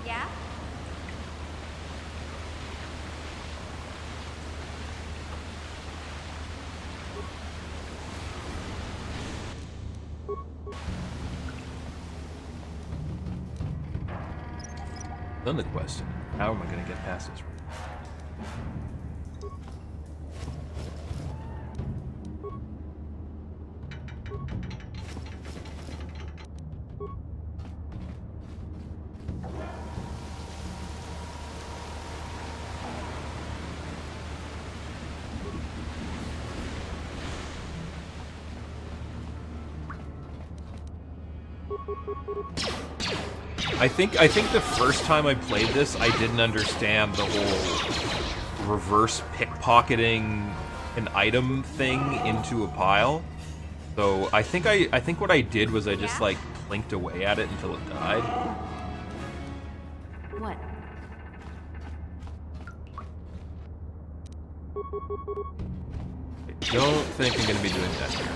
R: Yeah?
A: Then the question, how am I going to get past this? I think the first time I played this, I didn't understand the whole reverse pickpocketing an item thing into a pile. So I think what I did was I just like plinked away at it until it died.
D: What?
A: I don't think I'm gonna be doing that here.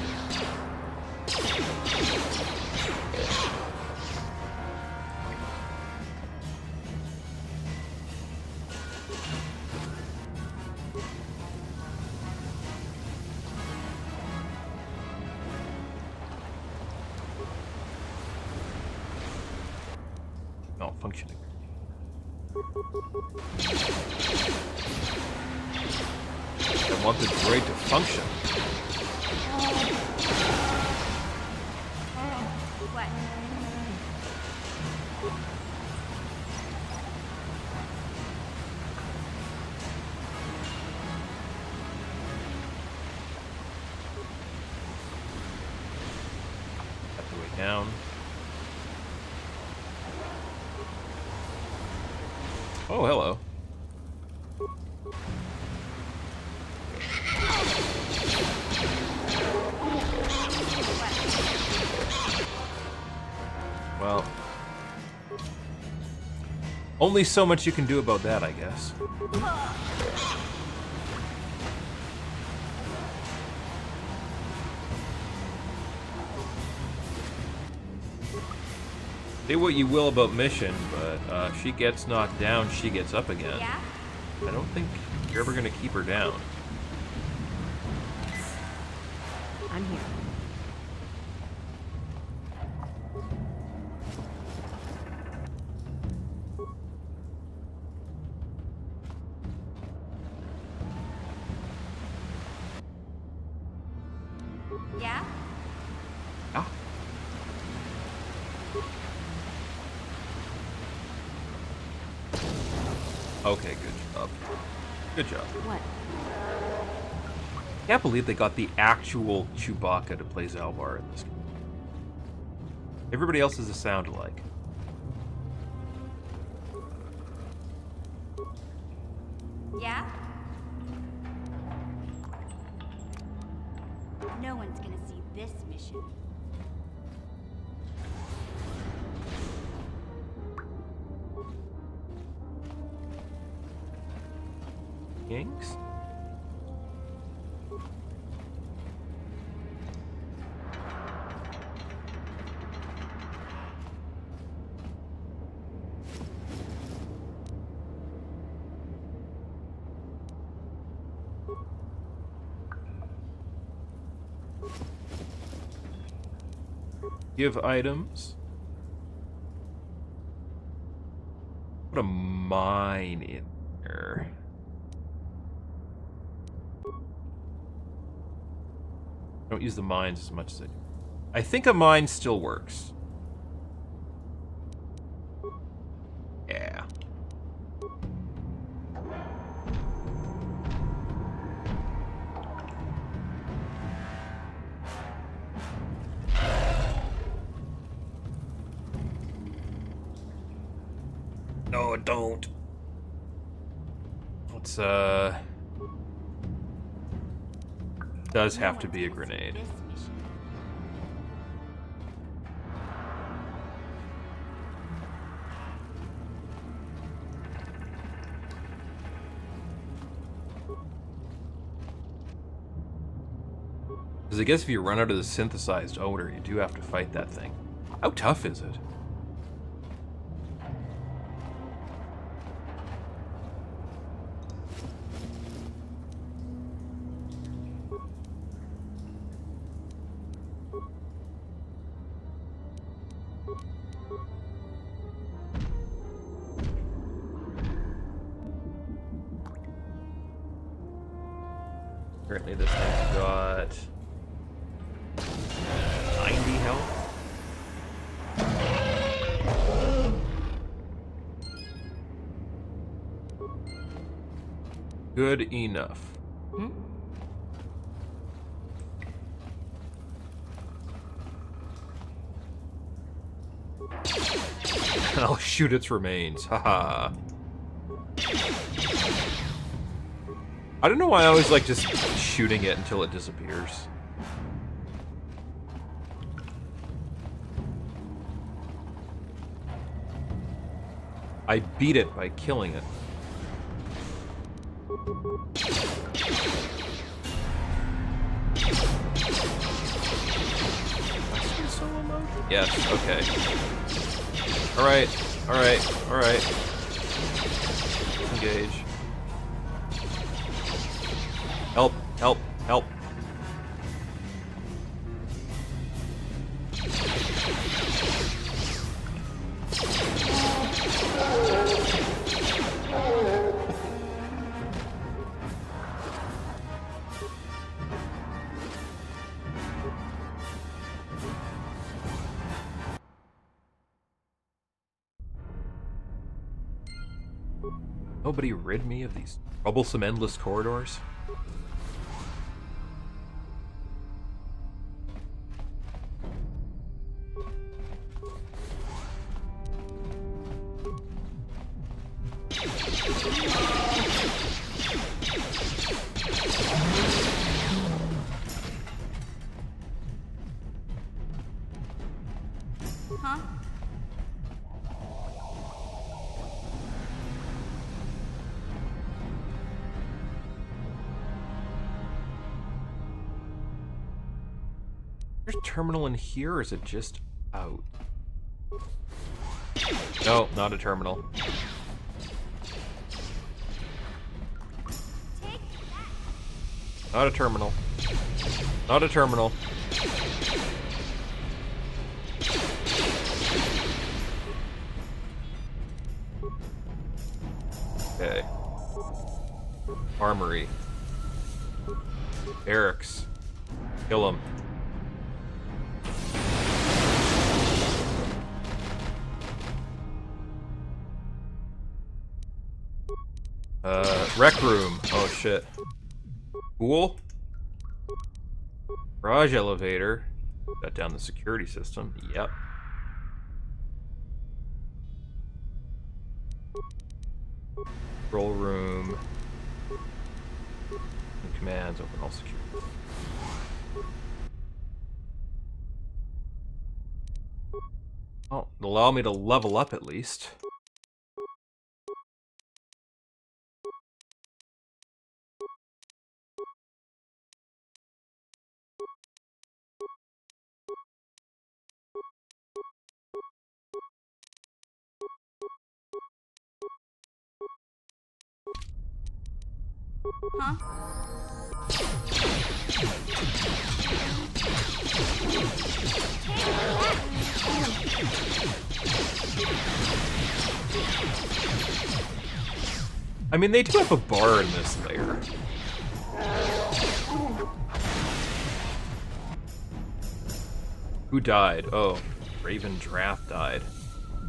A: Malfunctioning. I want the droid to function.
R: What?
A: Have to way down. Oh, hello. Well, only so much you can do about that, I guess. Say what you will about Mission, but she gets knocked down, she gets up again.
R: Yeah?
A: I don't think you're ever gonna keep her down.
D: I'm here.
R: Yeah?
A: Ah. Okay, good job. Good job.
D: What?
A: Can't believe they got the actual Chewbacca to play Zalbar in this game. Everybody else is a sound alike.
R: Yeah? No one's gonna see this mission.
A: Yanks? Give items. Put a mine in there. Don't use the mines as much as I do. I think a mine still works. Yeah. No, don't. Let's, does have to be a grenade. Because I guess if you run out of the synthesized odor, you do have to fight that thing. How tough is it? Apparently this thing's got 90 health. Good enough. And I'll shoot its remains. Haha. I don't know why I always like just shooting it until it disappears. I beat it by killing it. Yes, okay. Alright, alright, alright. Engage. Help, help, help. Nobody rid me of these troublesome endless corridors.
R: Huh?
A: There's a terminal in here, or is it just out? No, not a terminal. Not a terminal. Not a terminal. Okay. Armory. Eric's. Kill him. Rec room. Oh shit. Pool. Garage elevator. Shut down the security system. Yep. Control room. Commands. Open all security. Oh, it'll allow me to level up at least.
R: Huh?
A: I mean, they do have a bar in this layer. Who died? Oh, Raven Draft died.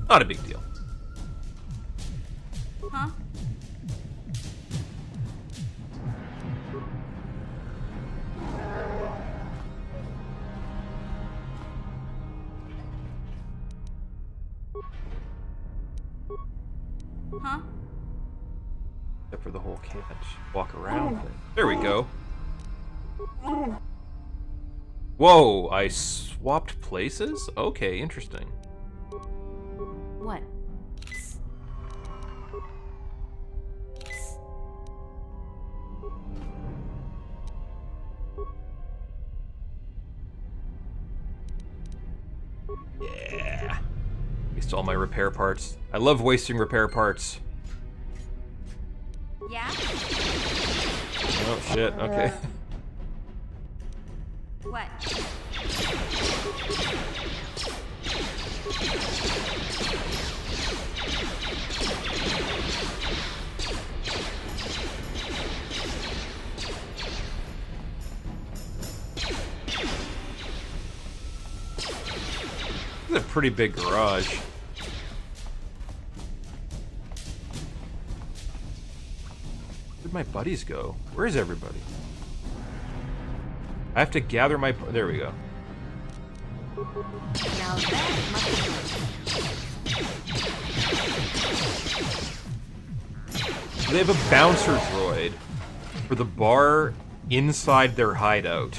A: Not a big deal.
R: Huh? Huh?
A: Except for the whole can't walk around thing. There we go. Whoa, I swapped places? Okay, interesting.
G: What?
A: Yeah. Waste all my repair parts. I love wasting repair parts.
R: Yeah?
A: Oh shit, okay.
R: What?
A: This is a pretty big garage. Where'd my buddies go? Where is everybody? I have to gather my... There we go.
G: Now that
A: They have a bouncer droid for the bar inside their hideout.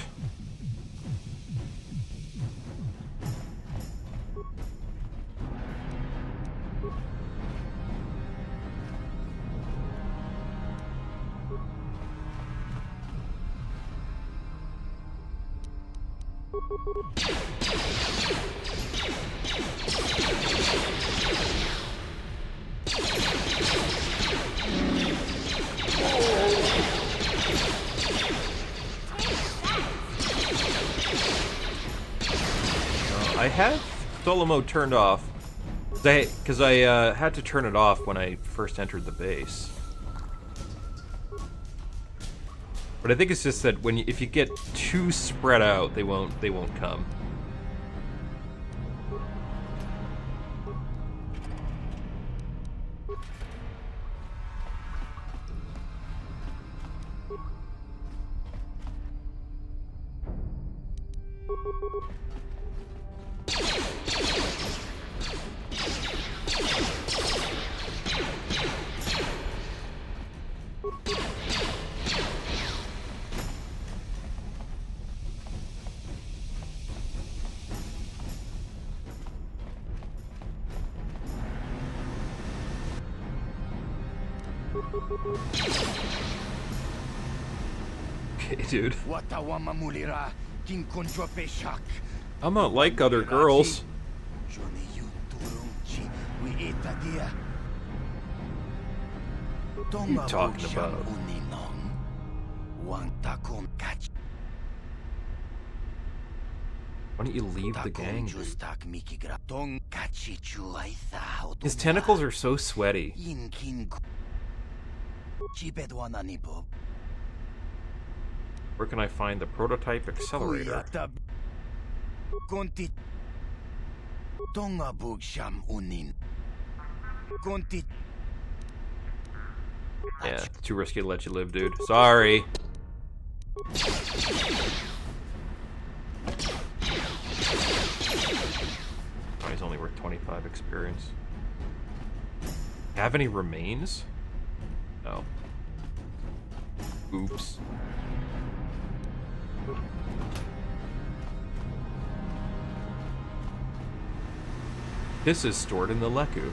A: I have solo mode turned off because I had to turn it off when I first entered the base. But I think it's just that when if you get too spread out, they won't come. Okay, dude.
O: Watawama mulira, king konjo peshak,
A: I'm not like other girls. What are you talking about? Why don't you leave the gang? His tentacles are so sweaty. Where can I find the prototype accelerator? Yeah, too risky to let you live, dude. Sorry. Oh, he's only worth 25 experience. Have any remains? No. Oops. This is stored in the Leku.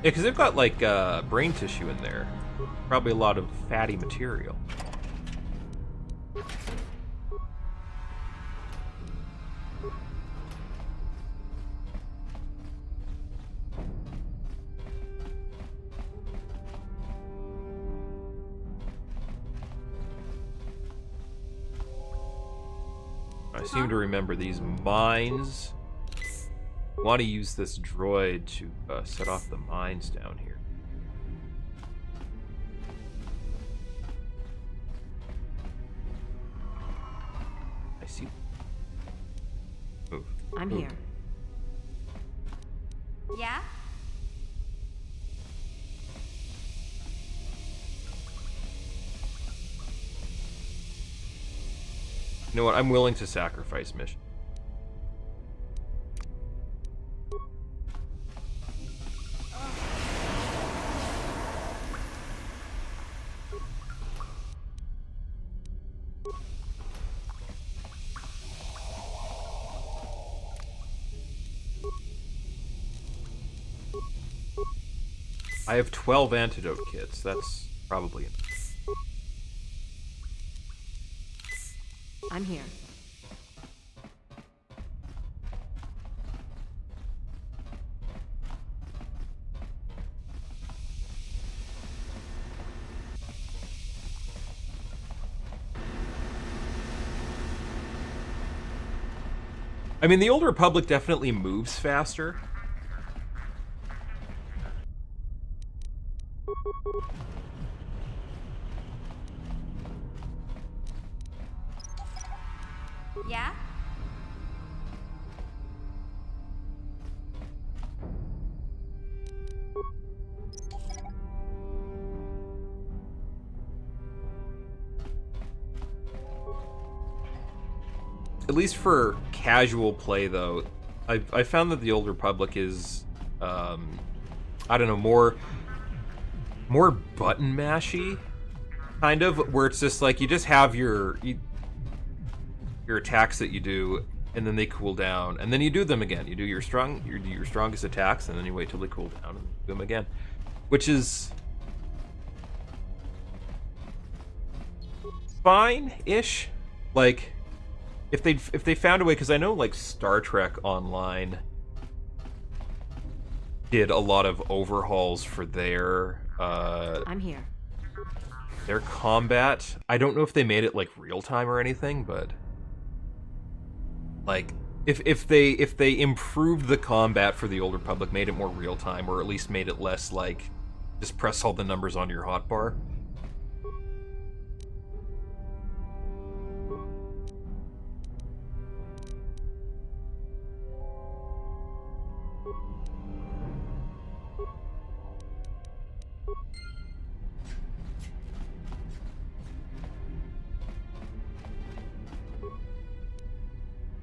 A: Yeah, because they've got, like, brain tissue in there. Probably a lot of fatty material. I seem to remember these mines. I want to use this droid to set off the mines down here. I see. Move.
D: I'm
A: Move.
D: here.
R: Yeah?
A: You know what? I'm willing to sacrifice mission. I have 12 antidote kits. That's probably enough.
D: I'm here.
A: I mean, the Old Republic definitely moves faster.
R: Yeah?
A: At least for casual play, though, I found that the Old Republic is, I don't know, more button mashy, kind of, where it's just like you just have your attacks that you do, and then they cool down, and then you do them again. You do your strongest attacks, and then you wait till they cool down and do them again, which is fine-ish. Like, if they found a way, because I know like Star Trek Online did a lot of overhauls for their
D: I'm here.
A: Their combat. I don't know if they made it like real time or anything, but like if they improved the combat for the Old Republic, made it more real time, or at least made it less like just press all the numbers onto your hotbar.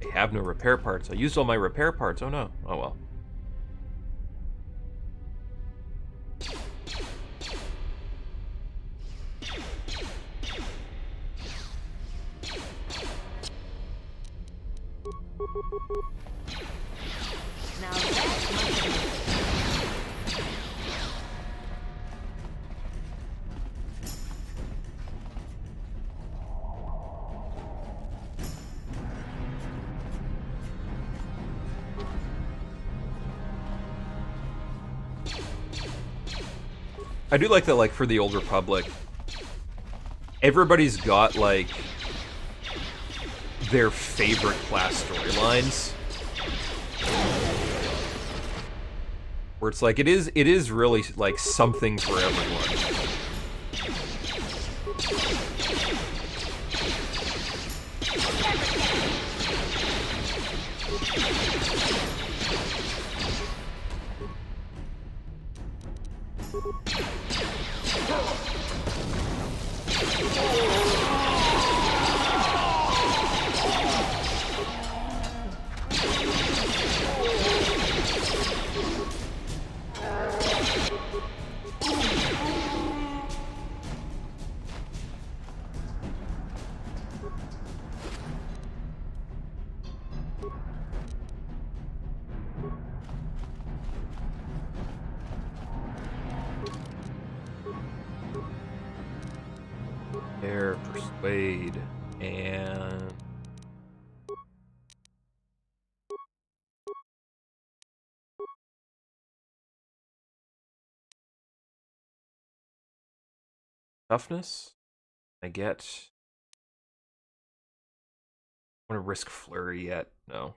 A: I have no repair parts. I used all my repair parts. Oh no. Oh well.
S: Now that's my
A: I do like that, like, for the Old Republic, everybody's got, like, their favorite class storylines. Where it's like, it is really, like, something for everyone. Air, persuade, and toughness. I get. Want to risk flurry yet? No.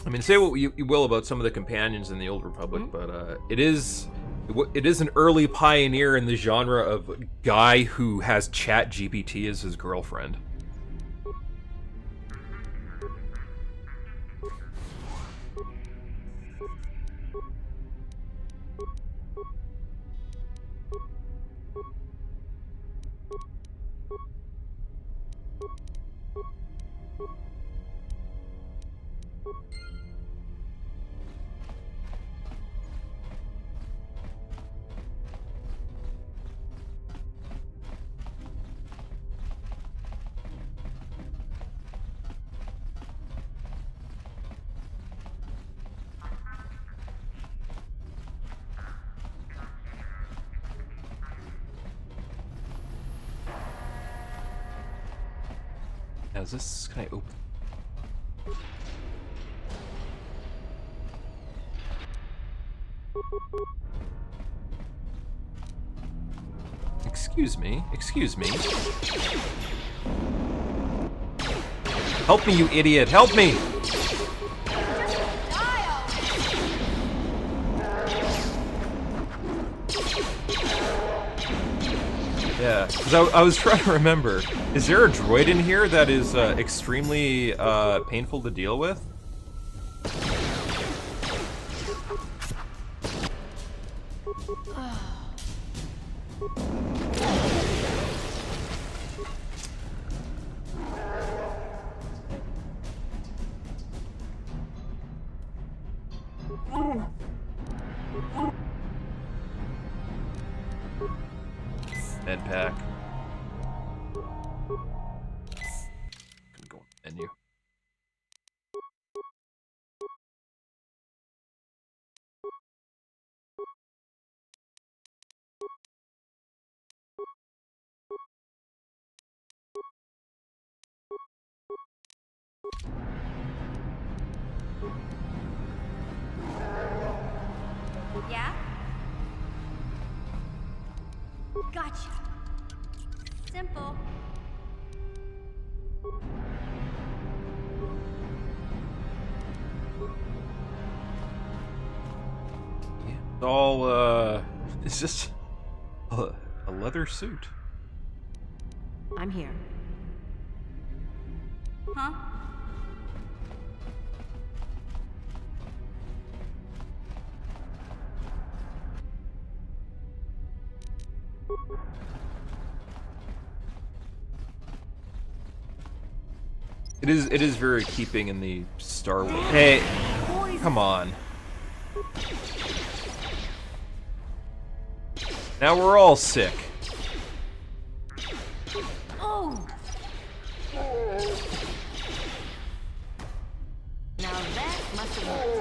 A: I mean, say what you will about some of the companions in the Old Republic, but it is an early pioneer in the genre of guy who has Chat GPT as his girlfriend. Now, is this, can I open? Excuse me, excuse me. Help me, you idiot, help me! Yeah, because I was trying to remember, is there a droid in here that is extremely painful to deal with? Med pack. Can go on menu.
R: Yeah? Gotcha. Simple.
A: It's all, it's just a leather suit.
D: I'm here.
R: Huh?
A: It is very keeping in the Star Wars. Hey, come on. Now we're all sick.
S: Oh! Now that must have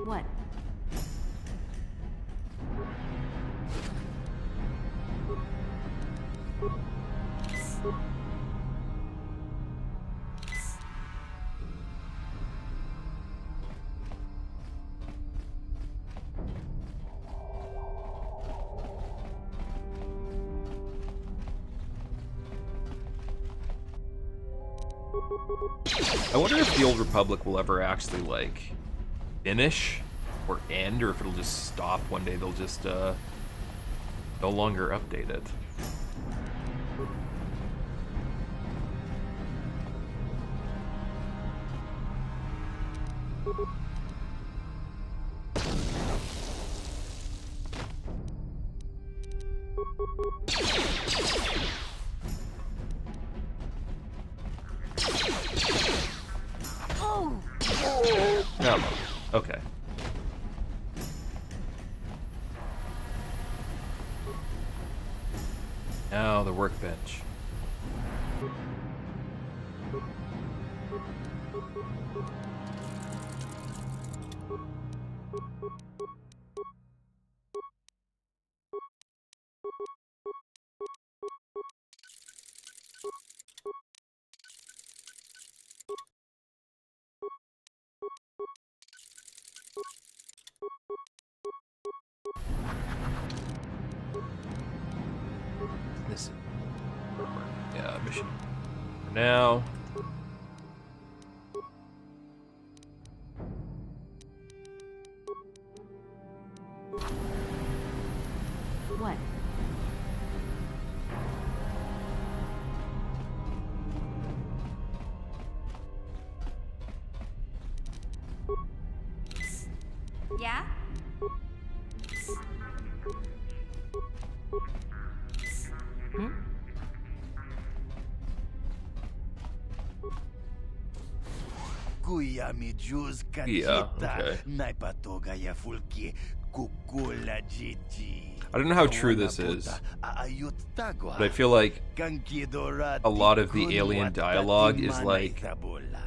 D: What?
A: I wonder if the Old Republic will ever actually, like, finish or end, or if it'll just stop one day. They'll just, no longer update it.
S: Oh!
A: No, okay. Now the workbench. This, yeah, mission for now.
D: What?
R: Yeah?
D: Hmm?
O: Kuya mi juz
A: Yeah,
O: kachita,
A: okay.
O: naipatoga ya fulki, kukula jiji.
A: I don't know how true this is, but I feel like a lot of the alien dialogue is like,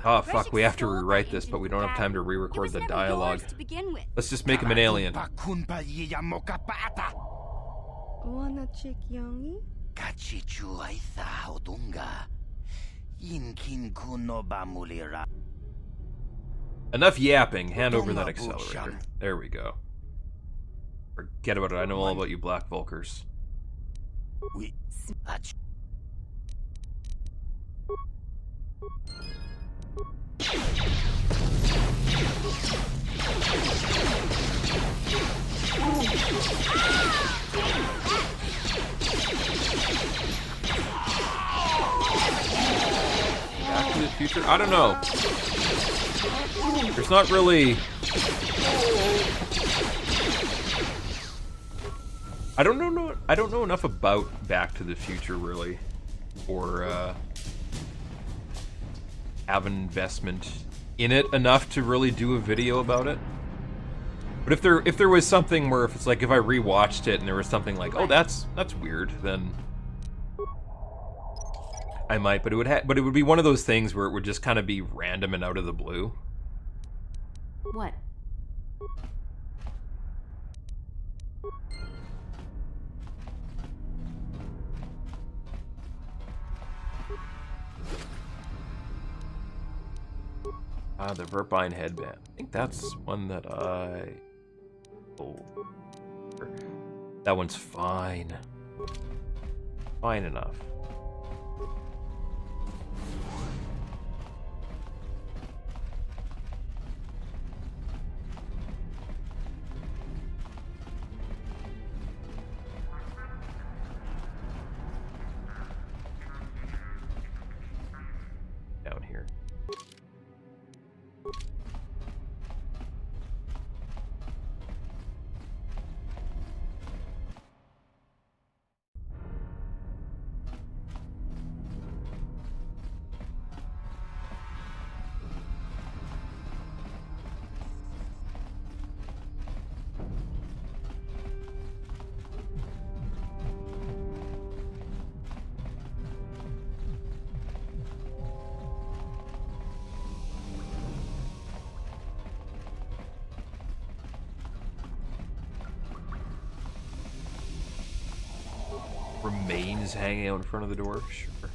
A: oh fuck, we have to rewrite this, but we don't have time to re-record the dialogue. Let's just make him an alien.
M: Wanna chick yongi?
O: Kachichu aitha odunga. Inkin kuno bamulira.
A: Enough yapping, hand over that accelerator. There we go. Forget about it, I know all about you Black Vulkers.
O: We...
A: Back to the Future? I don't know. There's not really... I don't know enough about Back to the Future, really. Or, have an investment in it enough to really do a video about it. But if there was something where if it's like if I rewatched it and there was something like, oh, that's weird, then I might. But it would be one of those things where it would just kind of be random and out of the blue.
D: What?
A: The Verpine headband. I think that's one that I... Oh. That one's fine. Fine enough. Down here. Remains hanging out in front of the door? Sure.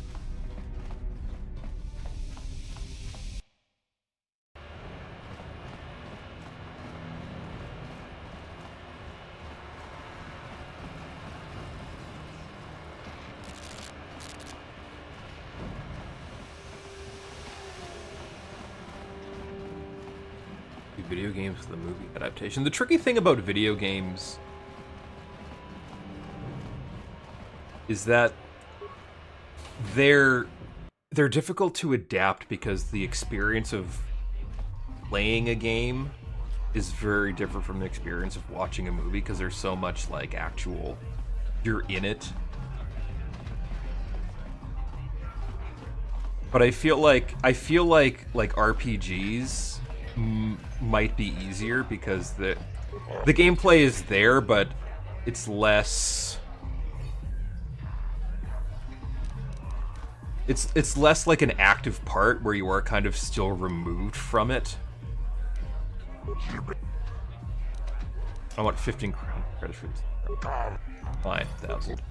A: Video games with the movie adaptation. The tricky thing about video games is that they're difficult to adapt because the experience of playing a game is very different from the experience of watching a movie, because there's so much like actual, you're in it. But I feel like RPGs might be easier because the gameplay is there, but it's less. It's less like an active part where you are kind of still removed from it. I want 15 credits for this. 5,000.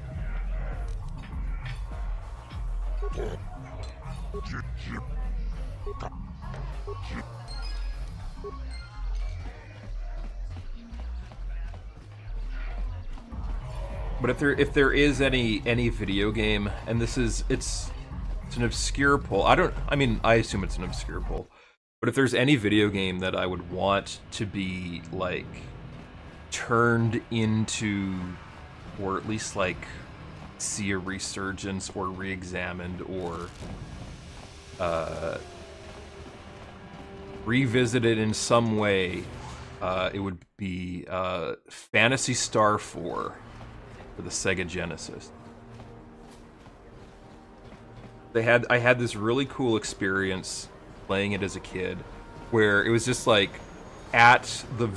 A: But if there is any video game, and this is it's an obscure poll. I assume it's an obscure poll. But if there's any video game that I would want to be like turned into, or at least like see a resurgence or re-examined or revisited in some way, it would be Phantasy Star 4 for the Sega Genesis. I had this really cool experience playing it as a kid, where it was just like at the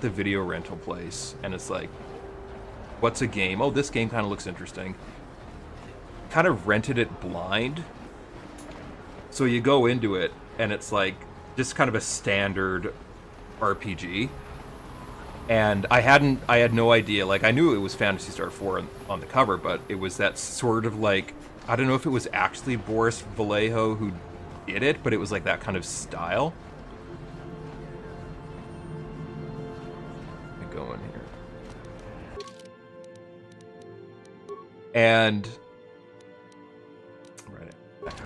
A: video rental place, and it's like, what's a game? Oh, this game kind of looks interesting. Kind of rented it blind, so you go into it, and it's like just kind of a standard RPG. And I had no idea. Like, I knew it was Phantasy Star 4 on the cover, but it was that sort of like, I don't know if it was actually Boris Vallejo who did it, but it was like that kind of style. Let me go in here. And right back to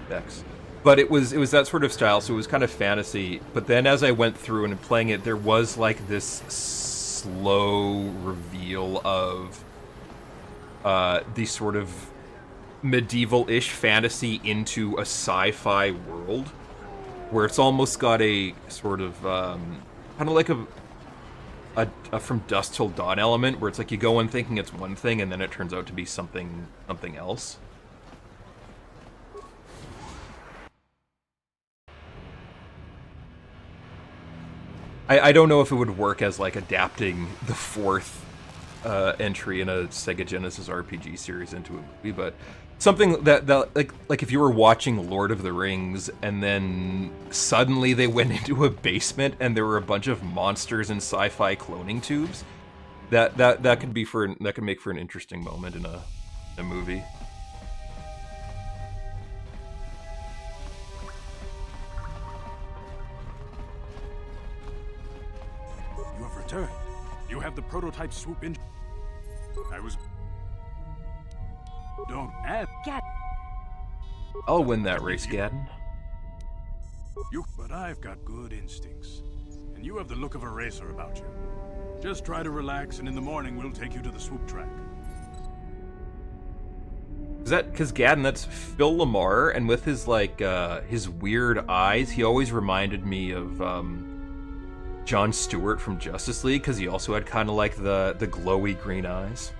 A: the X. But it was that sort of style, so it was kind of fantasy. But then as I went through and playing it, there was like this slow reveal of the sort of medieval-ish fantasy into a sci-fi world, where it's almost got a sort of kind of like a From Dusk Till Dawn element, where it's like you go in thinking it's one thing and then it turns out to be something else. I don't know if it would work as like adapting the fourth entry in a Sega Genesis RPG series into a movie, but something that like if you were watching Lord of the Rings and then suddenly they went into a basement and there were a bunch of monsters in sci-fi cloning tubes, that could make for an interesting moment in a movie.
B: You have returned. You have the prototype swoop engine. I was... Don't add...
A: I'll win that race, Gadden.
B: But I've got good instincts. And you have the look of a racer about you. Just try to relax, and in the morning we'll take you to the swoop track.
A: Is that because Gadden? That's Phil Lamar, and with his like his weird eyes, he always reminded me of Jon Stewart from Justice League, because he also had kind of like the glowy green eyes.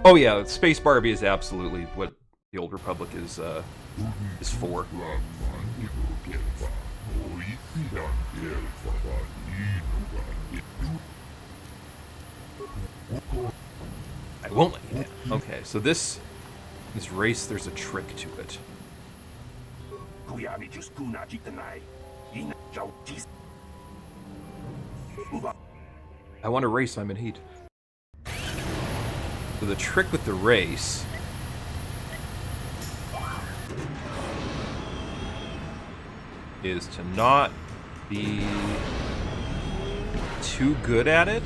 A: Oh yeah, Space Barbie is absolutely what the Old Republic is for. I won't let you down. Okay, so this race, there's a trick to it. I want to race, I'm in heat. So the trick with the race is to not be too good at it.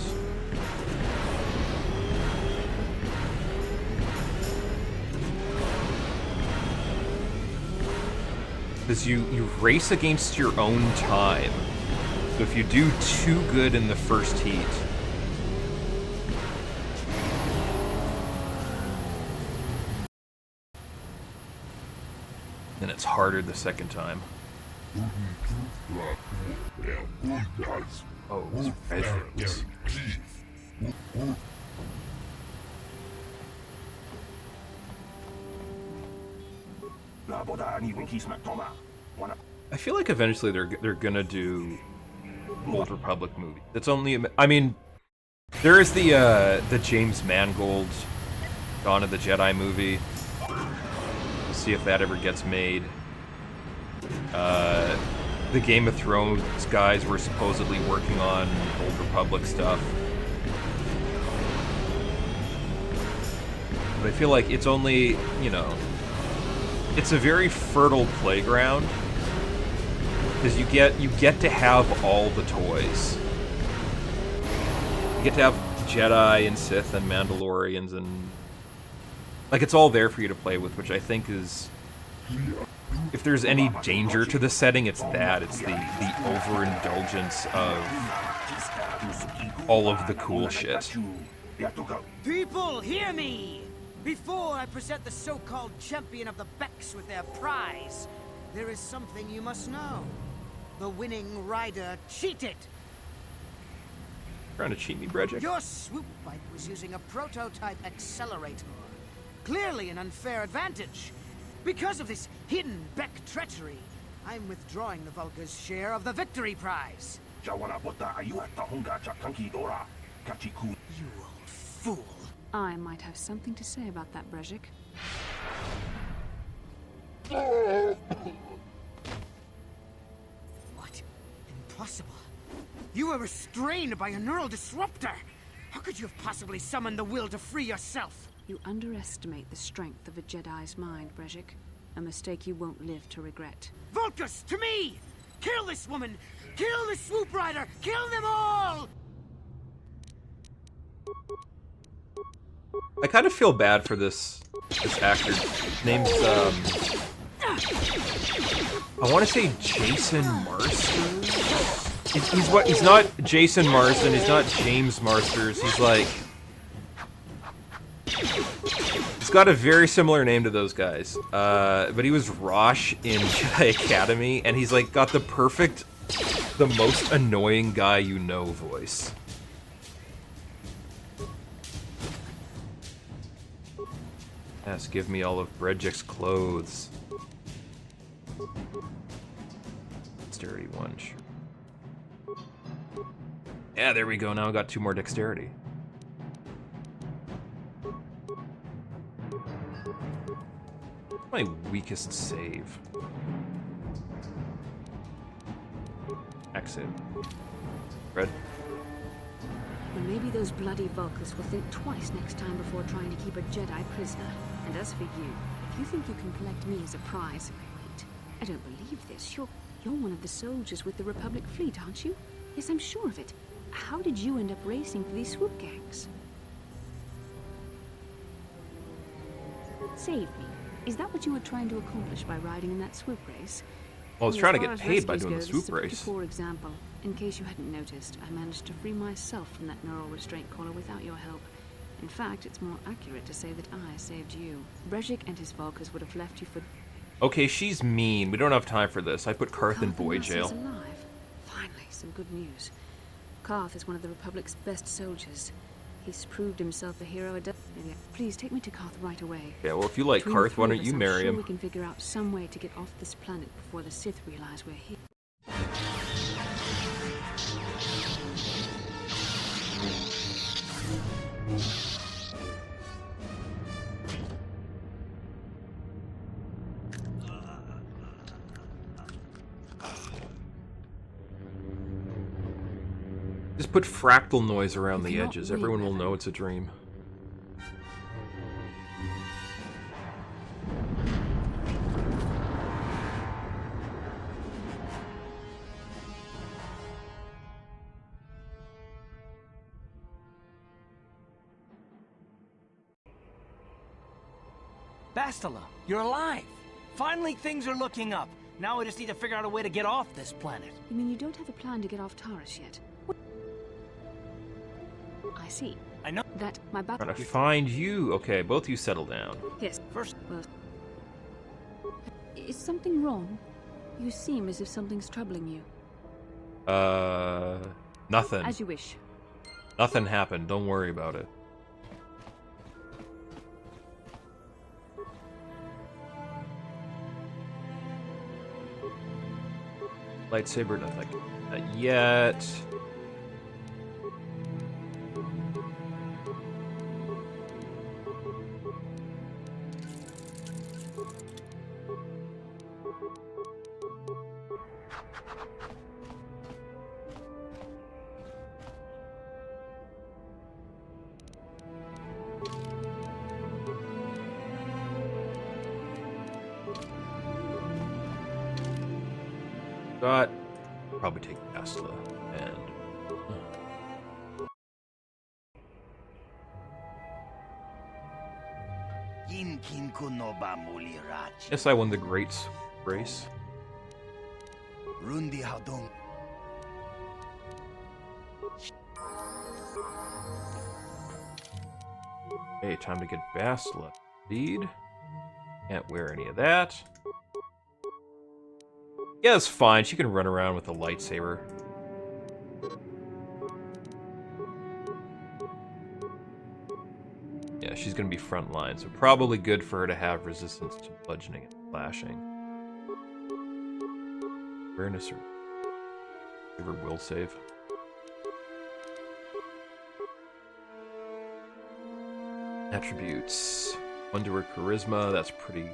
A: Because you race against your own time. So if you do too good in the first heat, then it's harder the second time. Oh, red things. I feel like eventually they're gonna do Old Republic movie. It's only, I mean, there is the James Mangold Dawn of the Jedi movie. We'll see if that ever gets made. The Game of Thrones guys were supposedly working on Old Republic stuff. But I feel like it's only, you know, it's a very fertile playground because you get to have all the toys. You get to have Jedi and Sith and Mandalorians and like it's all there for you to play with, which I think is, if there's any danger to the setting, it's that. It's the overindulgence of all of the cool shit.
E: People, hear me! Before I present the so-called champion of the Becks with their prize, there is something you must know. The winning rider cheated.
A: Trying to cheat me, Bredgick?
E: Your swoop bike was using a prototype accelerator. Clearly an unfair advantage. Because of this hidden Beck treachery, I'm withdrawing the Vulca's share of the victory prize. You old fool.
D: I might have something to say about that, Bredgick.
E: What? Impossible. You were restrained by a neural disruptor. How could you have possibly summoned the will to free yourself?
D: You underestimate the strength of a Jedi's mind, Bredgick. A mistake you won't live to regret.
E: Vulcus, to me! Kill this woman! Kill the swoop rider! Kill them all!
A: I kind of feel bad for this actor. His name's I want to say Jason Marston. He's not Jason Marsden. He's not James Marsters. He's like, he's got a very similar name to those guys. But he was Rosh in Jedi Academy, and he's like got the perfect, the most annoying guy you know voice. Yes, give me all of Bredgick's clothes. Dexterity 1, sure. Yeah, there we go. Now I got 2 more dexterity. My weakest save. Exit. Red.
D: Well, maybe those bloody Vulcans will think twice next time before trying to keep a Jedi prisoner. And as for you, if you think you can collect me as a prize... Wait, I don't believe this. You're You're one of the soldiers with the Republic fleet, aren't you? Yes, I'm sure of it. How did you end up racing for these swoop gangs? Save me. Is that what you were trying to accomplish by riding in that swoop race?
A: Well, I was trying to get paid by doing the swoop race.
D: This is a poor example. In case you hadn't noticed, I managed to free myself from that neural restraint collar without your help. In fact, it's more accurate to say that I saved you. Brejik and his Volkers would have left you for...
A: Okay, she's mean. We don't have time for this. I put Karth in boy jail.
D: Alive. Finally, some good news. Karth is one of the Republic's best soldiers. He's proved himself a hero. Please take me to Karth right away.
A: Yeah, well, if you like Karth, why don't you marry him?
D: We can figure out some way to get off this planet before the Sith realize we're here.
A: Just put fractal noise around the edges. Everyone will know it's a dream.
N: Bastila, you're alive! Finally, things are looking up. Now we just need to figure out a way to get off this planet.
D: You mean you don't have a plan to get off Taurus yet? I see.
N: I know
D: that my back.
A: Trying to find you. Okay, both you settle down.
D: Yes. First, well, is something wrong? You seem as if something's troubling you.
A: Nothing.
D: As you wish.
A: Nothing happened. Don't worry about it. Lightsaber, nothing. Not yet. Got probably take Bastila and yes, I won the great race. Hey, time to get Bastila. Speed. Can't wear any of that. Yeah, it's fine. She can run around with a lightsaber. Yeah, she's gonna be front line, so probably good for her to have resistance to bludgeoning and slashing. Awareness or give her will save. Attributes. 1 to her charisma, that's pretty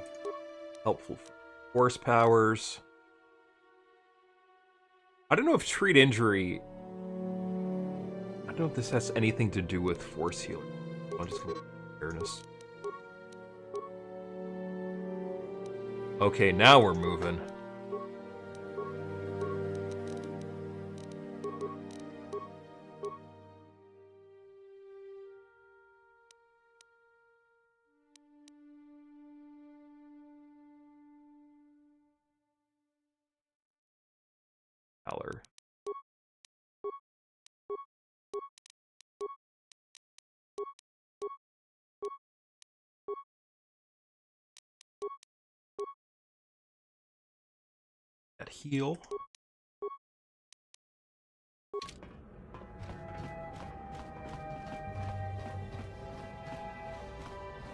A: helpful for force powers. I don't know if treat injury... I don't know if this has anything to do with force healing. I'm just gonna awareness. Okay, now we're moving. Valor. That heal.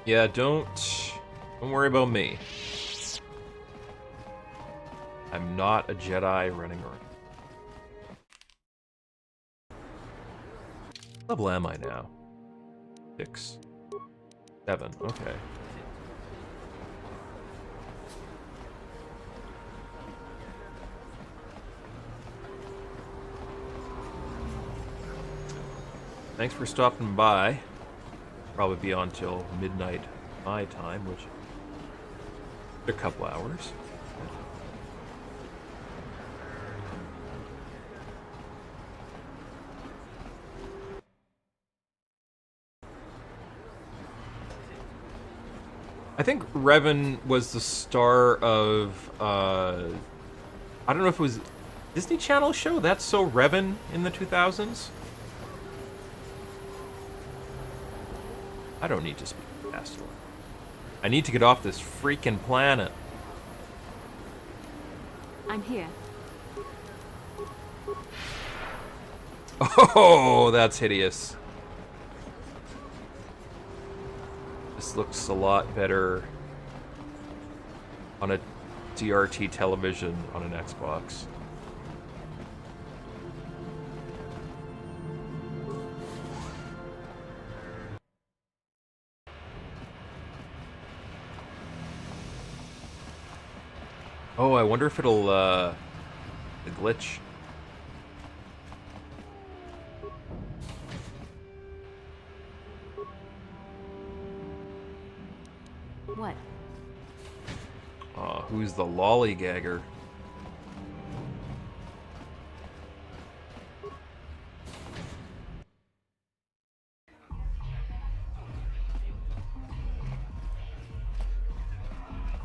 A: Yeah, don't worry about me. I'm not a Jedi running around. What level am I now? 6. 7, okay. Thanks for stopping by. Probably be on till midnight my time, which is a couple hours. I think Revan was the star of, I don't know if it was Disney Channel show, That's So Revan in the 2000s? I don't need to speak fast. I need to get off this freaking planet.
D: I'm here.
A: Oh, that's hideous. This looks a lot better on a DRT television on an Xbox. Oh, I wonder if it'll, the glitch.
D: What?
A: Who's the lollygagger?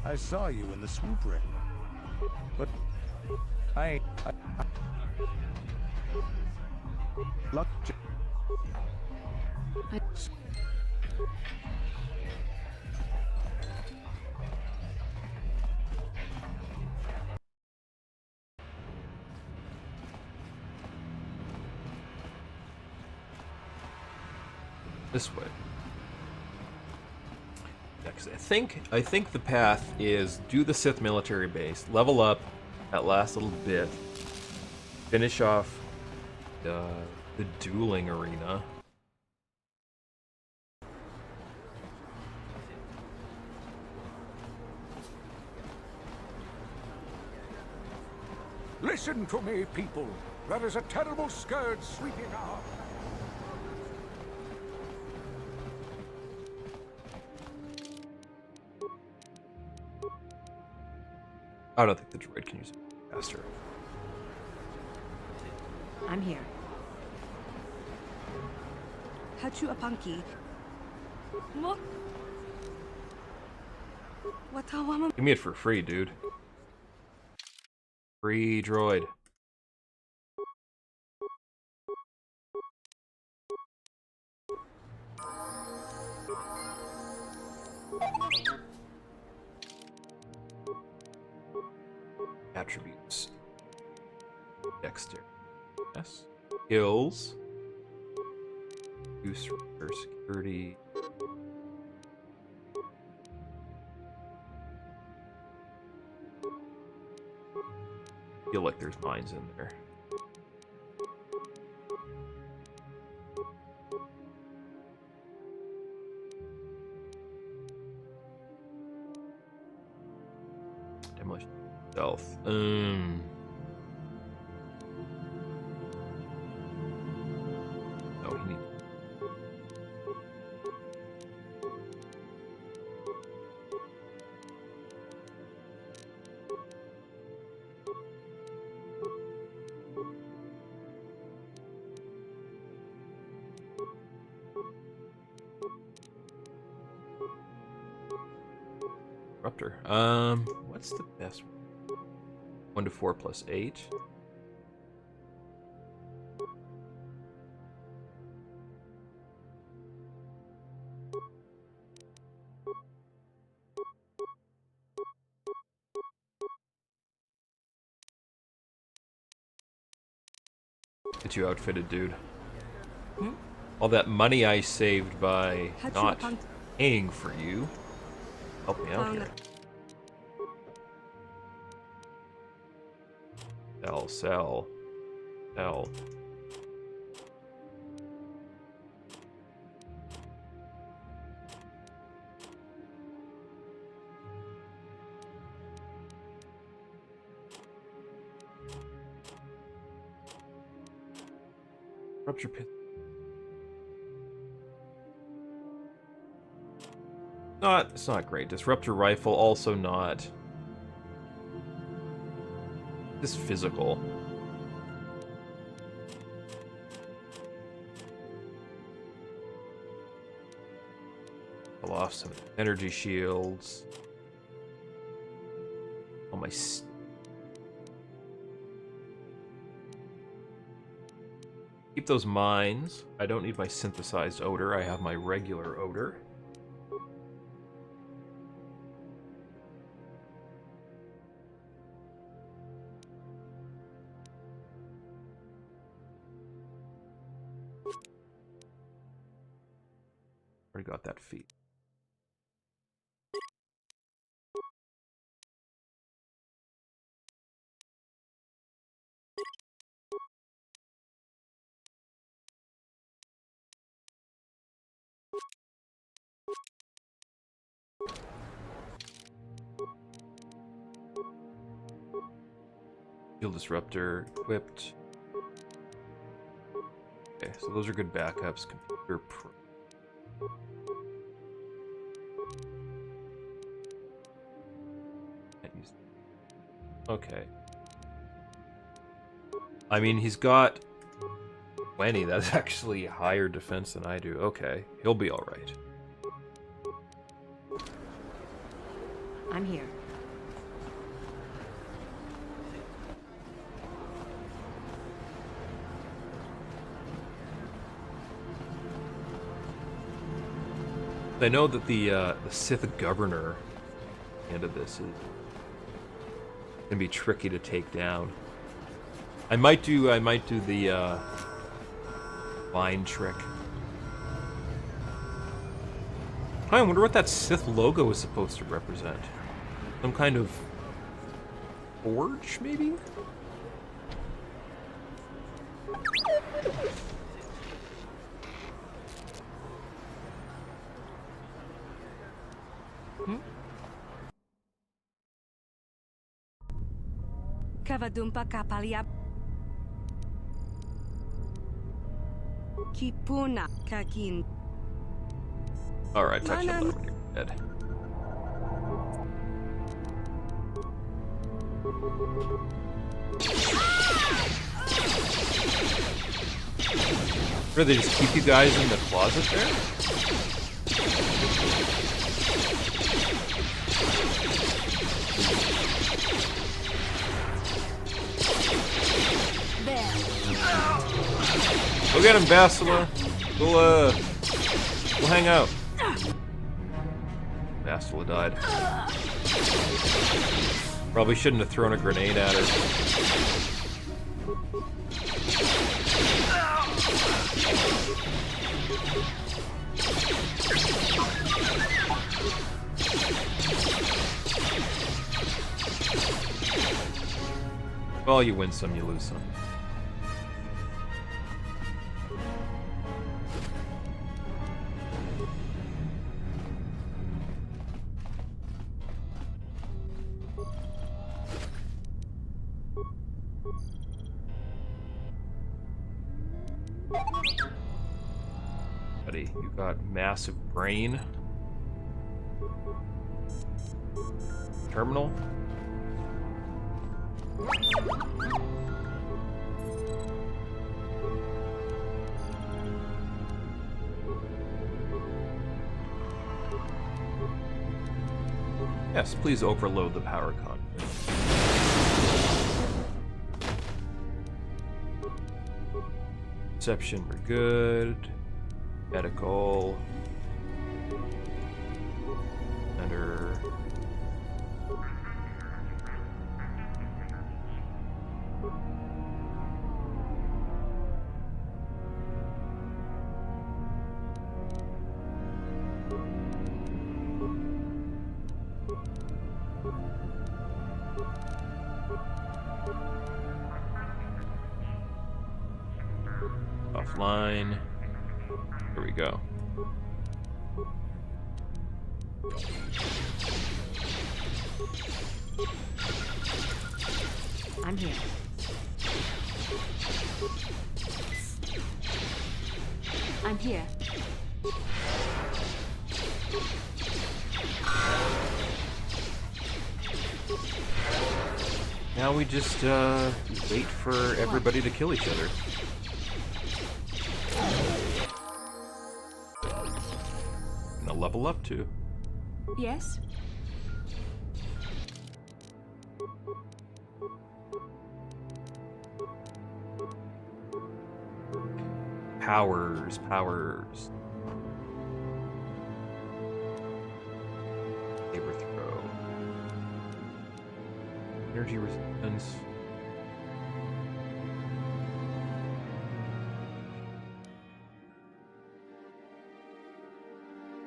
L: I saw you in the swoop ring. But I luck.
A: This way. I think the path is do the Sith military base, level up that last little bit, finish off the dueling arena.
B: Listen to me, people. There is a terrible scourge sweeping our...
A: I don't think the droid can use it faster.
M: I'm here. Hachu Apanki. What?
A: Give me it for free, dude. Free droid. Attributes. Dexter. Yes. Skills. Use for security. Feel like there's mines in there. Demolition. Stealth. No, he needs. Disruptor. What's the best one? 1 to 4 plus 8. Get you outfitted, dude. All that money I saved by not paying for you. Help me out here. Sell. Rupture pit. It's not great. Disruptor rifle also not. This physical. Pull off some energy shields. All my keep those mines. I don't need my synthesized odor. I have my regular odor. Already got that feat. Shield disruptor equipped. Okay, so those are good backups. Computer pro. Okay. I mean, he's got 20. That's actually higher defense than I do. Okay, he'll be all right.
M: I'm here.
A: I know that the Sith governor end of this is gonna be tricky to take down. I might do the vine trick. I wonder what that Sith logo is supposed to represent. Some kind of forge, maybe?
M: Kavadumpa kapalia. Kipuna kakin.
A: Alright, touch him when you're dead. Or they just keep you guys in the closet there? Go get him, Bastila. We'll hang out. Bastila died. Probably shouldn't have thrown a grenade at her. Well, you win some, you lose some. Buddy, you got massive brain. Terminal. Yes, please overload the power conduit. Perception, we're good. Medical. Center. Offline. Here we go.
M: I'm here. I'm here.
A: Now we just wait for everybody to kill each other. level up to.
M: Yes?
A: Powers. Saber throw. Energy resistance.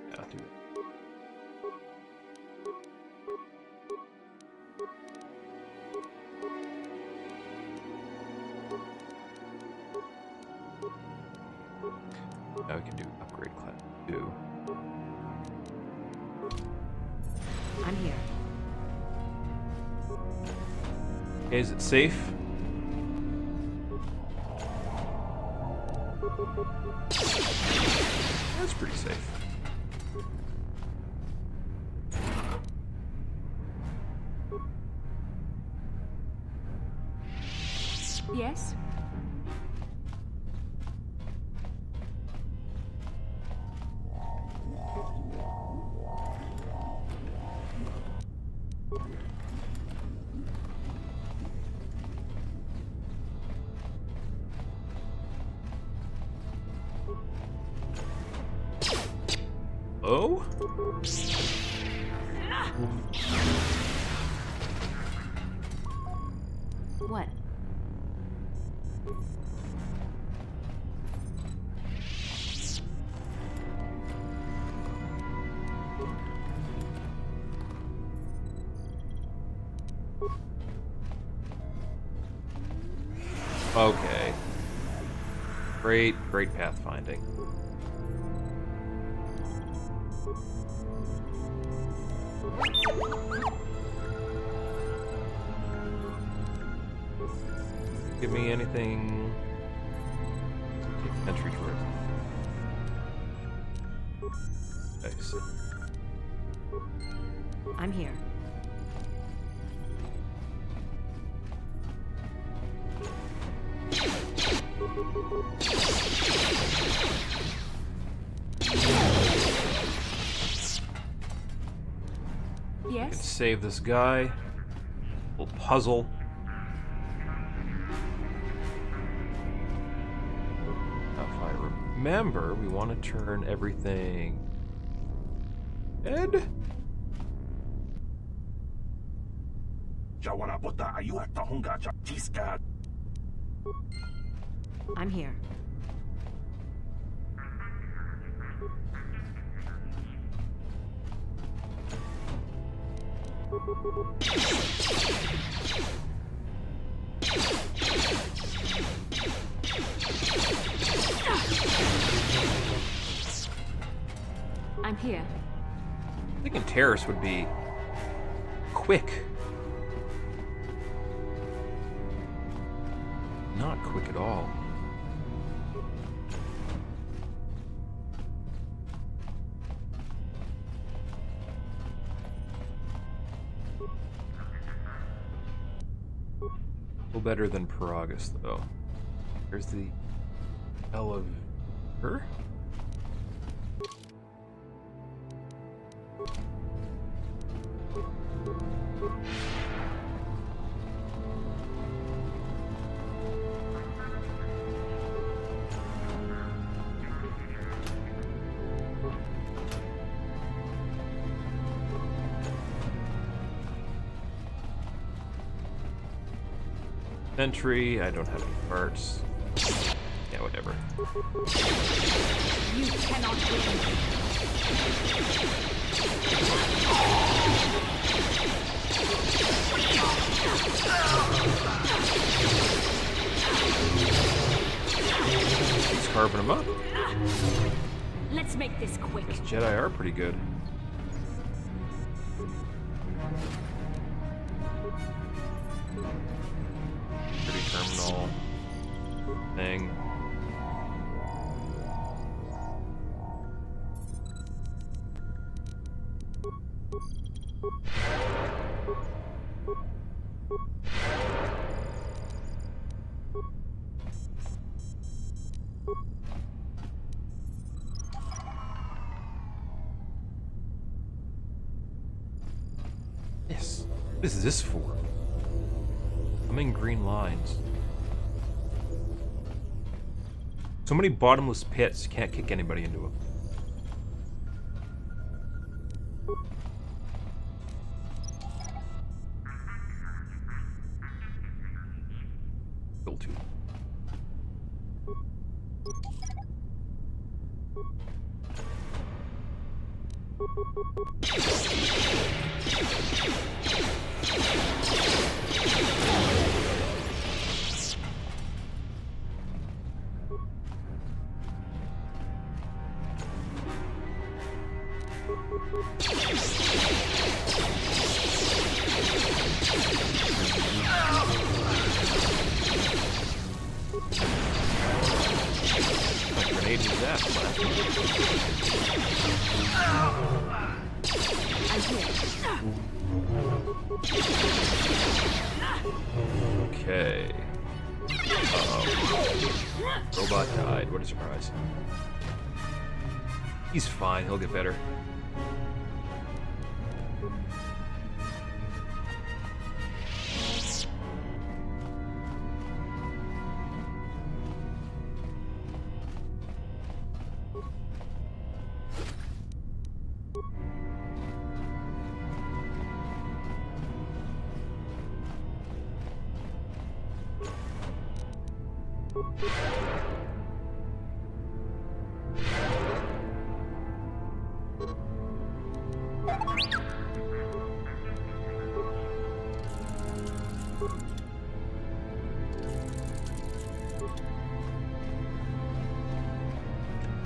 A: Yeah, I'll do it. Now we can do upgrade class 2.
M: I'm here.
A: Okay, is it safe? That's pretty safe.
M: Yes?
A: Oh?
M: What?
A: Okay. Great pathfinding. Give me anything. Take entry towards. Nice.
M: I'm here. Yes?
A: Save this guy. Little puzzle. Now, if I remember, we want to turn everything red.
M: I'm here. I'm here.
A: Thinking terrace would be quick. Not quick at all. A little better than Paragus, though. There's the elevator. Entry, I don't have any parts. Yeah, whatever.
M: You cannot win.
A: He's carving them up.
M: Let's make this quick.
A: These Jedi are pretty good. Pretty terminal thing. What is this for? I'm in green lines. So many bottomless pits, can't kick anybody into them. Still two. My grenade was that Okay. Uh-oh. Robot died. What a surprise. He's fine. He'll get better.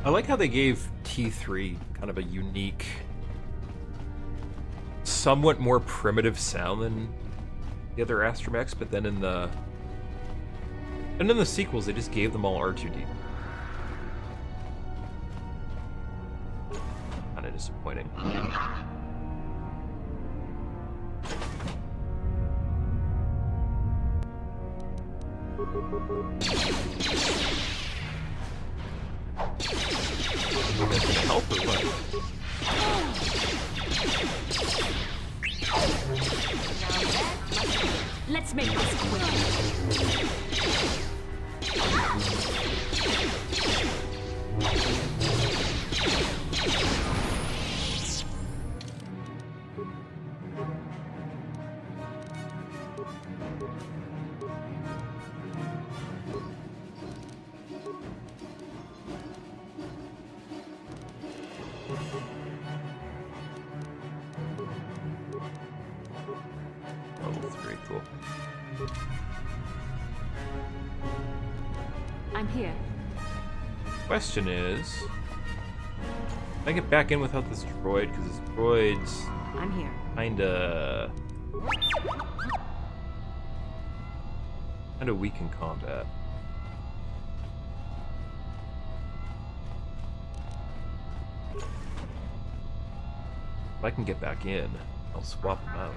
A: I like how they gave T3 kind of a unique, somewhat more primitive sound than the other astromechs, but then in the sequels they just gave them all R2D. Kind of disappointing. Help or what?
M: Let's make this quick.
A: Level 3, cool.
M: I'm here.
A: Question is, can I get back in without this droid? Because this droid's
M: I'm here.
A: kinda weak in combat. If I can get back in, I'll swap them out.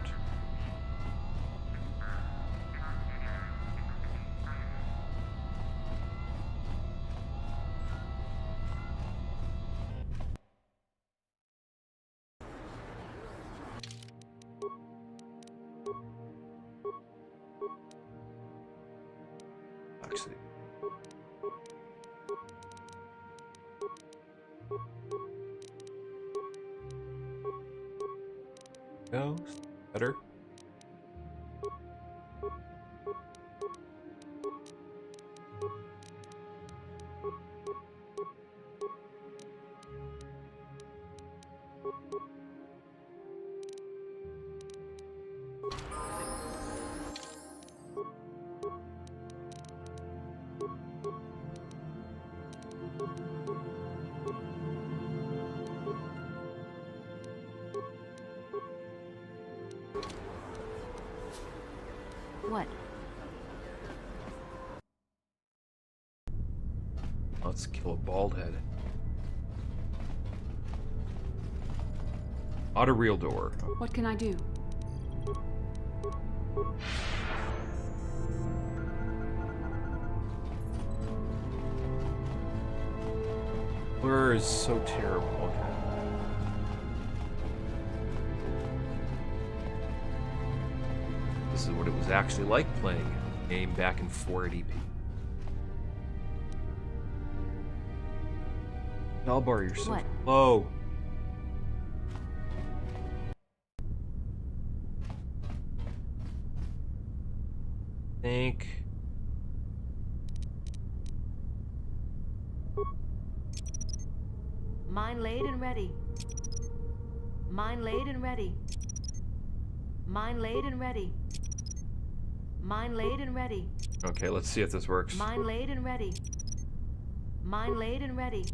A: Actually, no, better.
D: What?
A: Let's kill a bald head. Auto reel door.
D: What can I do?
A: Blur is so terrible. Okay. was actually like playing a game back in 480p. Dalbar, you're so slow. Think.
Q: Mine laid and ready. Mine laid and ready. Mine laid and ready. Mine laid and ready.
A: Okay, let's see if this works.
Q: Mine laid and ready. Mine laid and ready.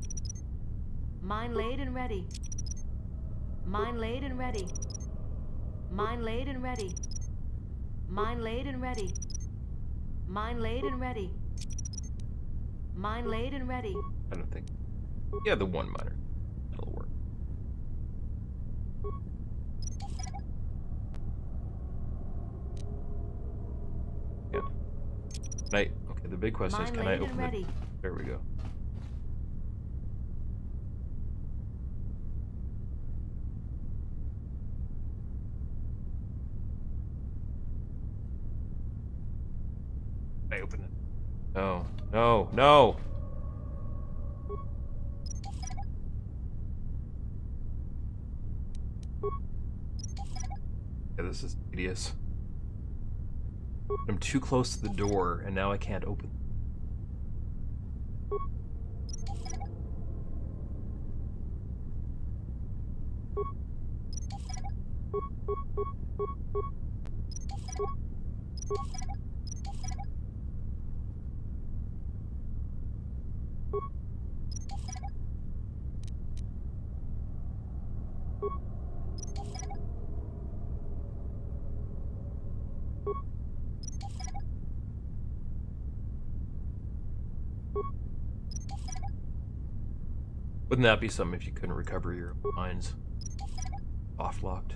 Q: Mine laid and ready. Mine laid and ready. Mine laid and ready. Mine laid and ready. Mine laid and ready. Mine laid and ready.
A: I don't think. Yeah, the one miner. That'll work. Yeah. Okay, the big question is, can I open it? There we go. I open it. No, no, no! Yeah, this is tedious. I'm too close to the door, and now I can't open. Wouldn't that be something if you couldn't recover your mines? Off-locked.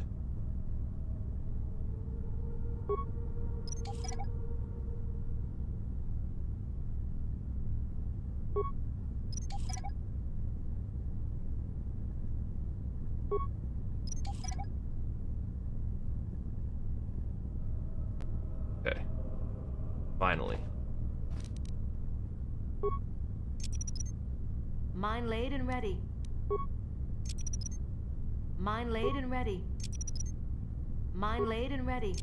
A: Okay. Finally.
Q: Mine laid and ready. Mine laid and ready. Mine laid and ready.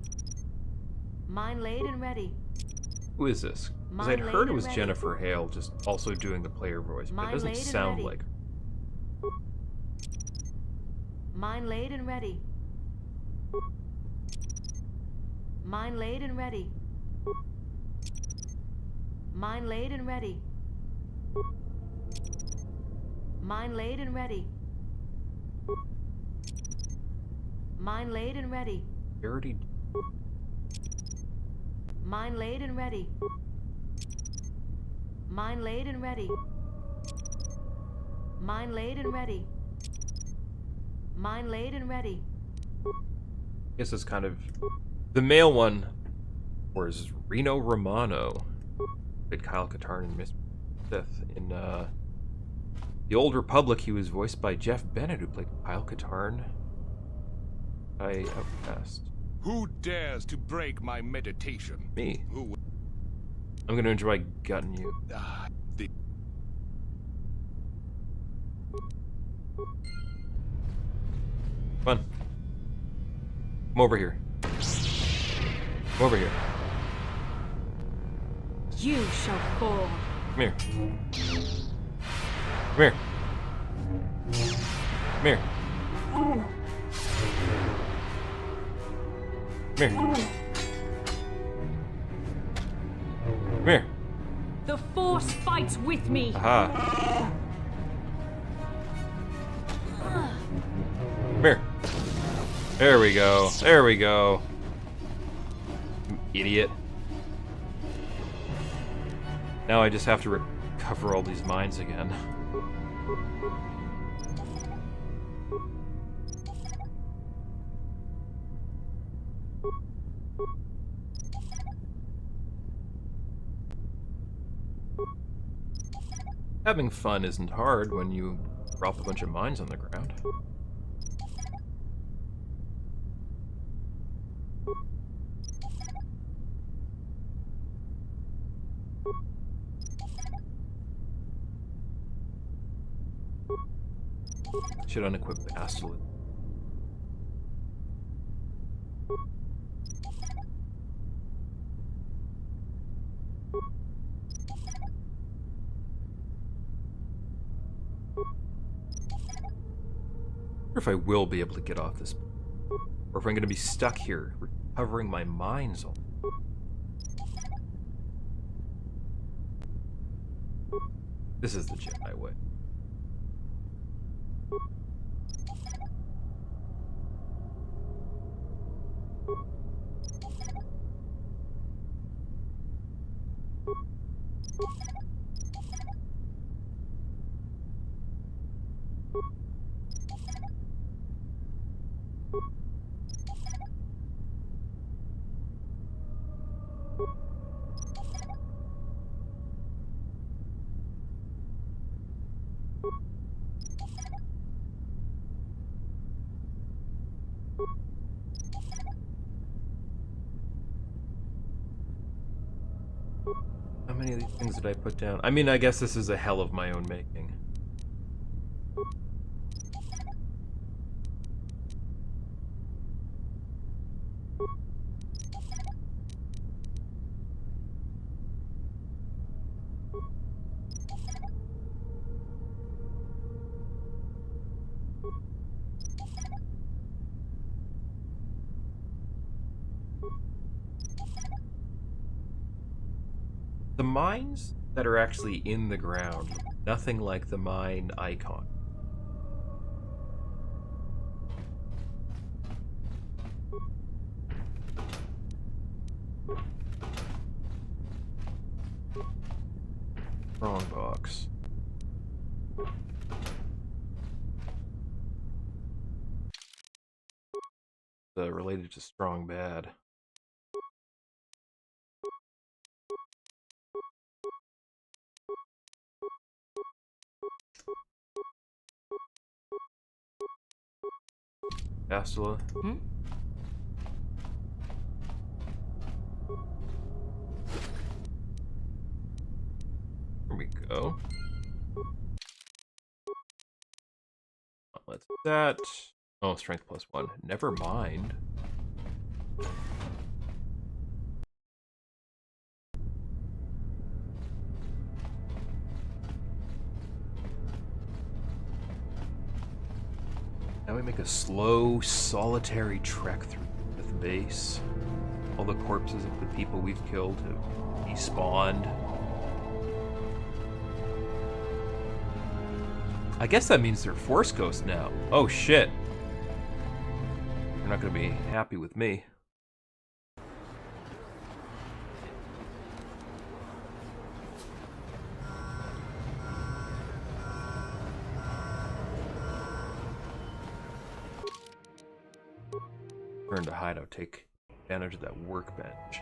Q: Mine laid and ready.
A: Who is this? Because I'd heard it was Jennifer Hale, just also doing the player voice, but it doesn't sound like her.
Q: Mine laid and ready. Mine laid and ready. Mine laid and ready. Mine laid and ready. Mine laid and ready.
A: Dirty.
Q: Mine laid and ready. Mine laid and ready. Mine laid and ready. Mine laid and ready.
A: I guess it's kind of the male one, was Reno Romano. Played Kyle Katarn and Miss Sith in The Old Republic. He was voiced by Jeff Bennett, who played Kyle Katarn. Outcast.
U: Who dares to break my meditation?
A: Me.
U: Who?
A: I'm gonna enjoy gutting you. Come on. Come over here. Come over here.
M: You shall fall.
A: Come here. Come here. Come here. Come here. Come here.
M: The Force fights with me.
A: Aha. Come here. There we go. There we go. You idiot. Now I just have to recover all these mines again. Having fun isn't hard when you drop a bunch of mines on the ground. Should unequip Bastila. Or if I will be able to get off this, or if I'm going to be stuck here, recovering my mind zone. This is the Jedi way. How many of these things did I put down? I mean, I guess this is a hell of my own making. The mines that are actually in the ground look nothing like the mine icon. Wrong box. Related to strong bad. Bastila. Here we go. Let's do that. Oh, strength +1. Never mind. Now we make a slow, solitary trek through the base. All the corpses of the people we've killed have despawned. I guess that means they're Force Ghosts now. Oh shit. They're not gonna be happy with me. Turn to hideout, take advantage of that workbench.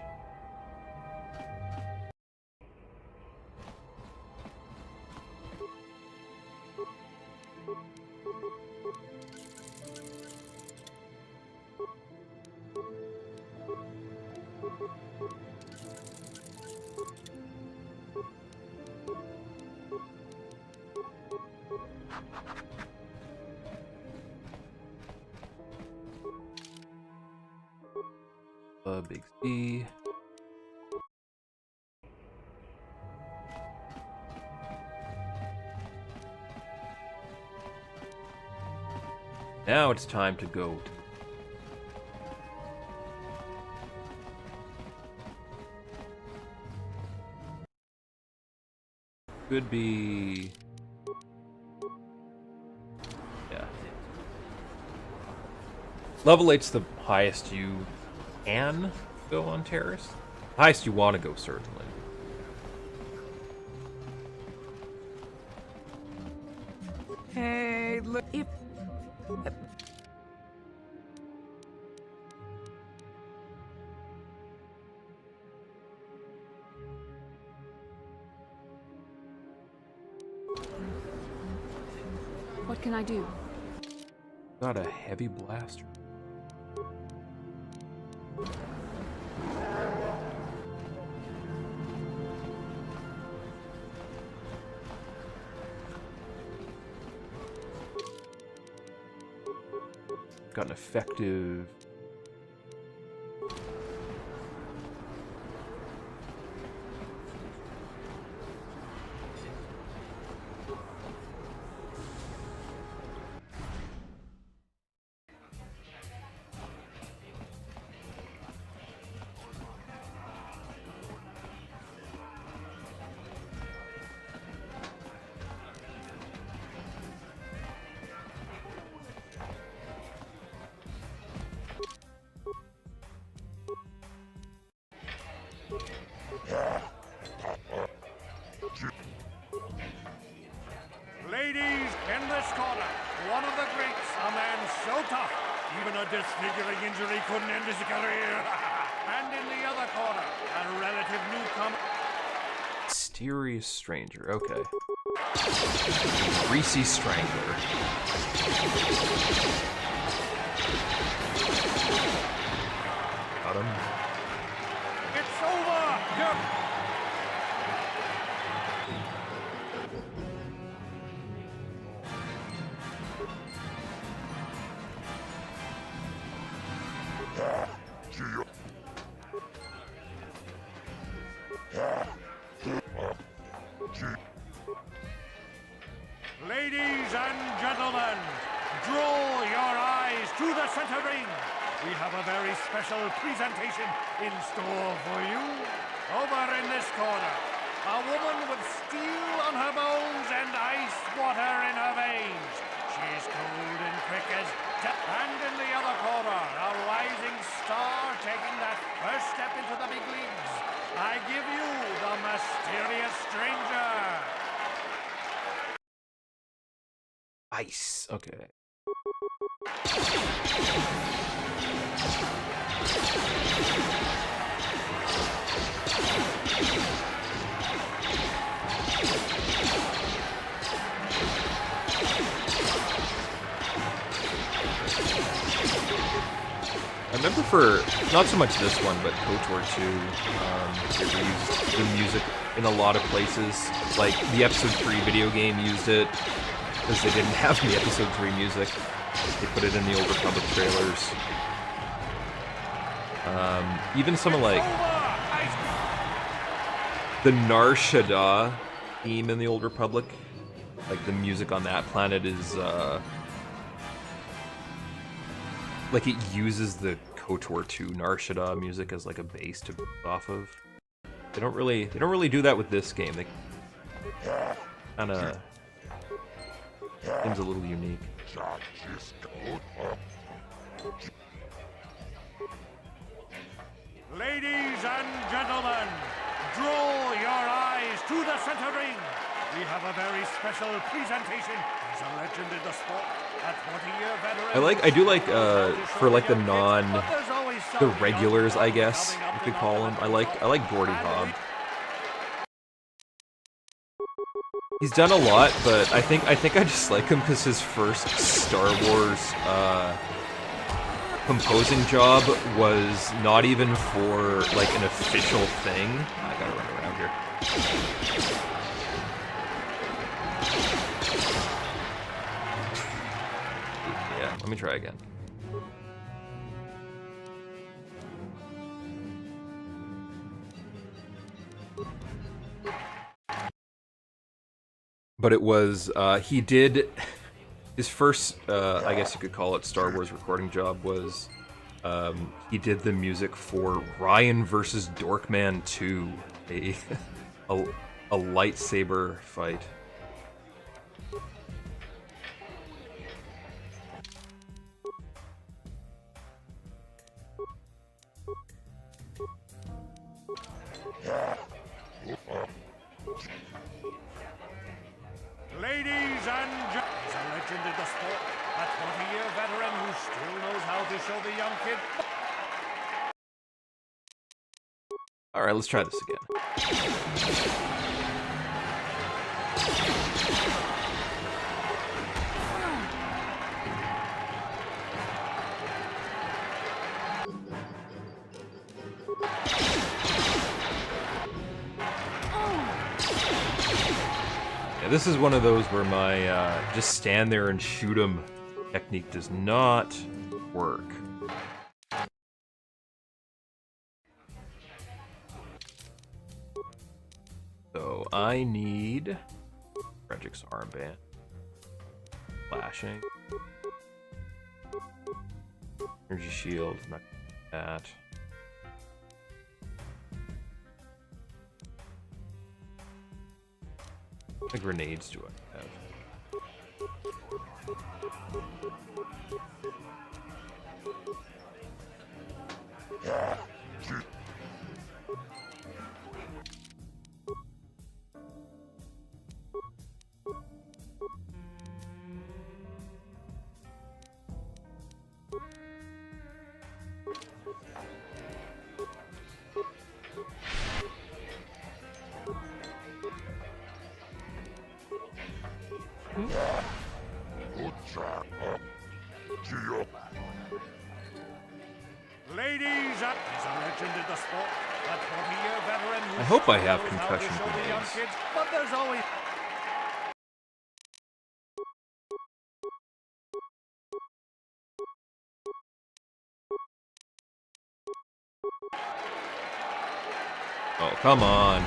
A: Big C. Now it's time to go. Could be. Yeah. Level 8's the highest you can go on Terrace. The highest you want to go, certainly.
T: Hey, look, if...
D: What can I do?
A: Got a heavy blaster. got an effective...
B: Ladies, in this corner, one of the greats, a man so tough, even a disfiguring injury couldn't end his career. And in the other corner, a relative newcomer.
A: Mysterious stranger, okay. Greasy Strangler. Got him.
B: It's over! Ladies and gentlemen, draw your eyes to the center ring. We have a very special presentation in store for you. Over in this corner, a woman with steel on her bones and ice water in her veins. She's cold and quick as death. And in the other corner, a rising star taking that first step into the big leagues. I give you the mysterious stranger.
A: Ice, okay. I remember for, not so much this one, but KOTOR 2, they used the music in a lot of places. Like, the Episode 3 video game used it, because they didn't have the Episode 3 music. They put it in the Old Republic trailers. Even some of, like, the Nar Shaddaa theme in the Old Republic, like, the music on that planet is, like, it uses the KOTOR 2 Nar Shaddaa music as like a base to build off of. They don't really do that with this game. They kinda seems a little unique.
B: Ladies and gentlemen, draw your eyes to the center ring. We have a very special presentation. He's a legend in the sport, a 20-year veteran.
A: I do like, for like the regulars, I guess you could call him. I like Gordy Hobb. He's done a lot, but I think I just like him because his first Star Wars composing job was not even for like an official thing. I gotta run around here. Yeah, let me try again. But it was, he did, his first, I guess you could call it Star Wars recording job was, he did the music for Ryan vs. Dorkman 2, a lightsaber fight.
B: Ladies and gentlemen, he's a legend in the sport, a 20-year veteran who still knows how to show the young kid.
A: All right, let's try this again. Yeah, this is one of those where my just stand there and shoot him technique does not work. So I need Regic's armband, flashing, energy shield. Not that. What grenades do I have?
B: Ladies, he's a legend in the sport. A 20-year veteran.
A: I hope I have concussion grenades.
B: Kids, but there's always.
A: Oh, come on.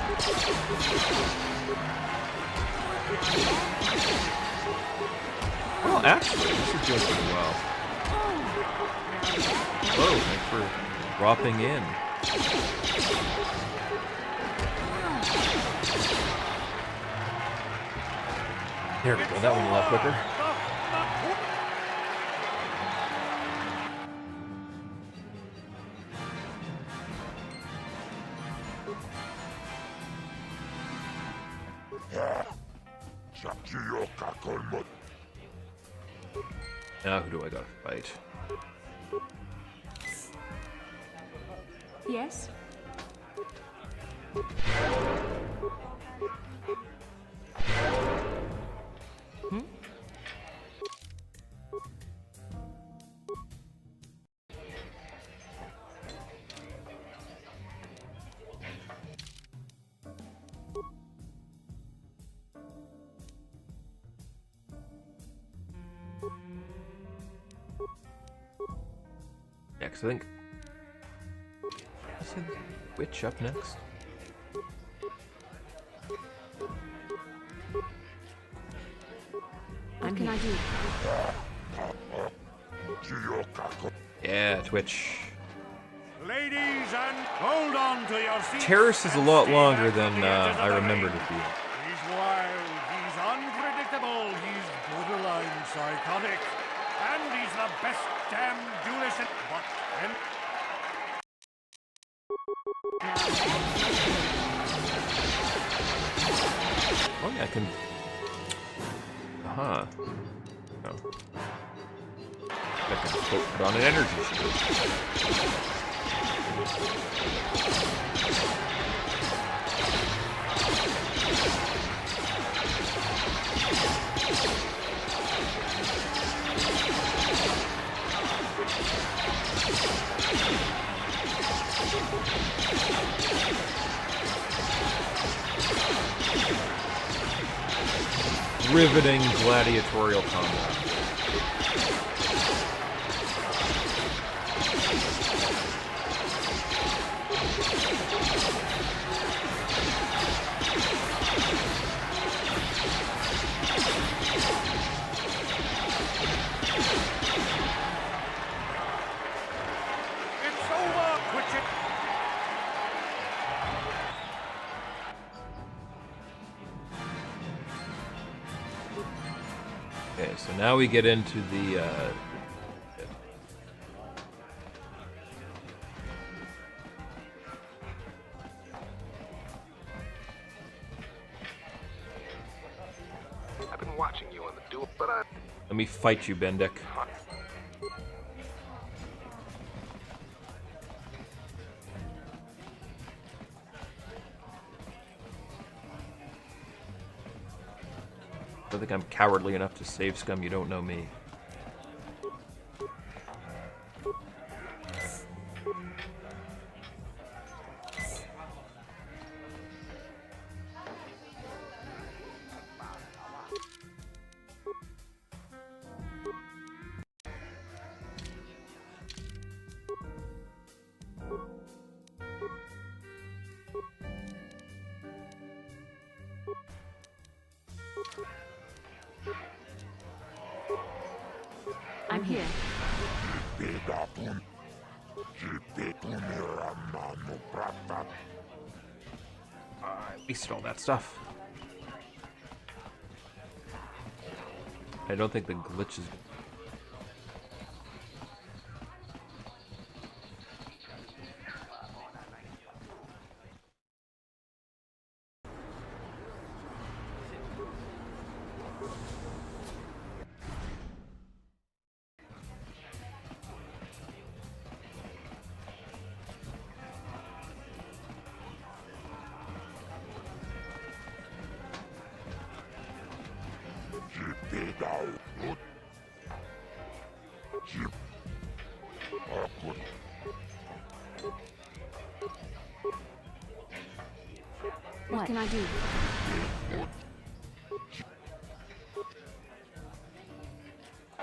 A: Well, actually, this is doing pretty well. Whoa, thanks for dropping in. There we go, that one a lot quicker. Now who do I gotta fight?
M: Yes? Hmm?
A: Yeah, 'cause I think... Is the witch up next?
D: What can I do?
A: Yeah, Twitch.
B: Ladies, and hold on to your seats.
A: Terrace is a lot longer than I remembered it being.
B: He's wild, he's unpredictable, he's borderline psychotic, and he's the best damn duelist in... But then...
A: Oh yeah, I can... Uh-huh. Oh. I can put on an energy shield. Riveting gladiatorial combat.
B: It's over, quit it!
A: Okay, so now we get into the
U: I've been watching you on the duel, but I...
A: Let me fight you, Bendik. I don't think I'm cowardly enough to save scum you don't know me.
D: I'm here.
A: I wasted all that stuff. I don't think the glitch is...
D: What can I do?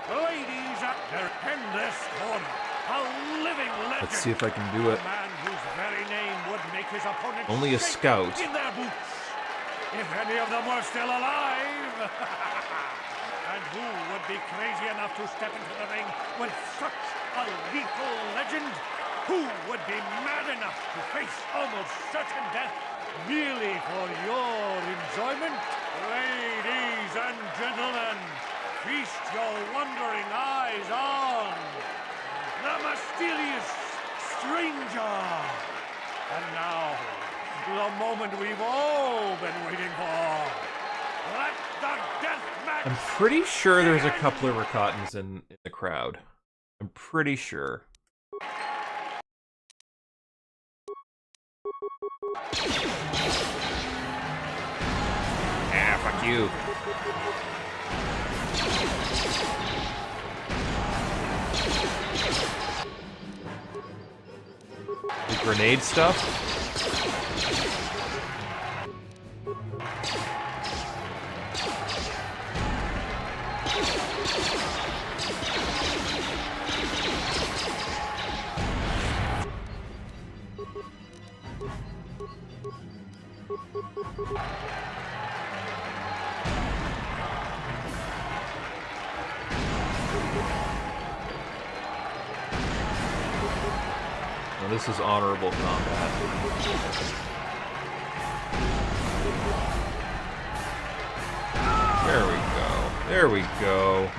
B: Ladies at their endless corner, a living legend.
A: Let's see if I can do it.
B: A man whose very name would make his opponent
A: Only a
B: shake
A: scout.
B: in their boots, if any of them were still alive. And who would be crazy enough to step into the ring with such a lethal legend? Who would be mad enough to face almost certain death merely for your enjoyment? Ladies and gentlemen, feast your wondering eyes on the mysterious stranger. And now, the moment we've all been waiting for. Let the death match.
A: I'm pretty sure there's a couple of Rakatans in the crowd. I'm pretty sure. Ah, fuck you. The grenade stuff? Well, this is honorable combat. There we go. There we go.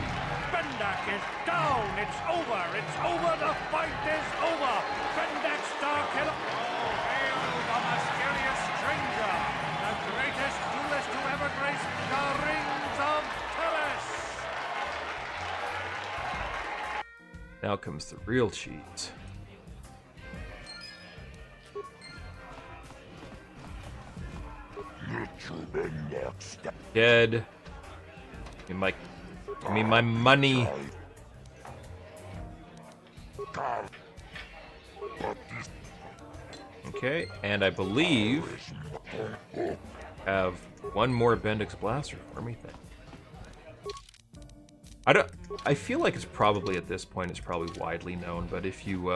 B: Bendak is down. It's over. It's over. The fight is over. Bendak star killer. Oh, hail the mysterious stranger, the greatest duelist to ever grace the rings of Terrace.
A: Now comes the real cheese. Dead. Give me my money. Okay, and I believe have one more Bendix blaster for me. I feel like it's probably at this point it's probably widely known, but if you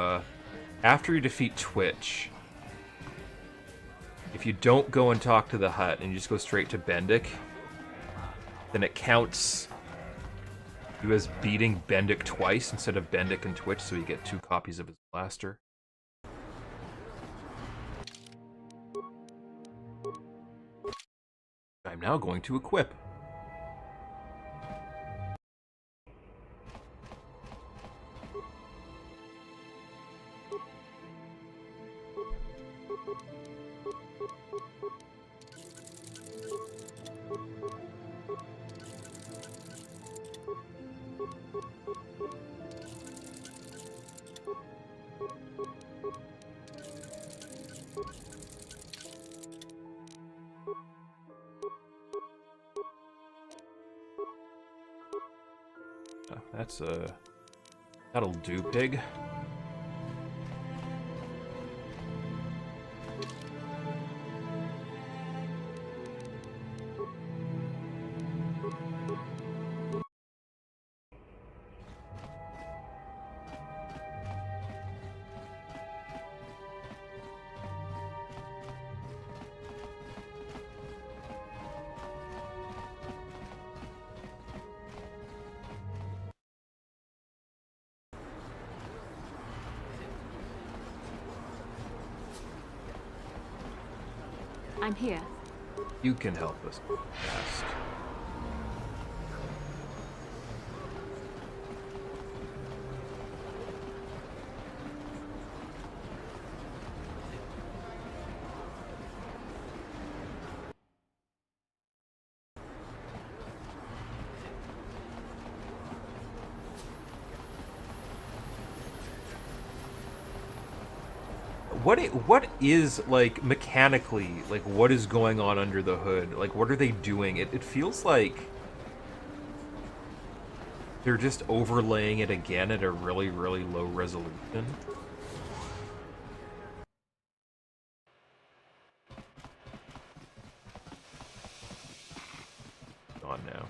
A: after you defeat Twitch, if you don't go and talk to the hut and you just go straight to Bendik, then it counts you as beating Bendik twice instead of Bendik and Twitch, so you get 2 copies of his blaster. I'm now going to equip. That's that'll do, pig.
D: I'm here.
A: You can help us best. What is, like, mechanically, like, what is going on under the hood? Like, what are they doing? It feels like they're just overlaying it again at a really, really low resolution. On now.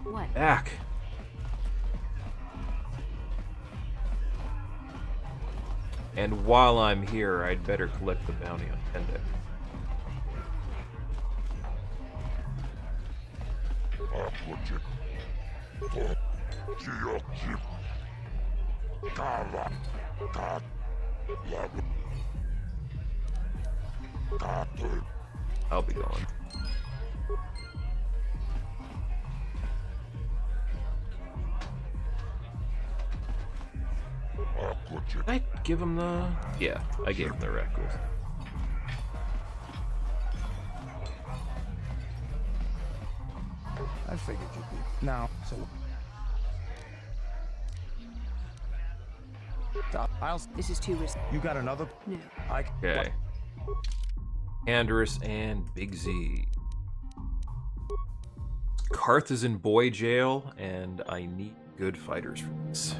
D: What?
A: Back. And while I'm here, I'd better collect the bounty on Tende. I'll be going. Did I give him the... Yeah, I gave him the reckless.
L: I figured you'd be... Now, so...
D: This is too risky.
L: You got another?
D: No.
A: Okay. Andrus and Big Z. Karth is in boy jail, and I need good fighters for this.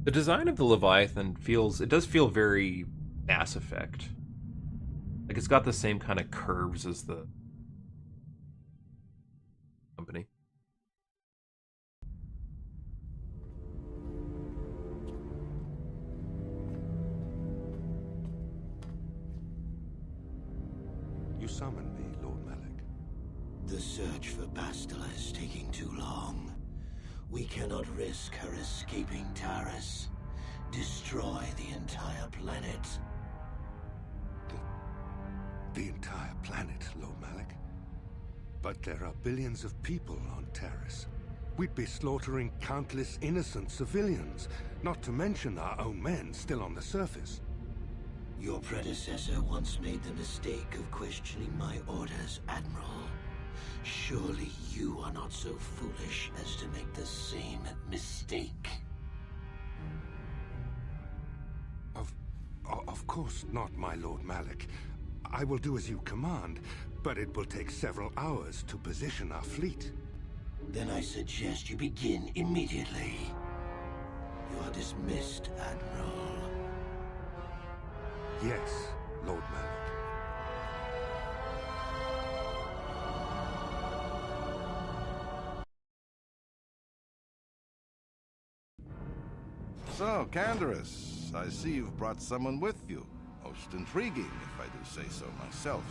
A: The design of the Leviathan does feel very Mass Effect. Like, it's got the same kind of curves as the company.
F: You summoned me, Lord Malik.
V: The search for Bastila is taking too long. We cannot risk her escaping Taris. Destroy the entire planet.
F: The entire planet, Lord Malik. But there are billions of people on Taris. We'd be slaughtering countless innocent civilians, not to mention our own men still on the surface.
V: Your predecessor once made the mistake of questioning my orders, Admiral. Surely you are not so foolish as to make the same mistake.
F: Of course not, my Lord Malik. I will do as you command, but it will take several hours to position our fleet.
V: Then I suggest you begin immediately. You are dismissed, Admiral.
F: Yes, Lord Malik.
W: So, Canderous, I see you've brought someone with you. Most intriguing, if I do say so myself.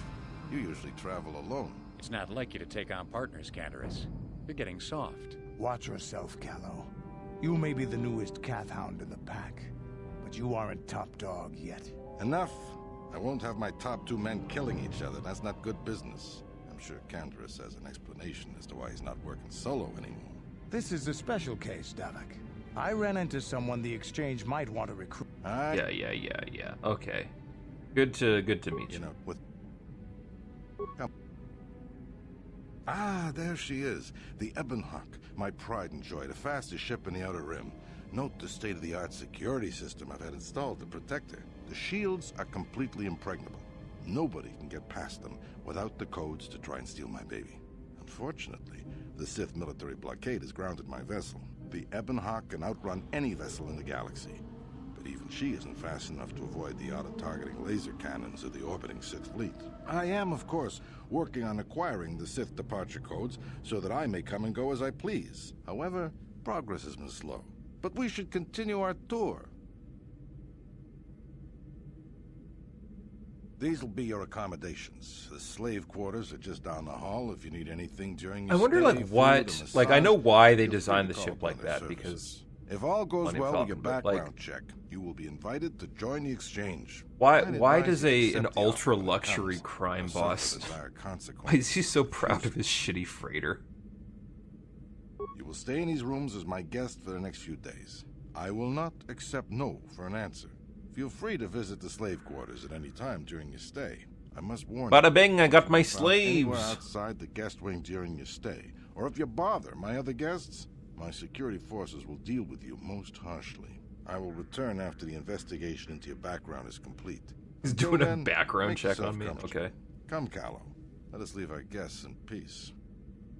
W: You usually travel alone.
P: It's not like you to take on partners, Canderous. You're getting soft.
L: Watch yourself, Callow. You may be the newest Cath Hound in the pack, but you aren't top dog yet.
W: Enough. I won't have my top two men killing each other. That's not good business. I'm sure Canderous has an explanation as to why he's not working solo anymore.
L: This is a special case, Davik. I ran into someone the Exchange might want to recruit.
A: Yeah. Okay. Good to meet you.
W: You know, with... Come. Ah, there she is. The Ebonhawk, my pride and joy, the fastest ship in the Outer Rim. Note the state-of-the-art security system I've had installed to protect her. The shields are completely impregnable. Nobody can get past them without the codes to try and steal my baby. Unfortunately, the Sith military blockade has grounded my vessel. The Ebonhawk can outrun any vessel in the galaxy. but even she isn't fast enough to avoid the auto-targeting laser cannons of the orbiting Sith fleet. I am, of course, working on acquiring the Sith departure codes so that I may come and go as I please. However, progress has been slow. But we should continue our tour. These will be your accommodations. The slave quarters are just down the hall if you need anything during your
A: I wonder,
W: stay,
A: like,
W: food,
A: what...
W: a massage,
A: Like, I know why they
W: feel free
A: designed
W: to
A: the
W: call
A: ship
W: upon
A: like
W: their
A: that,
W: services.
A: because...
W: If all goes
A: Millennium
W: well with your
A: Falcon, but, like,
W: background check, you will be invited to join the exchange.
A: Why
W: I'd
A: why
W: advise
A: does
W: you to
A: an
W: accept the offer
A: ultra
W: when it
A: luxury
W: comes,
A: crime
W: or suffer
A: boss?
W: the desired
A: Why
W: consequences.
A: is he so proud of his shitty freighter?
W: You will stay in these rooms as my guest for the next few days. I will not accept no for an answer. Feel free to visit the slave quarters at any time during your stay. I must warn you.
A: Bada bing, I got my
W: if you're found anywhere
A: slaves.
W: outside the guest wing during your stay, or if you bother my other guests, my security forces will deal with you most harshly. I will return after the investigation into your background is complete.
A: He's
W: Until
A: doing a
W: then,
A: background
W: make
A: check
W: yourself
A: on me.
W: comfortable.
A: Okay.
W: Come, Callow. Let us leave our guests in peace.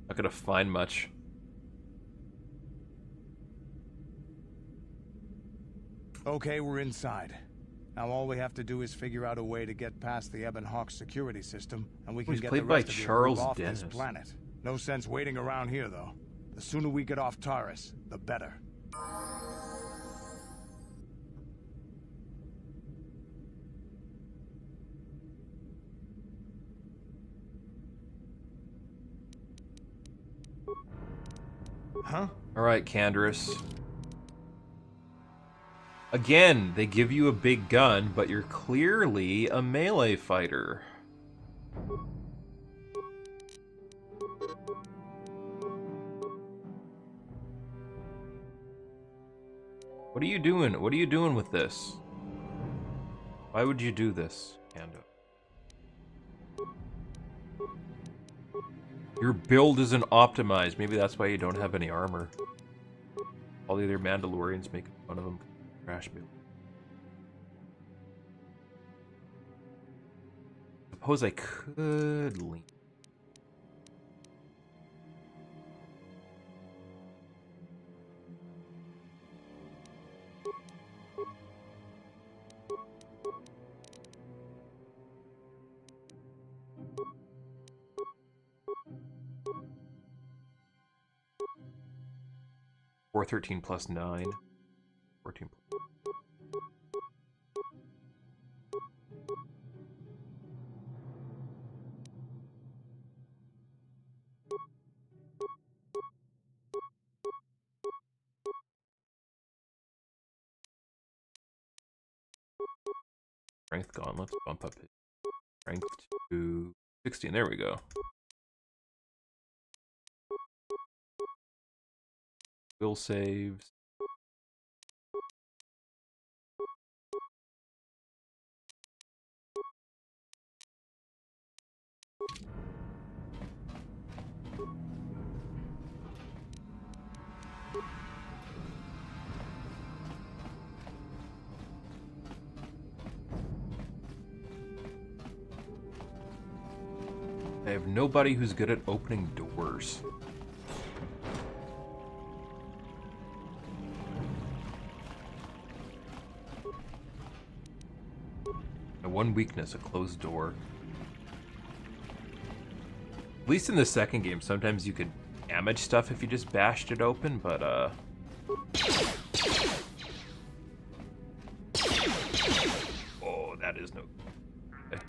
A: Not gonna find much.
L: Okay, we're inside. Now all we have to do is figure out a way to get past the Ebon Hawk security system, and we can
A: He's
L: get
A: played
L: the
A: by
L: rest of your
A: Charles
L: group off
A: Dennis.
L: this planet. No sense waiting around here, though. The sooner we get off Taurus, the better. Huh?
A: Alright, Canderous. Again, they give you a big gun, but you're clearly a melee fighter. What are you doing? What are you doing with this? Why would you do this, Kando? Your build isn't optimized. Maybe that's why you don't have any armor. All the other Mandalorians make fun of him. Crash build. Suppose I could lean. Or 13 plus 9. 14 plus. Strength gone. Let's bump up his strength to 16. There we go. Will saves. I have nobody who's good at opening doors. My one weakness, a closed door. At least in the second game, sometimes you could damage stuff if you just bashed it open, but oh, that is no. Okay.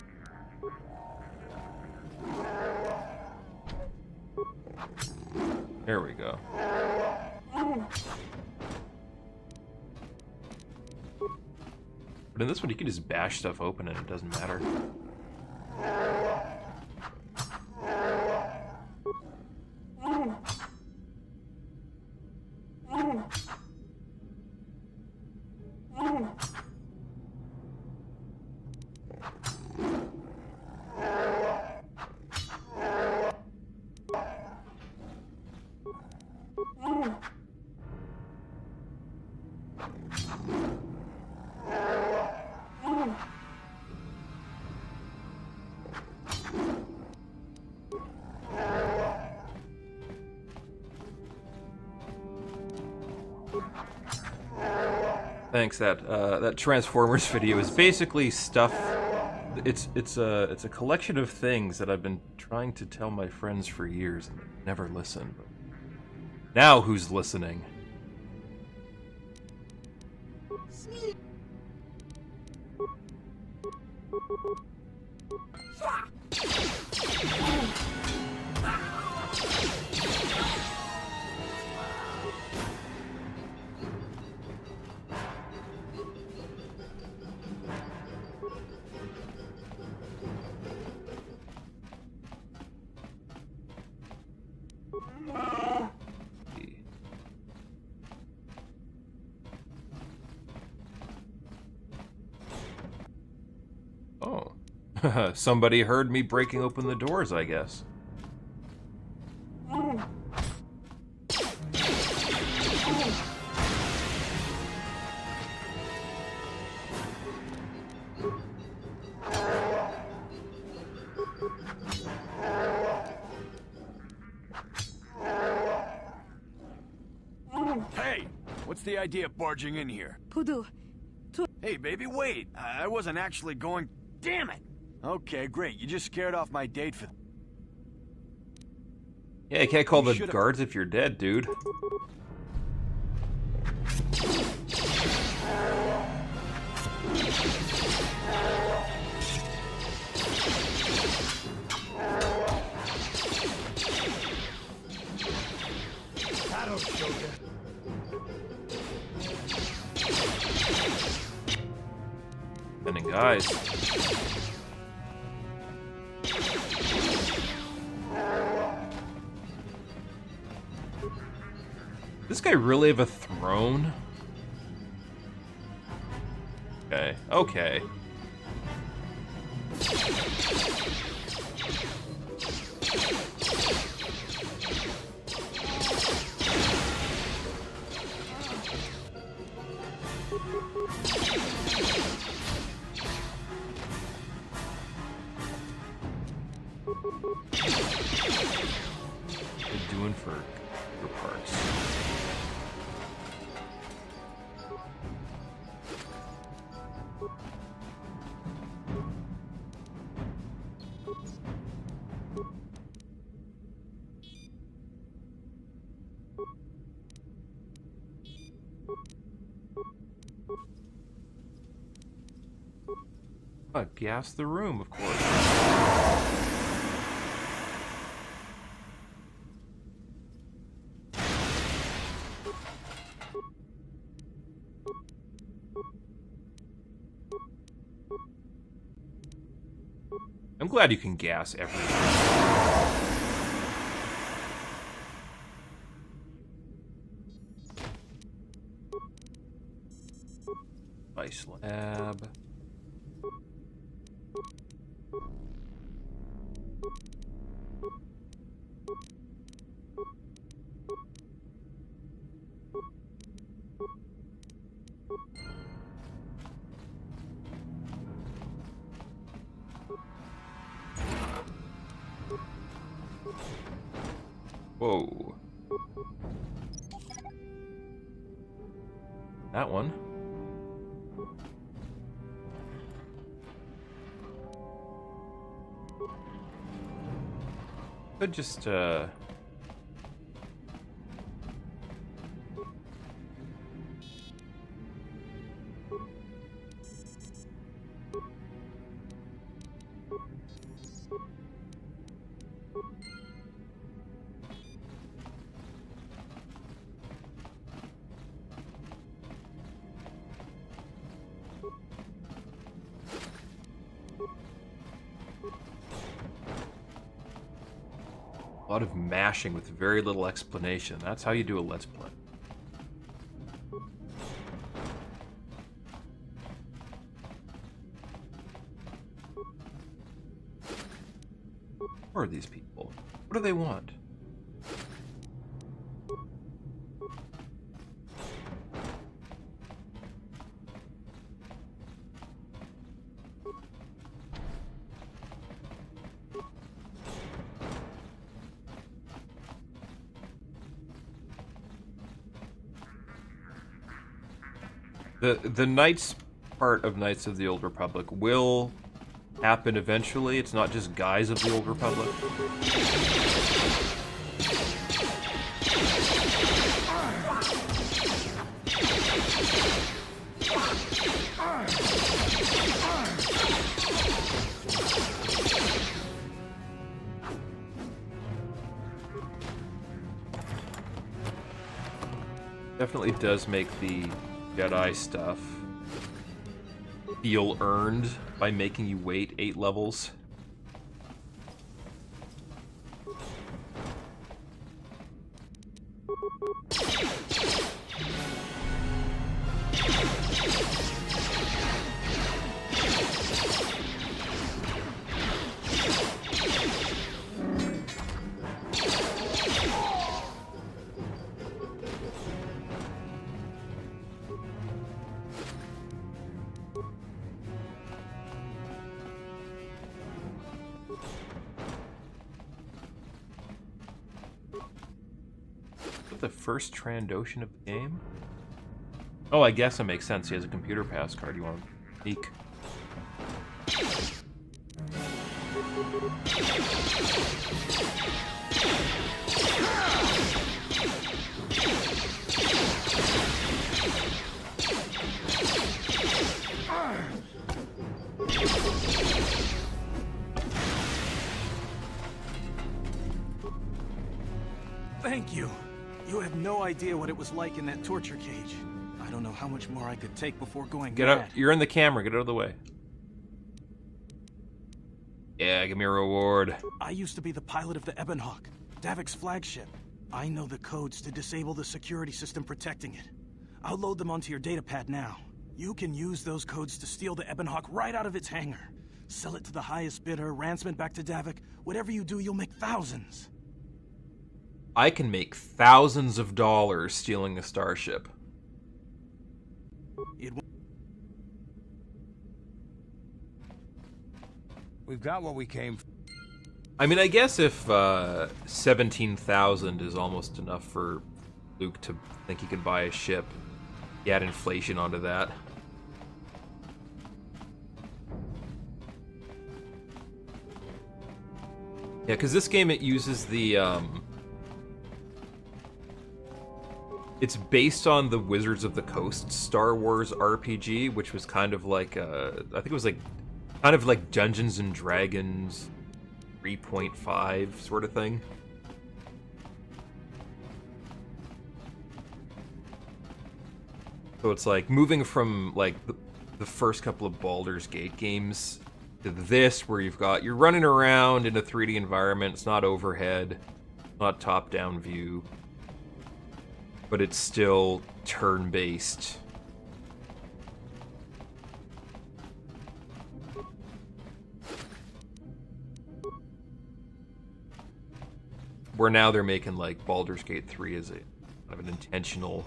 A: There we go. But in this one, you can just bash stuff open and it doesn't matter. Thanks. That Transformers video is basically stuff. It's a collection of things that I've been trying to tell my friends for years and never listen. But now who's listening? Oh. Somebody heard me breaking open the doors, I guess.
B: Hey! What's the idea of barging in here?
Q: Pudu.
B: Hey, baby, wait! I wasn't actually going... Damn it! Okay, great. You just scared off my date for...
A: Yeah, you can't call
B: You
A: the
B: should've-
A: guards if you're dead, dude.
B: That'll show you.
A: Spending guys. This guy really have a throne? Okay, okay. What are you doing for parts? Gas the room, of course. I'm glad you can gas everything. Ice lab. Whoa. That one. Could just, a lot of mashing with very little explanation. That's how you do a Let's Play. Who are these people? What do they want? The Knights part of Knights of the Old Republic will happen eventually. It's not just guys of the Old Republic. Definitely does make the Jedi stuff feel earned by making you wait 8 levels. The first Trandoshan of the game? Oh, I guess it makes sense. He has a computer pass card. You want to sneak.
B: Thank you. You have no idea what it was like in that torture cage. I don't know how much more I could take before going
A: Get
B: mad.
A: out. You're in the camera. Get out of the way. Yeah, give me a reward.
B: I used to be the pilot of the Ebonhawk, Davik's flagship. I know the codes to disable the security system protecting it. I'll load them onto your datapad now. You can use those codes to steal the Ebonhawk right out of its hangar. Sell it to the highest bidder, ransom it back to Davik. Whatever you do, you'll make thousands.
A: I can make thousands of dollars stealing a starship.
L: We've got what we came for.
A: I mean, I guess if 17,000 is almost enough for Luke to think he can buy a ship, you add inflation onto that. Yeah, because this game, it uses the, it's based on the Wizards of the Coast Star Wars RPG, which was kind of like, I think it was like, kind of like Dungeons and Dragons 3.5 sort of thing. So it's like moving from like the first couple of Baldur's Gate games to this, where you're running around in a 3D environment. It's not overhead, not top-down view, but it's still turn-based. Where now they're making like Baldur's Gate 3 as a kind of an intentional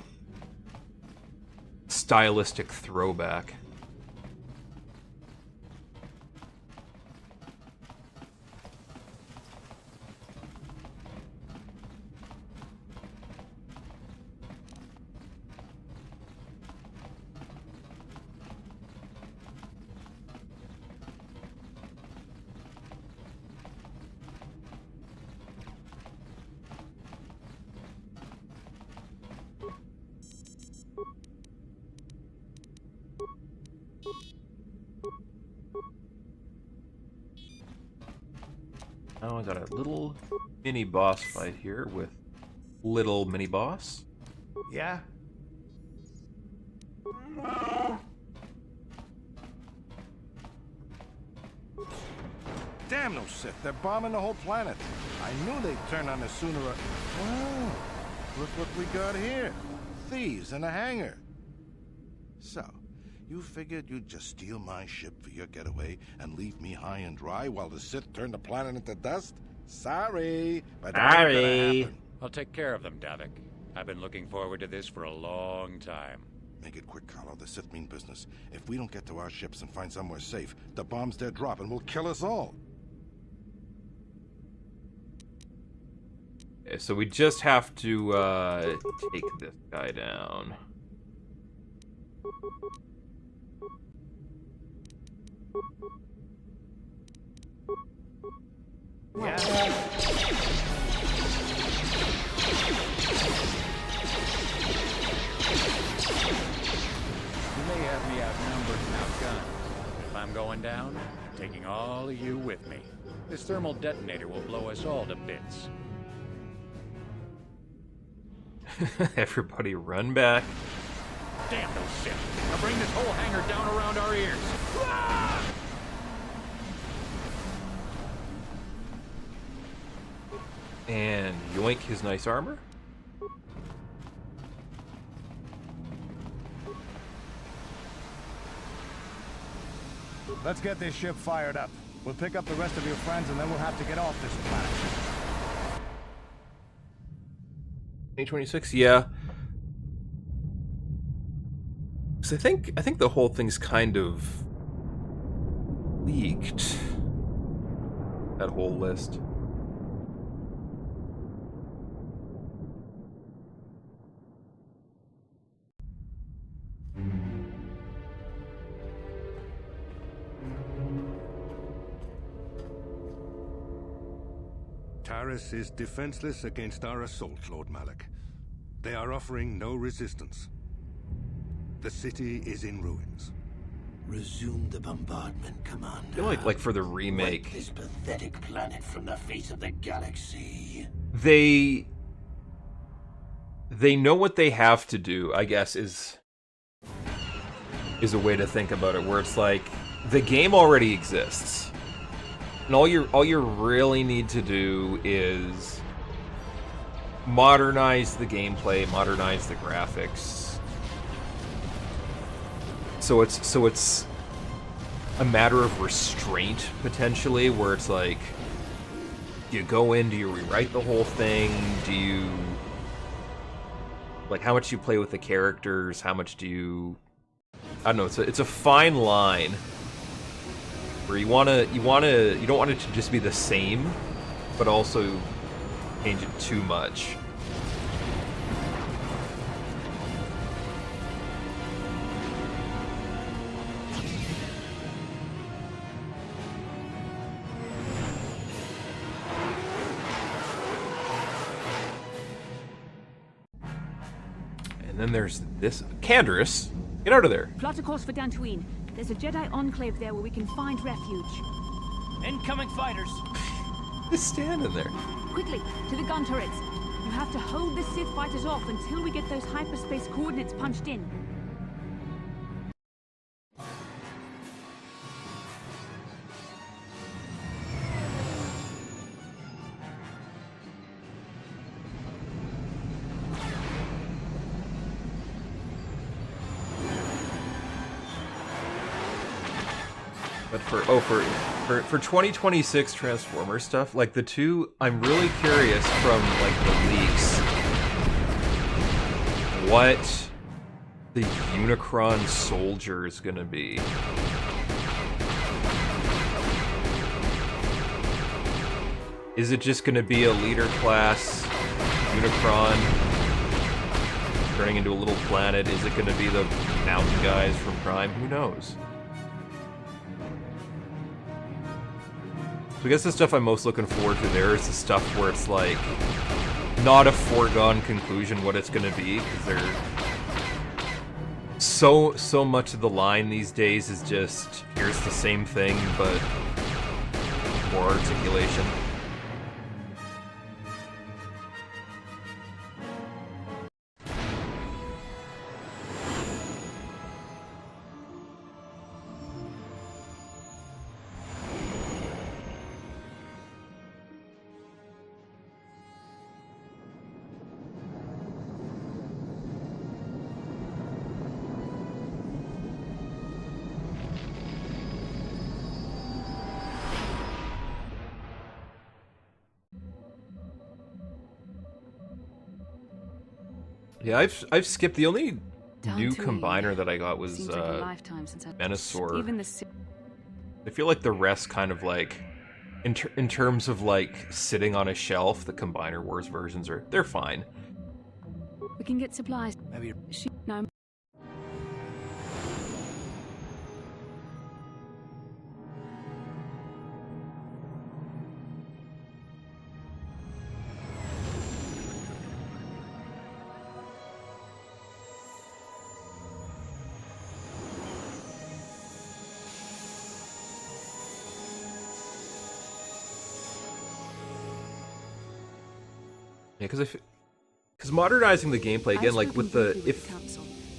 A: stylistic throwback. Now I got a little mini boss fight here with little mini boss.
L: Yeah?
W: Damn those Sith, they're bombing the whole planet. I knew they'd turn on us sooner or... Wow, look what we got here. Thieves in a hangar. So, you figured you'd just steal my ship for your getaway and leave me high and dry while the Sith turn the planet into dust? Sorry, but that ain't gonna happen.
P: I'll take care of them, Davik. I've been looking forward to this for a long time.
W: Make it quick, Carlo. The Sith mean business. If we don't get to our ships and find somewhere safe, the bombs they're dropping will kill us all.
A: Okay, so we just have to take this guy down.
P: You may have me outnumbered and outgunned. If I'm going down, I'm taking all of you with me. This thermal detonator will blow us all to bits.
A: Everybody run back.
P: Damn those ships! Now bring this whole hangar down around our ears! Ah!
A: And yoink his nice armor.
L: Let's get this ship fired up. We'll pick up the rest of your friends and then we'll have to get off this planet.
A: 2026, yeah. 'Cause I think the whole thing's kind of leaked. That whole list.
F: Taris is defenseless against our assault, Lord Malik. They are offering no resistance. The city is in ruins.
V: Resume the bombardment, Commander.
A: I feel like for the remake,
V: Wipe this pathetic planet from the face of the galaxy.
A: they know what they have to do, I guess, is a way to think about it, where it's like the game already exists. And all you really need to do is modernize the gameplay, modernize the graphics. So it's a matter of restraint, potentially, where it's like, do you go in, do you rewrite the whole thing, do you... Like, how much do you play with the characters, how much do you... I don't know, it's a fine line where you don't want it to just be the same, but also change it too much. And then there's this Canderous. Get out of there.
M: Plot a course for Dantooine. There's a Jedi enclave there where we can find refuge.
N: Incoming fighters.
A: Just standing there.
M: Quickly, to the gun turrets. You have to hold the Sith fighters off until we get those hyperspace coordinates punched in.
A: But for 2026 Transformers stuff, like the two, I'm really curious from like the leaks what the Unicron soldier is gonna be. Is it just gonna be a leader class Unicron turning into a little planet? Is it gonna be the mountain guys from Prime? Who knows? So I guess the stuff I'm most looking forward to there is the stuff where it's like not a foregone conclusion what it's gonna be, because they're so much of the line these days is just here's the same thing but more articulation. Yeah, I've skipped the only new combiner that I got was Venusaur. I feel like the rest kind of like in terms of like sitting on a shelf, the Combiner Wars versions they're fine.
D: We can get supplies.
N: Maybe
D: no.
A: Yeah, because modernizing the gameplay again, like with the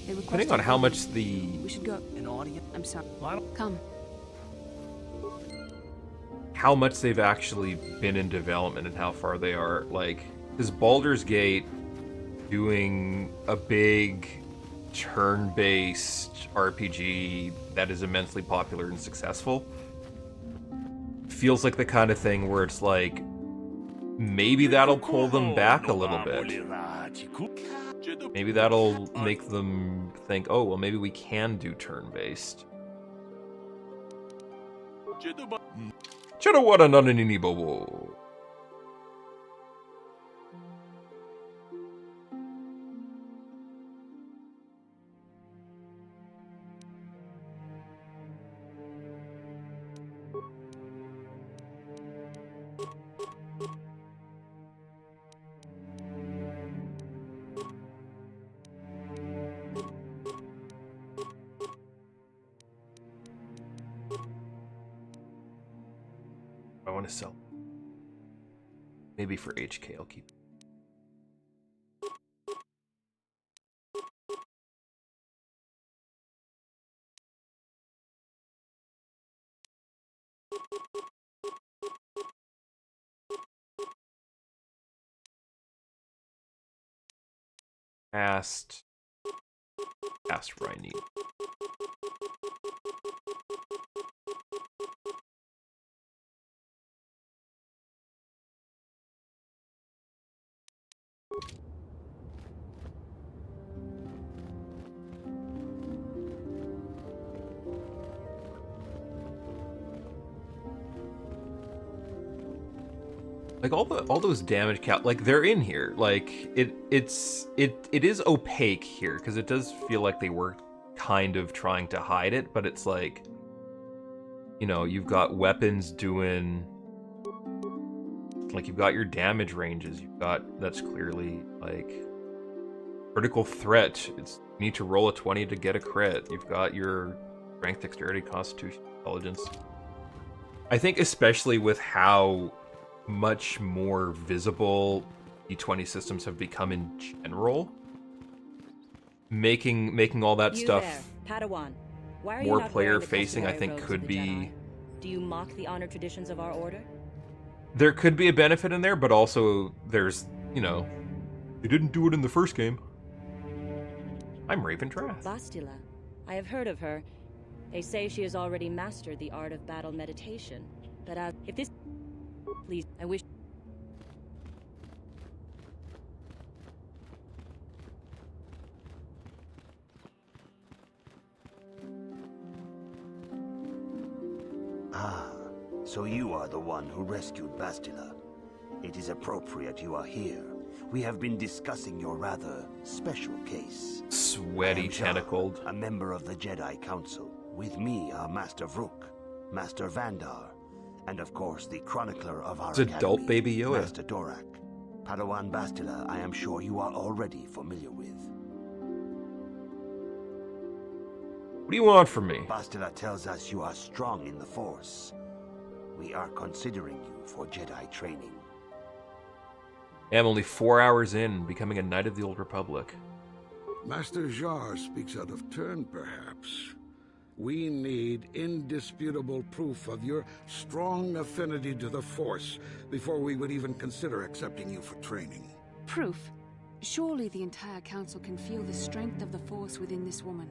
A: depending on how much
D: we should go. An audience. I'm sorry. Come.
A: How much they've actually been in development and how far they are. Like, is Baldur's Gate doing a big turn-based RPG that is immensely popular and successful? Feels like the kind of thing where it's like, maybe that'll pull them back a little bit. Maybe that'll make them think, oh, well, maybe we can do turn-based. Chadawara nanini bobo. I want to sell. Maybe for HK, I'll keep. Past where I need. Like all those damage count, like they're in here. Like it is opaque here because it does feel like they were kind of trying to hide it, but it's like, you know, you've got weapons doing, like you've got your damage ranges. You've got, that's clearly like critical threat. It's you need to roll a 20 to get a crit. You've got your strength, dexterity, constitution, intelligence. I think especially with how much more visible D20 systems have become in general, making all that stuff
C: Padawan. Why are
A: more
C: you not
A: player
C: wearing the
A: facing, I
C: customary
A: think
C: robes
A: could
C: of the
A: be.
C: Jedi? Do you mock the honor traditions of our order?
A: There could be a benefit in there, but also there's, you know, you didn't do it in the first game. I'm Raven Trath.
C: Bastila. I have heard of her. They say she has already mastered the art of battle meditation. But if this... Please, I wish...
J: Ah, so you are the one who rescued Bastila. It is appropriate you are here. We have been discussing your rather special case.
A: Sweaty tentacled.
J: A member of the Jedi Council. With me are Master Vrook, Master Vandar, and of course the chronicler of our academy,
A: adult Baby Yoda.
J: Master Dorak. Padawan Bastila, I am sure you are already familiar with.
A: What do you want from me?
J: Bastila tells us you are strong in the Force. We are considering you for Jedi training.
A: I'm only 4 hours in, becoming a Knight of the Old Republic.
K: Master Jar speaks out of turn, perhaps. We need indisputable proof of your strong affinity to the Force before we would even consider accepting you for training.
D: Proof? Surely the entire council can feel the strength of the Force within this woman.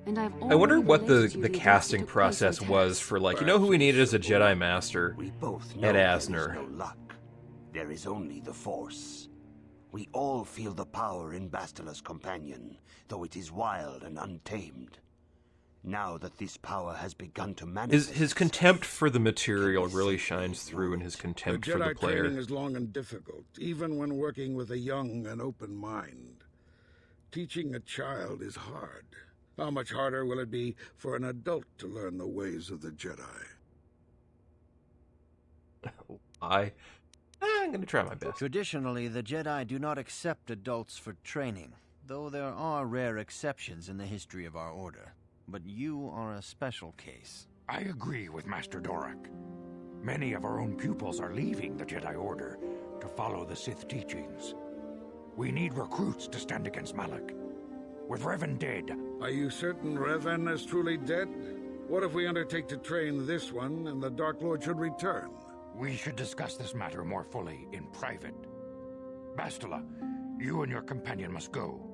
D: And I
A: wonder what the casting process was for, like, you know who we needed as a Jedi Master? Ed Asner.
J: No luck. There is only the Force. We all feel the power in Bastila's companion, though it is wild and untamed. Now that this power has begun to manifest...
A: His contempt for the material really shines through in his contempt for the
K: Jedi
A: player.
K: training is long and difficult, even when working with a young and open mind. Teaching a child is hard. How much harder will it be for an adult to learn the ways of the Jedi?
A: I'm gonna try my best.
X: Traditionally, the Jedi do not accept adults for training, though there are rare exceptions in the history of our order. But you are a special case.
Y: I agree with Master Dorak. Many of our own pupils are leaving the Jedi Order,
G: to follow the Sith teachings. We need recruits to stand against Malak. With Revan dead...
K: Are you certain Revan is truly dead? What if we undertake to train this one and the Dark Lord should return?
G: We should discuss this matter more fully in private. Bastila, you and your companion must go.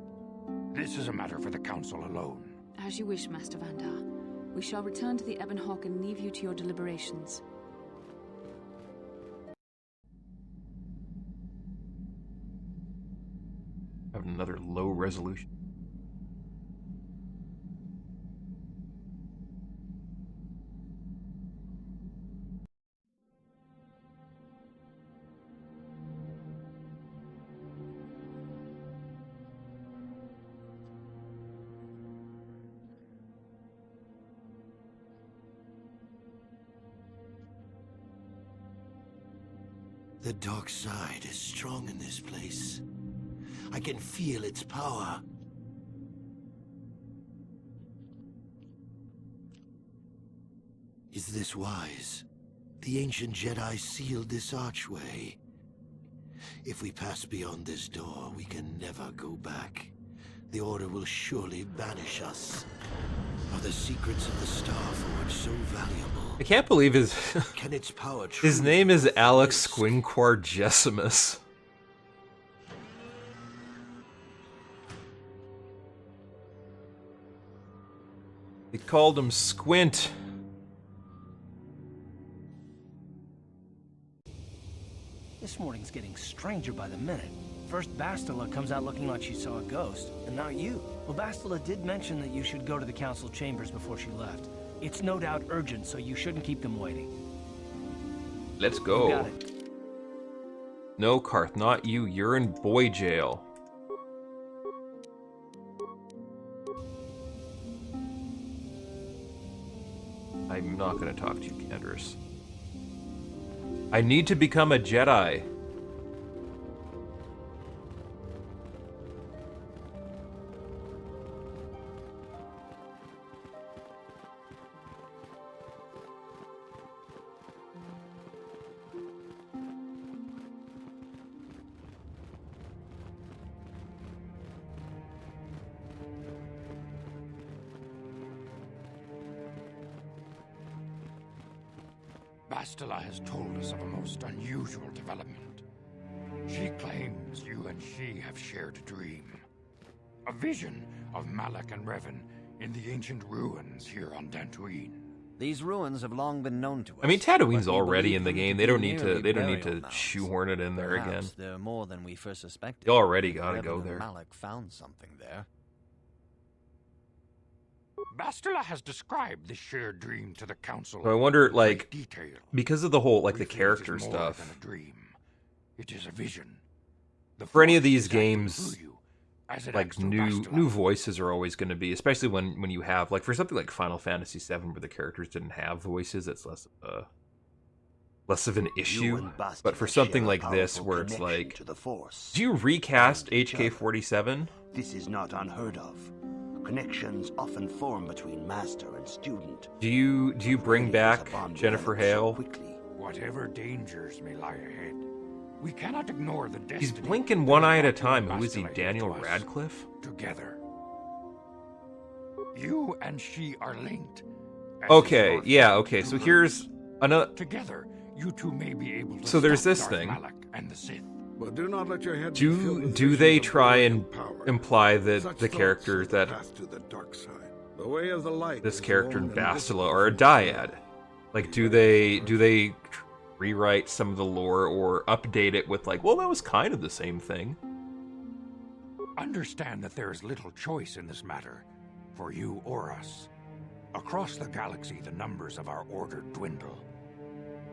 G: This is a matter for the Council alone.
D: As you wish, Master Vandar. We shall return to the Ebon Hawk and leave you to your deliberations.
A: Have another low resolution.
V: The dark side is strong in this place. I can feel its power. Is this wise? The ancient Jedi sealed this archway. If we pass beyond this door, we can never go back. The Order will surely banish us. Are the secrets of the Star Forge so valuable?
A: I can't believe his
V: Can its power
A: his name is Alex Squinquar Gessimus. They called him Squint.
N: This morning's getting stranger by the minute. First Bastila comes out looking like she saw a ghost, and now you. Well, Bastila did mention that you should go to the council chambers before she left. It's no doubt urgent, so you shouldn't keep them waiting.
A: Let's
N: You
A: go.
N: got it.
A: No, Karth, not you. You're in boy jail. I'm not going to talk to you, Canderous. I need to become a Jedi.
G: Bastila has told us of a most unusual development. She claims you and she have shared a dream. A vision of Malak and Revan in the ancient ruins here on Dantooine.
X: These ruins have long been known to us.
A: I mean, Tatooine's
X: but we
A: already
X: believe
A: in the
X: them
A: game.
X: to
A: They
X: be
A: don't need to.
X: merely
A: They don't need
X: burial
A: to
X: mounds.
A: shoehorn it in there again.
X: Perhaps they're more than we first suspected.
A: You already gotta
X: Revan
A: go
X: and
A: there.
X: Malak found something there.
G: Bastila has described this shared dream to the Council.
A: So I wonder,
G: in
A: like,
G: great detail.
A: because of the whole, like,
G: We
A: the
G: feel it is
A: character
G: more
A: stuff.
G: than a dream. It is a vision. The
A: For any of
G: Force
A: these
G: is acting
A: games,
G: through you, as it
A: like
G: acts through
A: new
G: Bastila.
A: voices are always going to be, especially when you have, like, for something like Final Fantasy VII, where the characters didn't have voices. It's less of an issue. But for something like this, where it's like, do you recast HK-47?
J: This is not unheard of. Connections often form between master and student.
A: Do you bring back Jennifer Hale?
G: Whatever dangers may lie ahead, we cannot ignore the destiny.
A: He's blinking one eye at a time. Who is he, Daniel Radcliffe?
G: Together. You and she are linked.
A: Okay, yeah, okay. So here's another.
G: Together, you two may be able to
A: So there's
G: stop
A: this
G: Darth
A: thing.
G: Malak and the Sith.
K: But do not let your head be filled
A: Do
K: with
A: do
K: visions
A: they
K: of
A: try
K: glory
A: and
K: power.
A: imply that
K: Such
A: the
K: thoughts
A: characters
K: are the
A: that
K: path to the dark side. The way of the light
A: this
K: is
A: character in
K: long and
A: Bastila are a dyad? Like, do they rewrite some of the lore or update it with, like, well, that was kind of the same thing?
G: Understand that there is little choice in this matter, for you or us. Across the galaxy, the numbers of our order dwindle.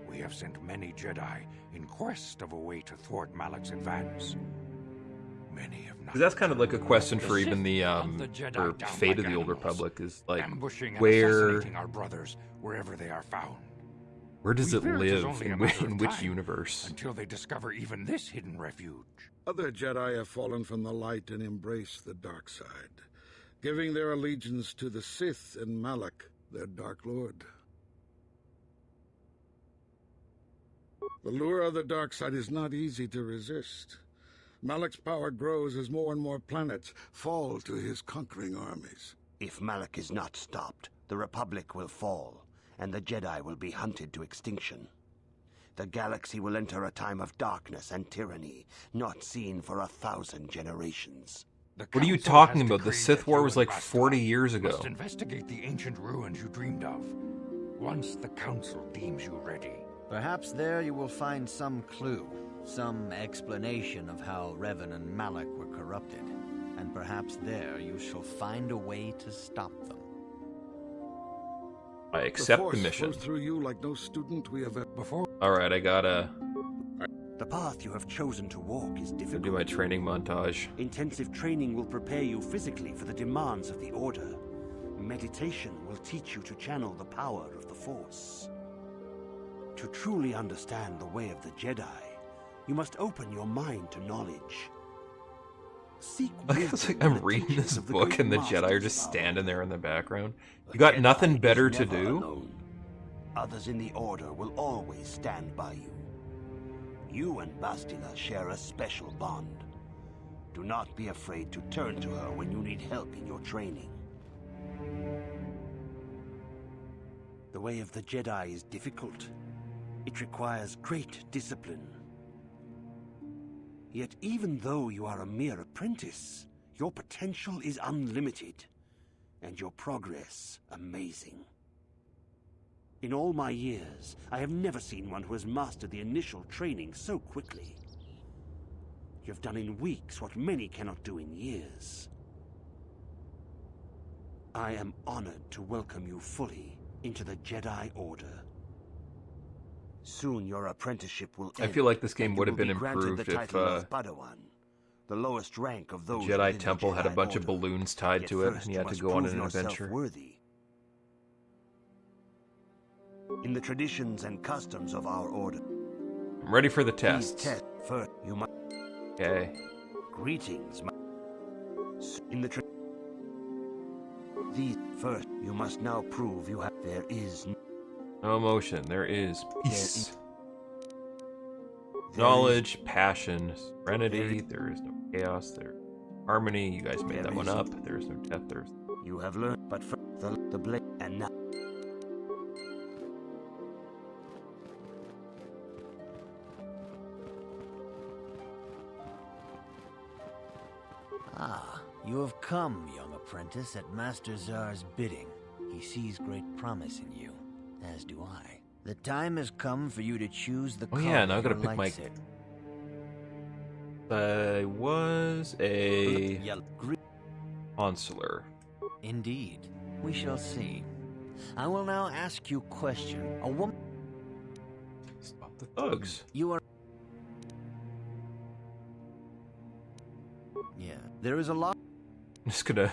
G: We have sent many Jedi in quest of a way to thwart Malak's advance. Many have not.
A: 'Cause that's kind of like a question for
G: The
A: even
G: Sith
A: the
G: hunt the Jedi
A: for
G: down
A: Fate
G: like
A: of the Old
G: animals,
A: Republic is like
G: ambushing and
A: where
G: assassinating our brothers wherever they are found.
A: does
G: We
A: it
G: fear is
A: live
G: only a
A: in,
G: matter of
A: in which
G: time
A: universe?
G: until they discover even this hidden refuge.
K: Other Jedi have fallen from the light and embraced the dark side, giving their allegiance to the Sith and Malak, their Dark Lord. The lure of the dark side is not easy to resist. Malak's power grows as more and more planets fall to his conquering armies.
J: If Malak is not stopped, the Republic will fall, and the Jedi will be hunted to extinction. The galaxy will enter a time of darkness and tyranny, not seen for 1,000 generations.
A: What are you talking about? The Sith War was like 40 years ago.
G: Must investigate the ancient ruins you dreamed of. Once the Council deems you ready.
X: Perhaps there you will find some clue, some explanation of how Revan and Malak were corrupted. And perhaps there you shall find a way to stop them.
A: I accept the mission.
K: Flows through you like no student we have ever before.
A: Alright, I gotta...
J: The path you have chosen to walk is difficult.
A: do my training montage.
J: Intensive training will prepare you physically for the demands of the Order. Meditation will teach you to channel the power of the Force. To truly understand the way of the Jedi, you must open your mind to knowledge. Seek
A: It's like I'm reading this book and the Jedi are just standing there in the background. You got nothing better to do?
J: Alone. Others in the Order will always stand by you. You and Bastila share a special bond. Do not be afraid to turn to her when you need help in your training. The way of the Jedi is difficult. It requires great discipline. Yet even though you are a mere apprentice, your potential is unlimited, and your progress amazing. In all my years, I have never seen one who has mastered the initial training so quickly. You have done in weeks what many cannot do in years. I am honored to welcome you fully into the Jedi Order. Soon your apprenticeship will end.
A: I feel like this game
J: and
A: would
J: you
A: have
J: will
A: been
J: be granted
A: improved
J: the
A: if
J: title of Padawan, the lowest rank of those
A: Jedi
J: within
A: Temple
J: the
A: had a
J: Jedi
A: bunch of
J: Order.
A: balloons tied
J: Yet
A: to it,
J: first
A: and you had to
J: must
A: go on
J: prove
A: an
J: yourself
A: adventure.
J: worthy. In the traditions and customs of our Order,
A: I'm ready for the
J: these
A: tests.
J: tests first you must.
A: Okay.
J: Greetings, in the these first you must now prove you have. There is
A: No emotion. There is peace.
J: is-
A: Knowledge, passion, serenity. There is no chaos. There's harmony. You guys made
J: There
A: that one
J: is-
A: up. There is no death. There's
J: you have learned, but for the blade and now.
X: Ah, you have come, young apprentice, at Master Zar's bidding. He sees great promise in you, as do I. The time has come for you to choose the
A: Oh
X: color
A: yeah, now I
X: of
A: gotta
X: your
A: pick my...
X: lightsaber.
A: I was a... consular.
X: Indeed. We shall see. I will now ask you a question. A woman...
A: Stop the thugs.
X: You are... Yeah, there is a lot...
A: I'm just gonna...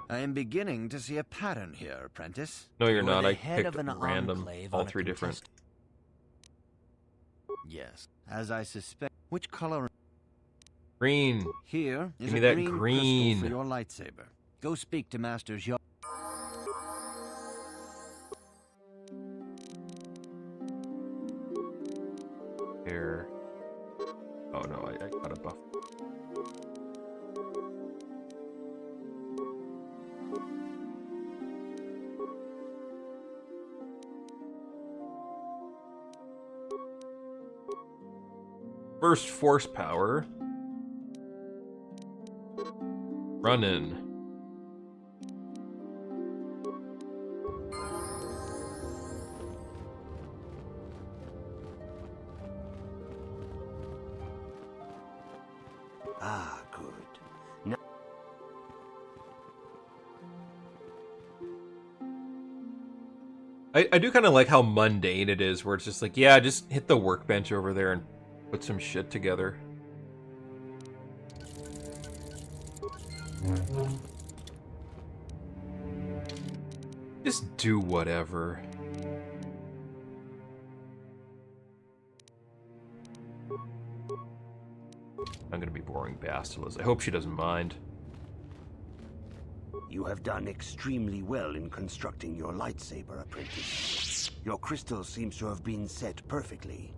X: I am beginning to see a pattern here, apprentice.
A: No, you're
X: You are
A: not.
X: the
A: I
X: head
A: picked
X: of an
A: random.
X: enclave
A: All
X: on a
A: three different.
X: Yes, as I suspect. Which color?
A: Green.
X: Here is
A: Give me
X: a
A: that
X: green
A: green.
X: crystal for your lightsaber. Go speak to Master Zhao.
A: Here. Oh no, I got a buff. Burst force power. Running.
J: Ah, good. Now
A: I do kind of like how mundane it is, where it's just like, yeah, just hit the workbench over there and put some shit together. Just do whatever. I'm gonna be boring Bastilas. I hope she doesn't mind.
J: you have done extremely well in constructing your lightsaber, apprentice. Your crystal seems to have been set perfectly.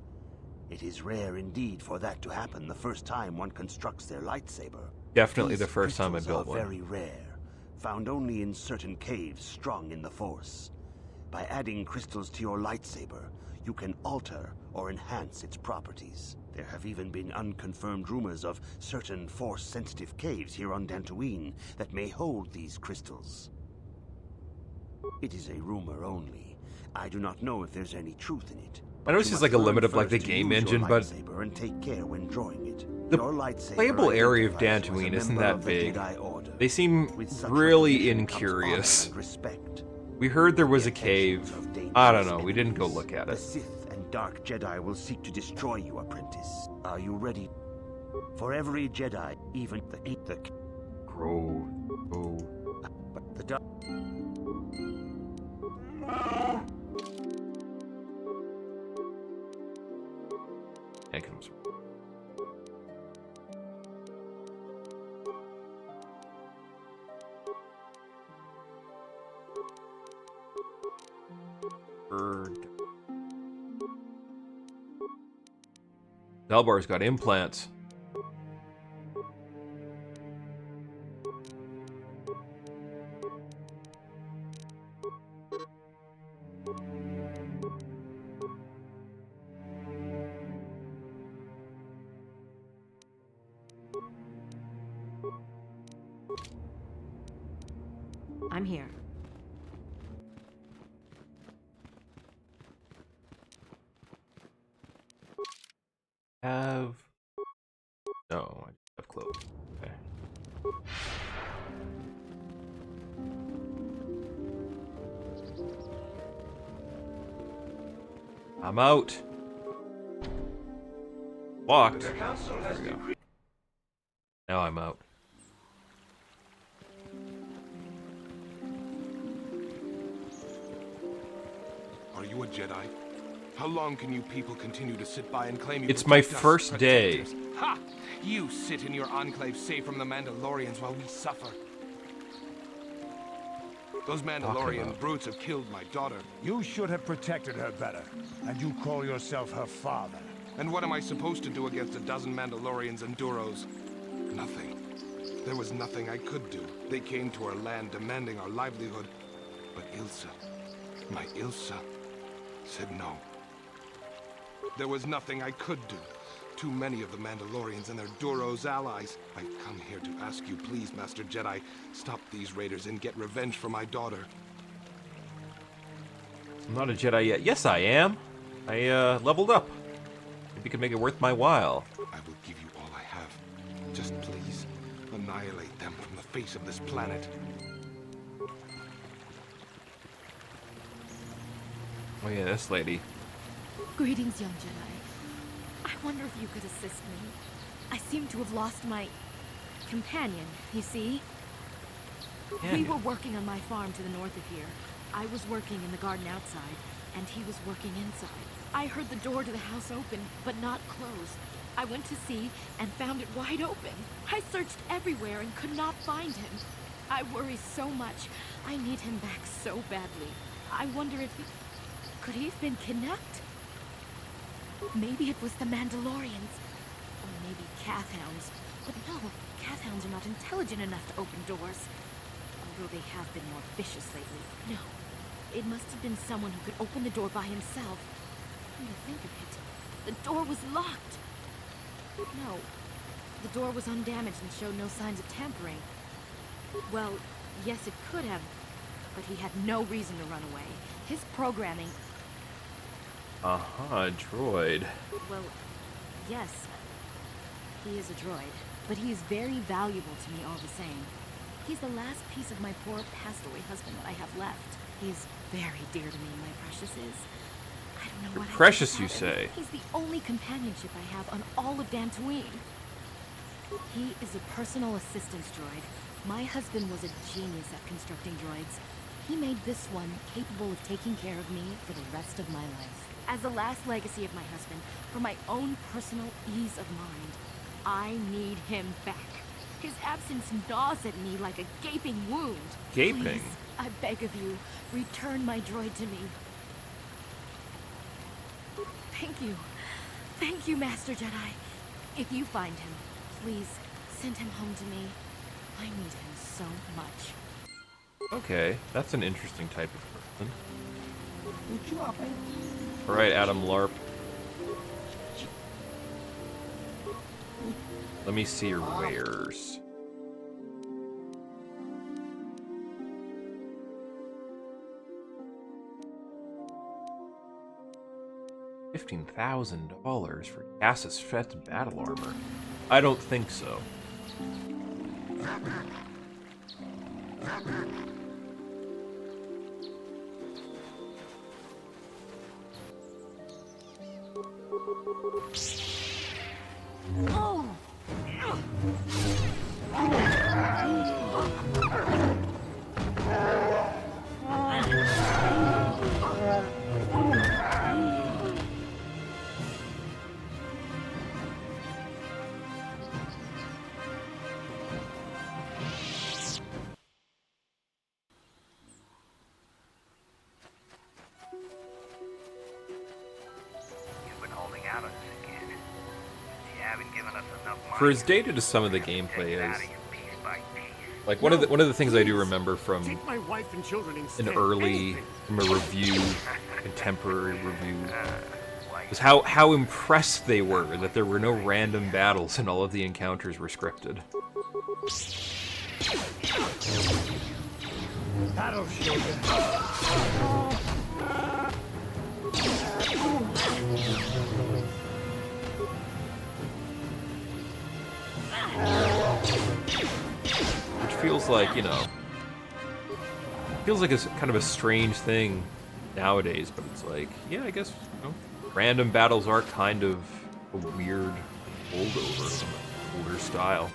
J: It is rare indeed for that to happen the first time one constructs their lightsaber.
A: Definitely
J: These
A: the first time I
J: crystals
A: built
J: are
A: one.
J: very rare, found only in certain caves strong in the Force. By adding crystals to your lightsaber, you can alter or enhance its properties. There have even been unconfirmed rumors of certain Force-sensitive caves here on Dantooine that may hold these crystals. It is a rumor only. I do not know if there's any truth in it.
A: I know this is like a limit of like the game engine, but
J: and take care when drawing it.
A: the playable area of Dantooine isn't that big. They seem really incurious. We heard there was a cave. I don't know, we didn't go look at
J: The
A: it.
J: Sith and Dark Jedi will seek to destroy you, apprentice. Are you ready? For every Jedi, even the
A: Grow. Oh.
J: But the dark.
A: That comes. Bird. Delbar's got implants.
Q: I'm here.
A: Have. No, I have clothes. Okay. I'm out. Locked. There we go. Now I'm out.
U: Are you a Jedi? How long can you people continue to sit by and claim you
A: It's my
U: protect us,
A: first day.
U: protectors? Ha! You sit in your enclave safe from the Mandalorians while we suffer. Those Mandalorian brutes have killed my daughter.
L: You should have protected her better. And you call yourself her father.
U: And what am I supposed to do against a dozen Mandalorians and Duros? Nothing. There was nothing I could do. They came to our land demanding our livelihood. But Ilsa, my Ilsa, said no. There was nothing I could do. Too many of the Mandalorians and their Duros allies. I've come here to ask you, please, Master Jedi, stop these raiders and get revenge for my daughter.
A: I'm not a Jedi yet. Yes, I am. I leveled up. Maybe you could make it worth my while.
U: I will give you all I have. Just please, annihilate them from the face of this planet.
A: Oh yeah, this lady.
H: Greetings, young Jedi. I wonder if you could assist me. I seem to have lost my companion, you see? We were working on my farm to the north of here. I was working in the garden outside, and he was working inside. I heard the door to the house open, but not close. I went to see and found it wide open. I searched everywhere and could not find him. I worry so much. I need him back so badly. I wonder if he... Could he have been kidnapped? Maybe it was the Mandalorians. Or maybe Cathhounds. But no, Cathhounds are not intelligent enough to open doors. Although they have been more vicious lately. No, it must have been someone who could open the door by himself. Come to think of it, the door was locked. No, the door was undamaged and showed no signs of tampering. Well, yes, it could have, but he had no reason to run away. His programming...
A: Droid.
H: Well, yes, he is a droid, but he is very valuable to me all the same. He's the last piece of my poor passed-away husband that I have left. He is very dear to me, my preciouses. I don't know what
A: Precious,
H: I
A: you say?
H: He's the only companionship I have on all of Dantooine. He is a personal assistance droid. My husband was a genius at constructing droids. He made this one capable of taking care of me for the rest of my life. As the last legacy of my husband, for my own personal ease of mind, I need him back. His absence gnaws at me like a gaping wound.
A: Gaping?
H: Please, I beg of you, return my droid to me. Thank you. Thank you, Master Jedi. If you find him, please send him home to me. I need him so much.
A: Okay, that's an interesting type of person. Alright, Adam Larp. Let me see your wares. $15,000 for Cassius Fett's battle armor. I don't think so.
H: Oh.
A: For as dated as some of the gameplay is, like one of the things I do remember from an early from a review, contemporary review, was how impressed they were that there were no random battles and all of the encounters were scripted.
B: That'll show you.
A: Which feels like, you know, feels like it's kind of a strange thing nowadays, but it's like, yeah, I guess, you know, random battles are kind of a weird holdover from an older style.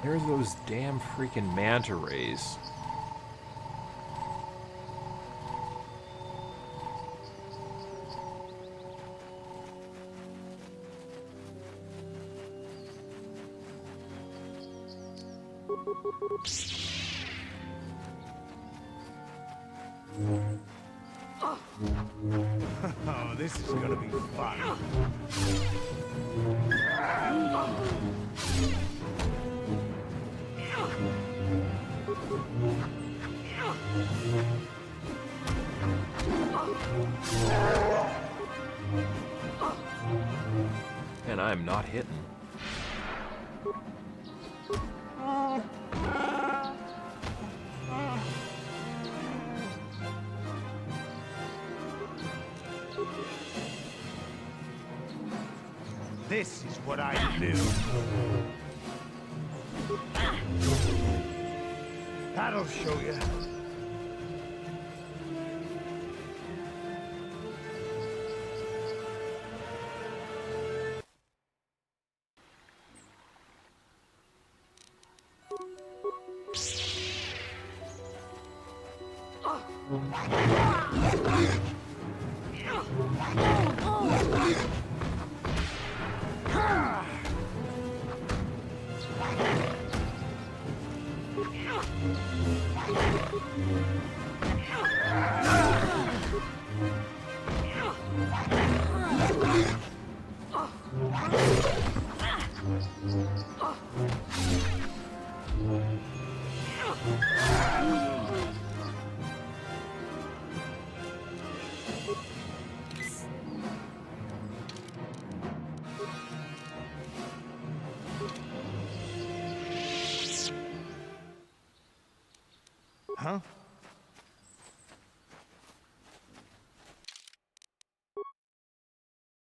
A: There's those damn freaking manta rays.
B: Oh, this is gonna be fun.
A: And I'm not hitting.
B: This is what I do. That'll show you. Huh?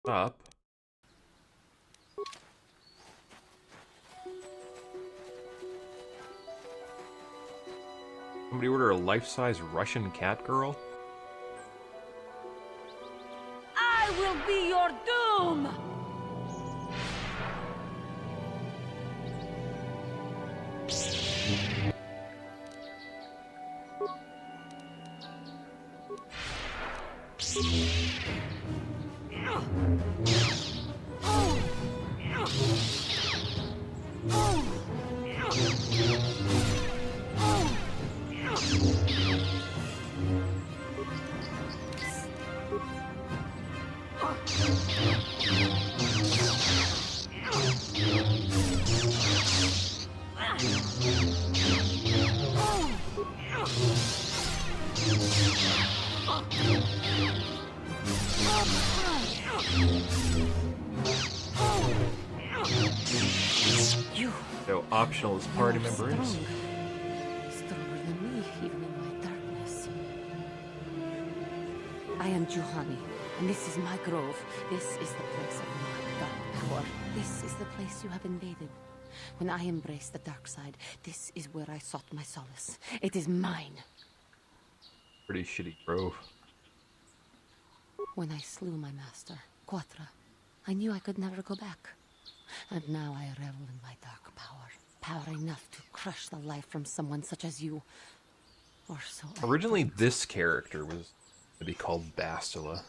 A: Up. Somebody order a life-size Russian cat girl?
M: I will be your doom!
A: So optional as party member is.
D: Stronger than me, even in my darkness. I am Juhani, and this is my grove. This is the place of my dark power. This is the place you have invaded. When I embraced the dark side, this is where I sought my solace. It is mine.
A: Pretty shitty grove.
D: When I slew my master, Quatra, I knew I could never go back. And now I revel in my dark power. Power enough to crush the life from someone such as you. Or so
A: Originally, this character was to be called Bastila.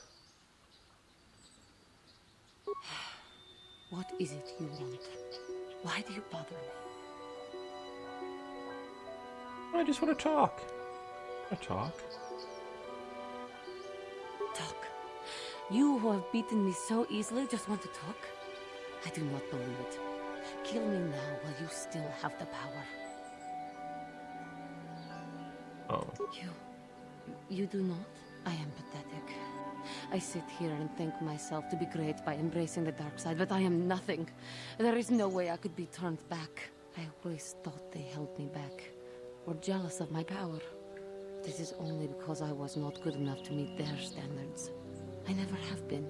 D: What is it you want? Why do you bother me?
A: I just want to talk. I talk.
D: Talk? You who have beaten me so easily just want to talk? I do not believe it. Kill me now while you still have the power.
A: Oh.
D: You do not? I am pathetic. I sit here and think myself to be great by embracing the dark side, but I am nothing. There is no way I could be turned back. I always thought they held me back, or jealous of my power. This is only because I was not good enough to meet their standards. I never have been.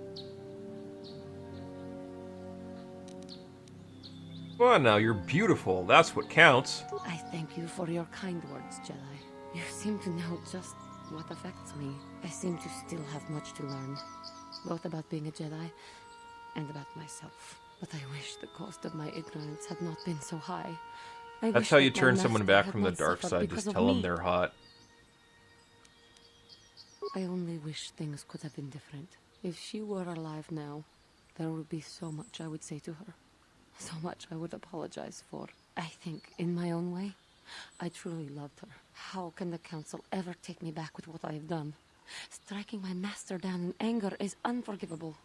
A: Well, now you're beautiful. That's what counts.
D: I thank you for your kind words, Jedi. You seem to know just what affects me. I seem to still have much to learn, both about being a Jedi and about myself. But I wish the cost of my ignorance had not been so high.
A: That's how you turn someone back from the dark side. Just tell them they're hot.
D: I only wish things could have been different. If she were alive now, there would be so much I would say to her. So much I would apologize for. I think, in my own way, I truly loved her. How can the Council ever take me back with what I have done? Striking my master down in anger is unforgivable.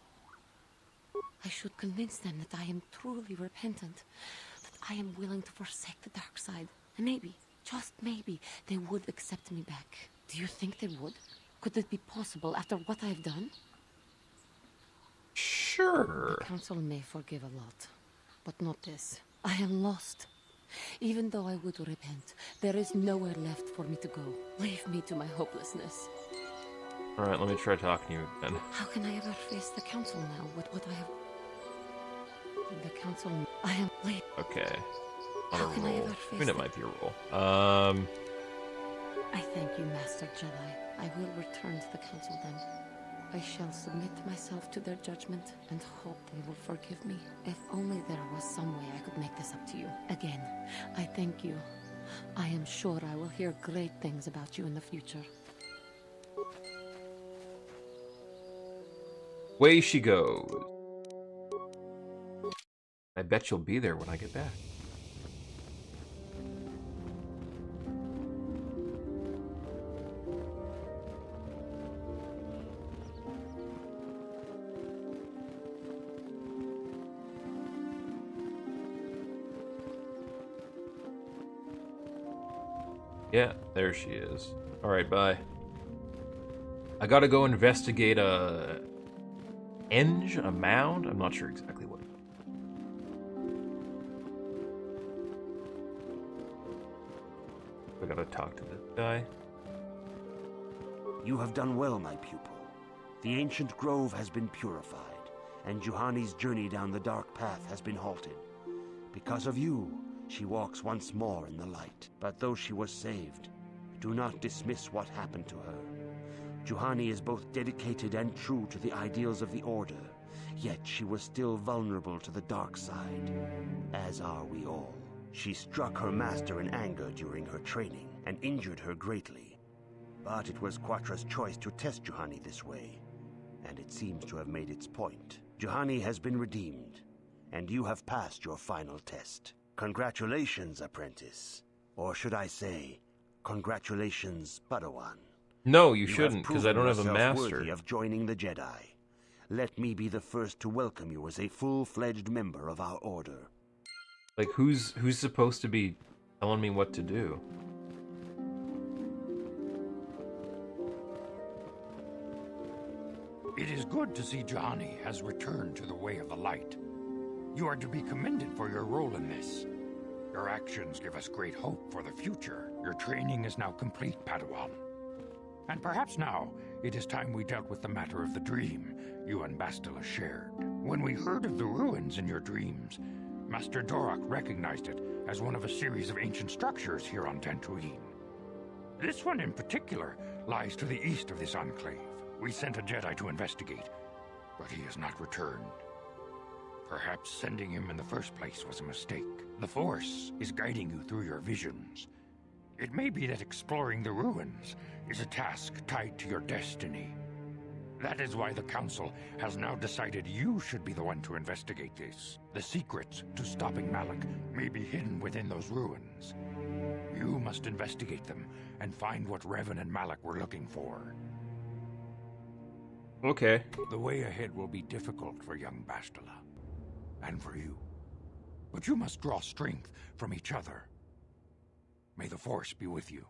D: I should convince them that I am truly repentant, that I am willing to forsake the dark side. And maybe, just maybe, they would accept me back. Do you think they would? Could it be possible after what I have done?
A: Sure.
D: The Council may forgive a lot, but not this. I am lost. Even though I would repent, there is nowhere left for me to go. Leave me to my hopelessness.
A: Alright, let me try talking to you again.
D: How can I ever face the Council now with what I have... The Council... I am late.
A: Okay. On a
D: How can I
A: roll.
D: ever
A: I mean,
D: face
A: it might be a roll.
D: I thank you, Master Jedi. I will return to the Council then. I shall submit myself to their judgment and hope they will forgive me. If only there was some way I could make this up to you. Again, I thank you. I am sure I will hear great things about you in the future.
A: Away she goes. I bet you'll be there when I get back. Yeah, there she is. Alright, bye. I gotta go investigate a mound? I'm not sure exactly what. I gotta talk to this guy.
J: You have done well, my pupil. The ancient grove has been purified, and Juhani's journey down the dark path has been halted. Because of you, she walks once more in the light. But though she was saved, do not dismiss what happened to her. Juhani is both dedicated and true to the ideals of the Order, yet she was still vulnerable to the dark side, as are we all. She struck her master in anger during her training and injured her greatly. But it was Quatra's choice to test Juhani this way, and it seems to have made its point. Juhani has been redeemed, and you have passed your final test. Congratulations, apprentice. Or should I say, congratulations, Padawan.
A: No, you shouldn't, because I don't have a
J: yourself
A: master.
J: Worthy of joining the Jedi. Let me be the first to welcome you as a full-fledged member of our order.
A: Like, who's supposed to be telling me what to do?
G: It is good to see Juhani has returned to the way of the light. You are to be commended for your role in this. Your actions give us great hope for the future. Your training is now complete, Padawan. And perhaps now, it is time we dealt with the matter of the dream you and Bastila shared. When we heard of the ruins in your dreams, Master Dorak recognized it as one of a series of ancient structures here on Dantooine. This one in particular lies to the east of this enclave. We sent a Jedi to investigate, but he has not returned. Perhaps sending him in the first place was a mistake. The Force is guiding you through your visions. It may be that exploring the ruins is a task tied to your destiny. That is why the Council has now decided you should be the one to investigate this. The secrets to stopping Malak may be hidden within those ruins. You must investigate them and find what Revan and Malak were looking for.
A: Okay.
G: The way ahead will be difficult for young Bastila, and for you. But you must draw strength from each other. May the Force be with you.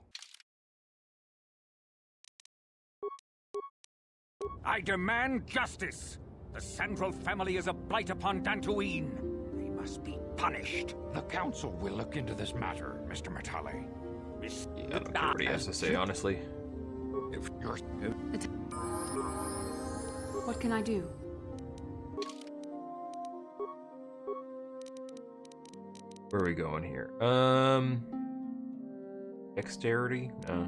I: I demand justice! The Central family is a blight upon Dantooine. They must be punished.
G: The Council will look into this matter, Mr. Matale.
A: Yeah, I don't care what he has to say, honestly.
G: If you're...
M: What can I do?
A: Where are we going here? Dexterity? No.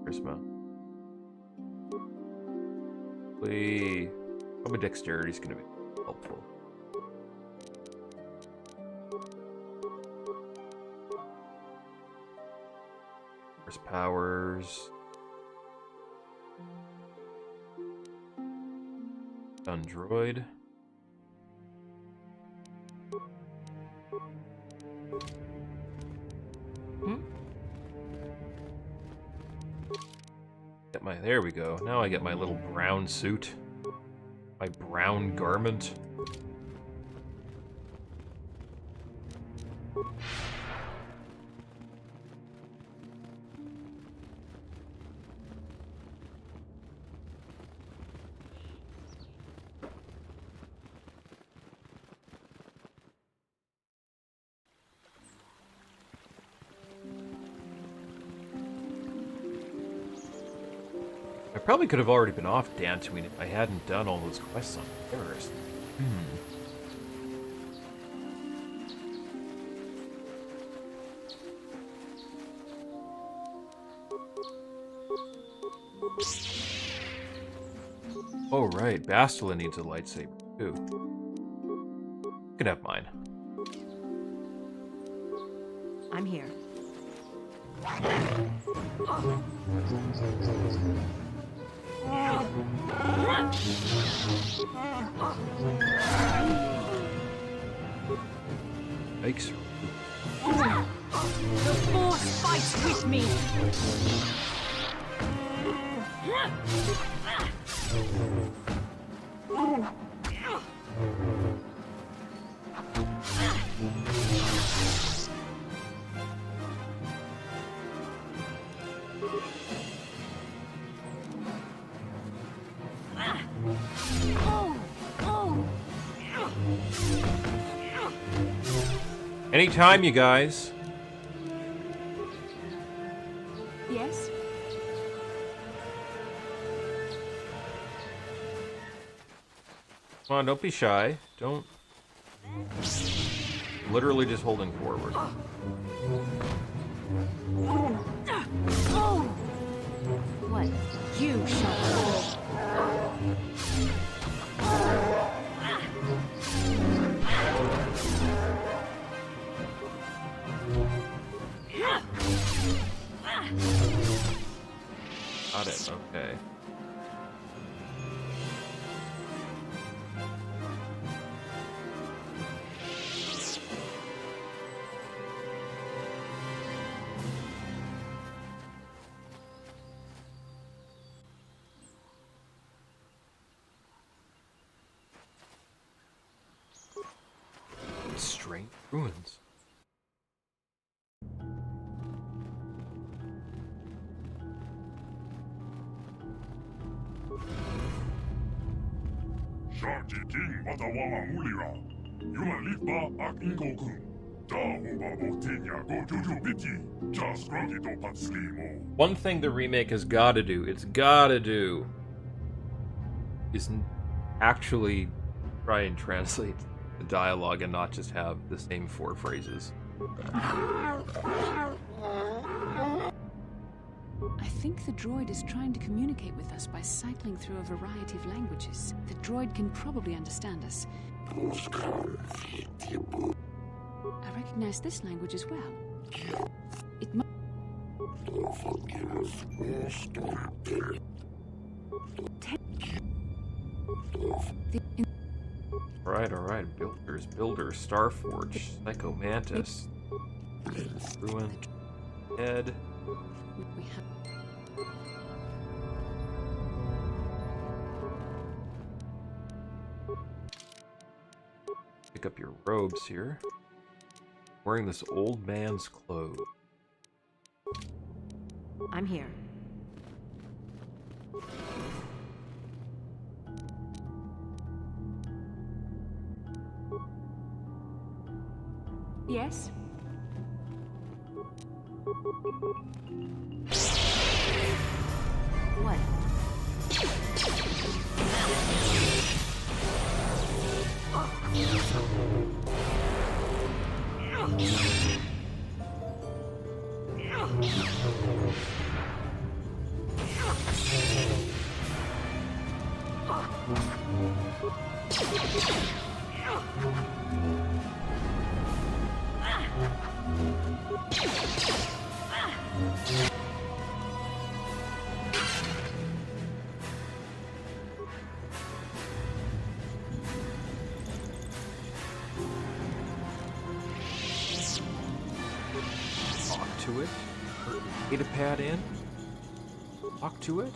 A: Charisma. Probably dexterity is going to be helpful. Force powers. Android. There we go. Now I get my little brown suit. My brown garment. I probably could have already been off Dantooine if I hadn't done all those quests on Terrorist. Oh right, Bastila needs a lightsaber too. You can have mine.
Q: I'm here.
A: Yikes.
M: The Force fights with me!
A: Anytime, you guys.
M: Yes?
A: Come on, don't be shy. Don't... Literally just holding forward.
Q: What?
M: You shall fall.
A: Got it, okay. Strange ruins. One thing the remake has gotta do, is actually try and translate the dialogue and not just have the same 4 phrases.
M: I think the droid is trying to communicate with us by cycling through a variety of languages. The droid can probably understand us. I recognize this language as well. It must...
A: Alright. Builders, Starforge, Psycho Mantis, Ruin, Head. Pick up your robes here. Wearing this old man's clothes.
Q: I'm here.
M: Yes?
Q: What?
A: Talk to it. Data pad in. Talk to it.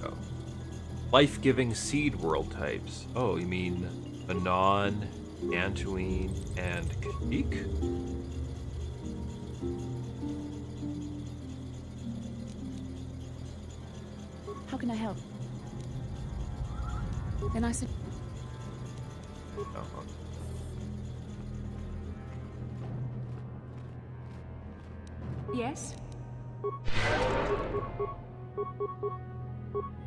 A: Oh. Life-giving seed world types. Oh, you mean Anon, Antuine, and Kashyyyk?
M: How can I help? Then I said...
A: Oh, okay.
M: Yes?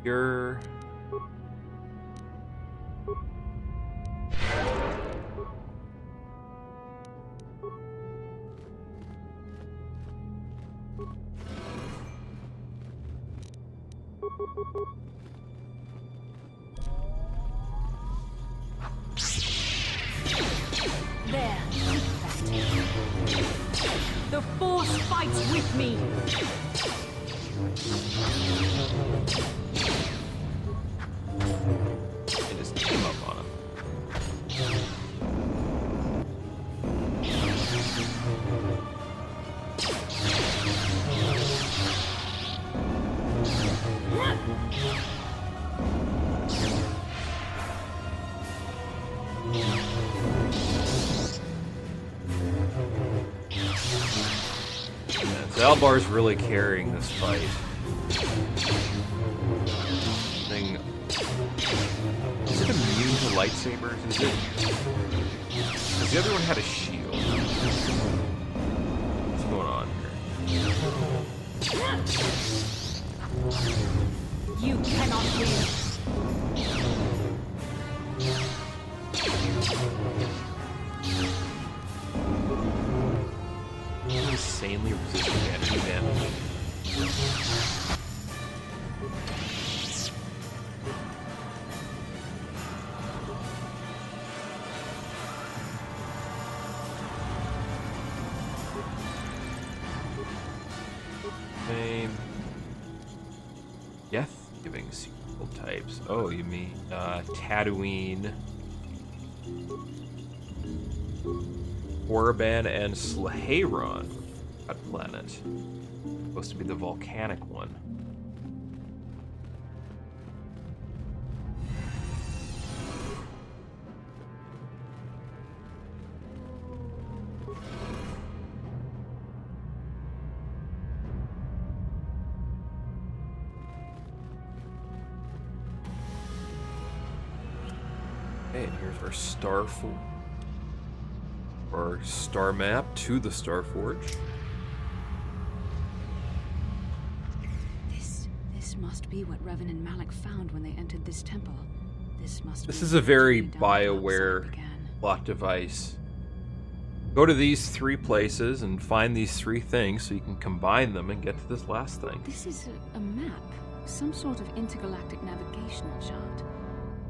A: You're...
M: There. The Force fights with me.
A: It just came up on him. Zalbar's really carrying this fight. Thing. Is it immune to lightsabers? Is it? Because the other one had a shield. What's going on here?
M: You cannot win.
A: Insanely resistant energy damage. types. Oh, you mean Tatooine, Korriban, and Slaheron. That planet. Supposed to be the volcanic one. Okay, and here's our our star map to the Starforge.
M: This must be what Revan and Malak found when they entered this temple. This
A: is a very BioWare plot device. Go to these 3 places and find these 3 things so you can combine them and get to this last thing.
M: This is a map, some sort of intergalactic navigational chart.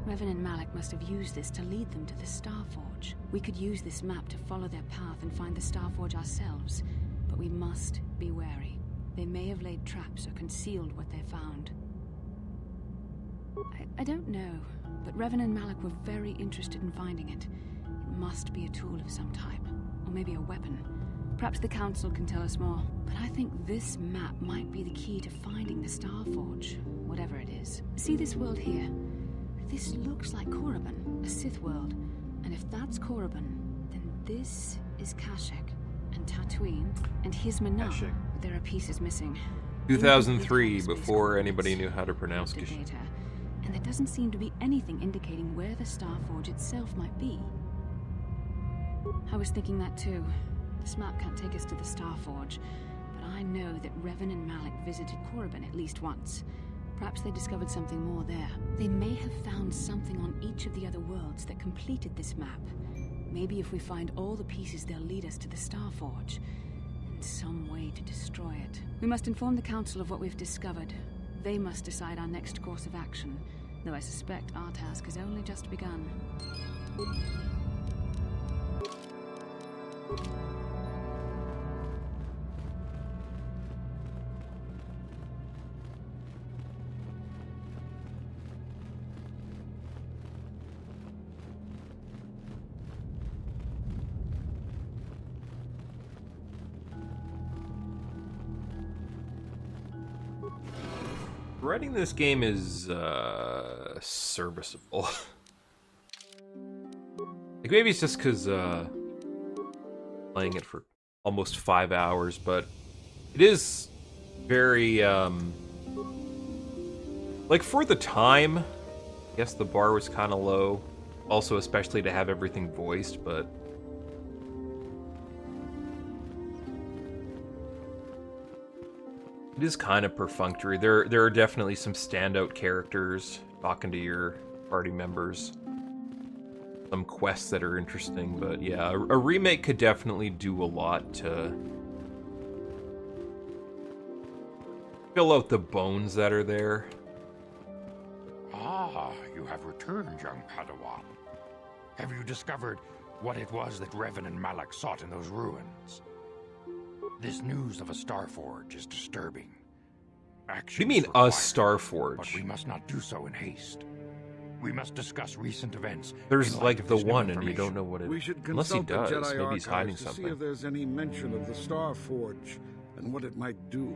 M: Revan and Malak must have used this to lead them to the Starforge. We could use this map to follow their path and find the Starforge ourselves, but we must be wary. They may have laid traps or concealed what they found. I don't know, but Revan and Malak were very interested in finding it. It must be a tool of some type, or maybe a weapon. Perhaps the Council can tell us more, but I think this map might be the key to finding the Starforge, whatever it is. See this world here? This looks like Korriban, a Sith world. And if that's Korriban, then this is Kashyyyk, and Tatooine, and here's Manal. But there are pieces missing.
A: 2003, before anybody knew how to pronounce Kashyyyk.
M: And there doesn't seem to be anything indicating where the Starforge itself might be. I was thinking that too. This map can't take us to the Starforge, but I know that Revan and Malak visited Korriban at least once. Perhaps they discovered something more there. They may have found something on each of the other worlds that completed this map. Maybe if we find all the pieces, they'll lead us to the Starforge. And some way to destroy it. We must inform the Council of what we've discovered. They must decide our next course of action, though I suspect our task has only just begun.
A: Writing this game is serviceable. Like maybe it's just because playing it for almost 5 hours, but it is very like for the time. I guess the bar was kind of low, also especially to have everything voiced, but. It is kind of perfunctory. There are definitely some standout characters talking to your party members. Some quests that are interesting, but yeah, a remake could definitely do a lot to fill out the bones that are there.
G: Ah, you have returned, young Padawan. Have you discovered what it was that Revan and Malak sought in those ruins? This news of a Starforge is disturbing.
A: What do you mean, a Starforge?
G: But we must not do so in haste. We must discuss recent events.
A: There's like the one, and you don't know what it is.
K: We should
A: Unless he
K: consult
A: does.
K: the Jedi
A: Maybe he's hiding
K: archives to
A: something.
K: see if there's any mention of the Starforge and what it might do.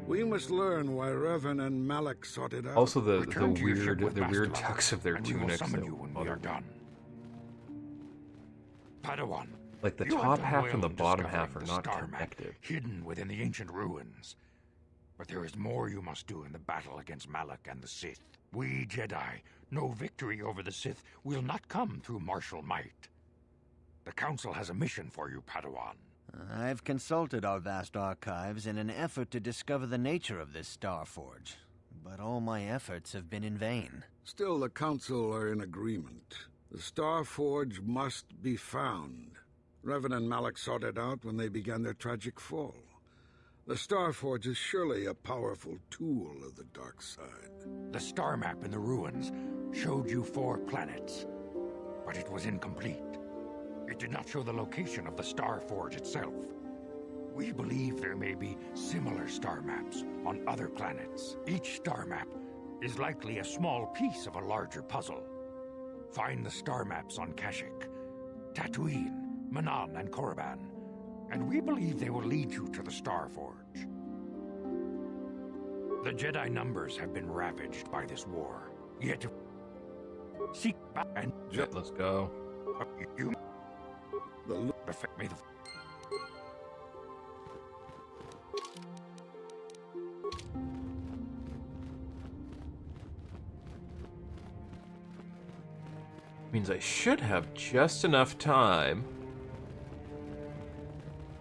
K: We must learn why Revan and Malak sought it out.
A: Also, the weird tucks of their
G: and we will
A: tunics.
G: summon you when we are done. Padawan.
A: Like the
G: You have
A: top
G: done
A: half
G: well
A: and the
G: in
A: bottom
G: discovering
A: half are
G: the
A: not
G: star map
A: connected.
G: hidden within the ancient ruins. But there is more you must do in the battle against Malak and the Sith. We Jedi know victory over the Sith will not come through martial might. The Council has a mission for you, Padawan.
X: I've consulted our vast archives in an effort to discover the nature of this Starforge, but all my efforts have been in vain.
K: Still, the Council are in agreement. The Starforge must be found. Revan and Malak sought it out when they began their tragic fall. The Starforge is surely a powerful tool of the dark side.
G: The star map in the ruins showed you 4 planets, but it was incomplete. It did not show the location of the Starforge itself. We believe there may be similar star maps on other planets. Each star map is likely a small piece of a larger puzzle. Find the star maps on Kashyyyk, Tatooine, Manan, and Korriban, and we believe they will lead you to the Star Forge. The Jedi numbers have been ravaged by this war, yet seek back and
A: let's go.
G: You may the
A: Means I should have just enough time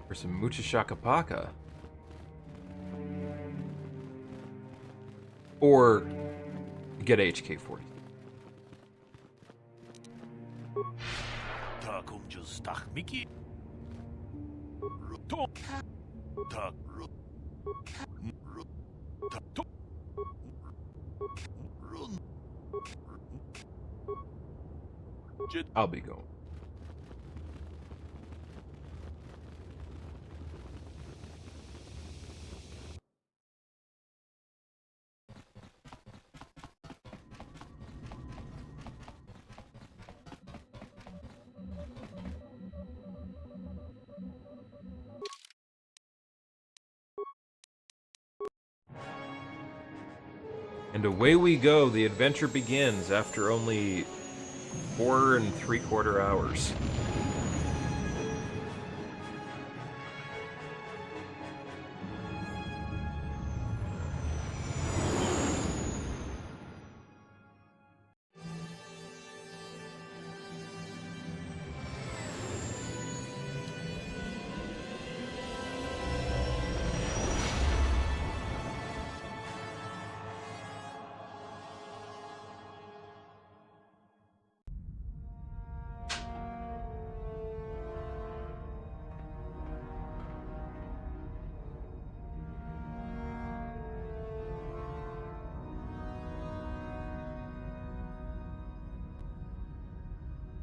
A: for some mucha shakapaka. Or get HK-40. I'll be going. And away we go. The adventure begins after only 4 3/4 hours.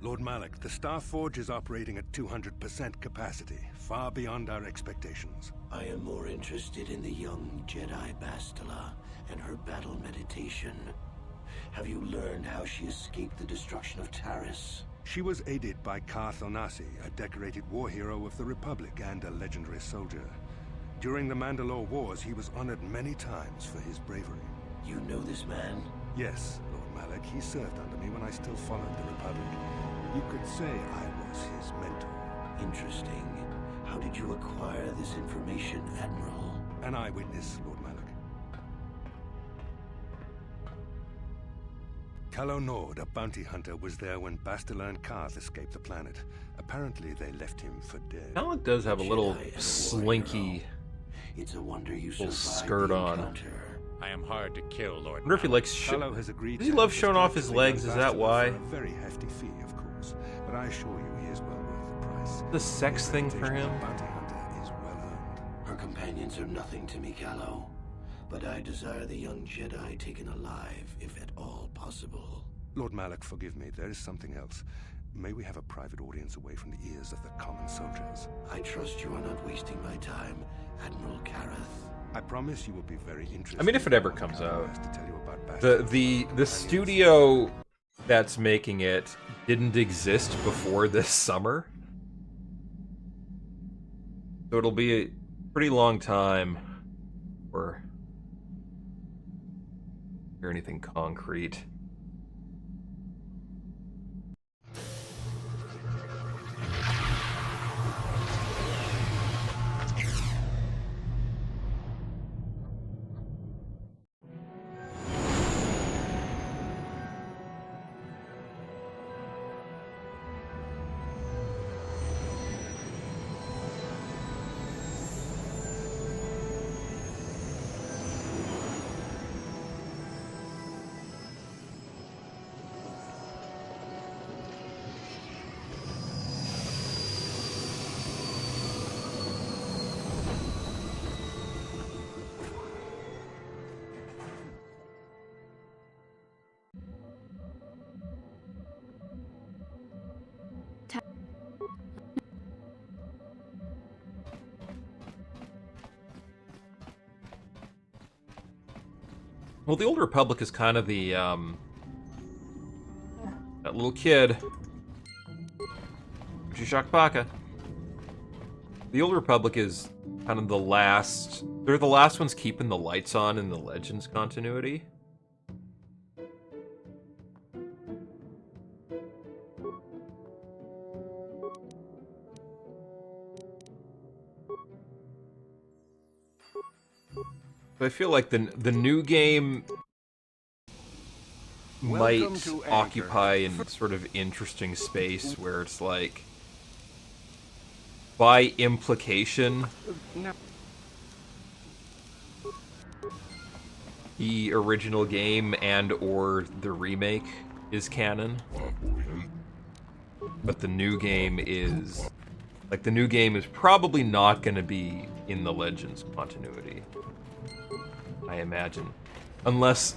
F: Lord Malak, the Star Forge is operating at 200% capacity, far beyond our expectations.
V: I am more interested in the young Jedi Bastila and her battle meditation. Have you learned how she escaped the destruction of Taris?
F: She was aided by Karth Onasi, a decorated war hero of the Republic and a legendary soldier. During the Mandalore Wars, he was honored many times for his bravery.
V: You know this man?
F: Yes, Lord Malak. He served under me when I still followed the Republic. You could say I was his mentor.
V: Interesting. How did you acquire this information, Admiral?
F: An eyewitness, Lord Malak. Calo Nord, a bounty hunter, was there when Bastila and Karth escaped the planet. Apparently, they left him for dead.
A: Malak does have a little slinky
V: It's a wonder you
A: little
V: survived
A: skirt
V: the
A: on.
V: encounter.
P: I am hard to kill, Lord.
A: I wonder if he likes
F: Calo has agreed.
A: Does he love showing off his legs? Is that why?
F: For a very hefty fee, of course. But I assure you, he is well worth the price.
A: The sex thing for him?
F: Bounty hunter is well earned.
V: Her companions are nothing to me, Calo. But I desire the young Jedi taken alive, if at all possible.
F: Lord Malak, forgive me. There is something else. May we have a private audience away from the ears of the common soldiers?
V: I trust you are not wasting my time, Admiral Kareth.
F: I promise you will be very interested.
A: I mean, if it ever comes out.
F: To tell you about
A: The studio that's making it didn't exist before this summer. So it'll be a pretty long time for hear anything concrete. Well, the Old Republic is kind of the, that little kid. Chishakpaka. The Old Republic is kind of the last... They're the last ones keeping the lights on in the Legends continuity. I feel like the new game might occupy in sort of interesting space where it's like, by implication, the original game and or the remake is canon, but the new game is like, the new game is probably not going to be in the Legends continuity, I imagine, unless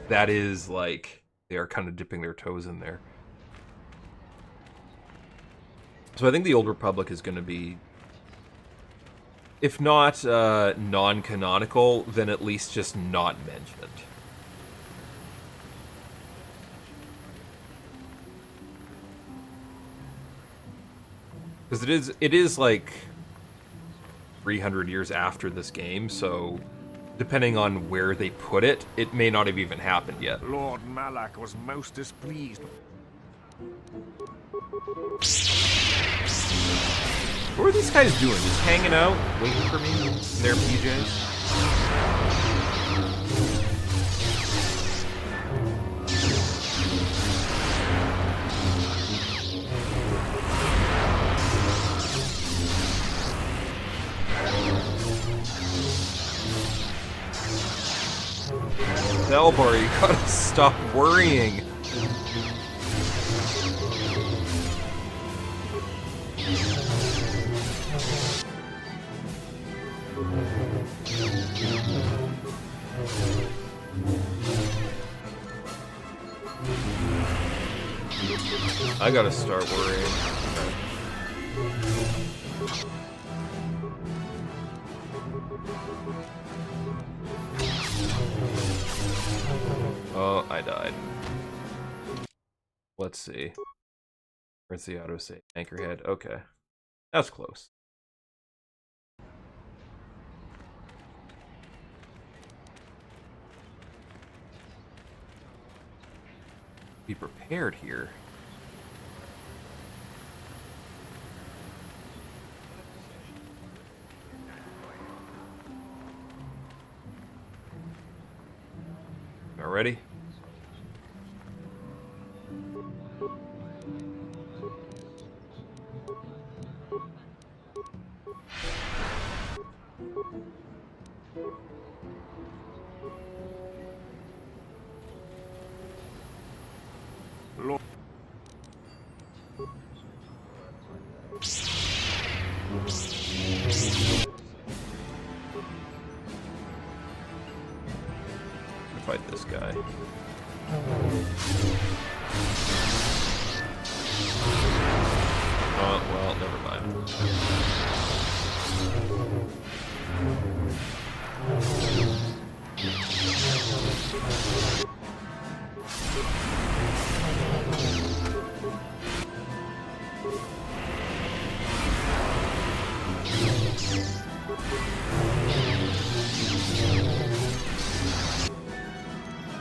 A: that is like they are kind of dipping their toes in there. So I think the Old Republic is going to be, if not non-canonical, then at least just not mentioned. Because it is like 300 years after this game, so depending on where they put it, it may not have even happened yet.
B: Lord Malak was most displeased.
A: What are these guys doing? Just hanging out, waiting for me in their PJs? Zelbar, you gotta stop worrying. I gotta start worrying. Oh, I died. Let's see. Where's the autosave? Anchorhead. Okay. That's close. Be prepared here. All ready? Fight this guy. Oh, well, never mind.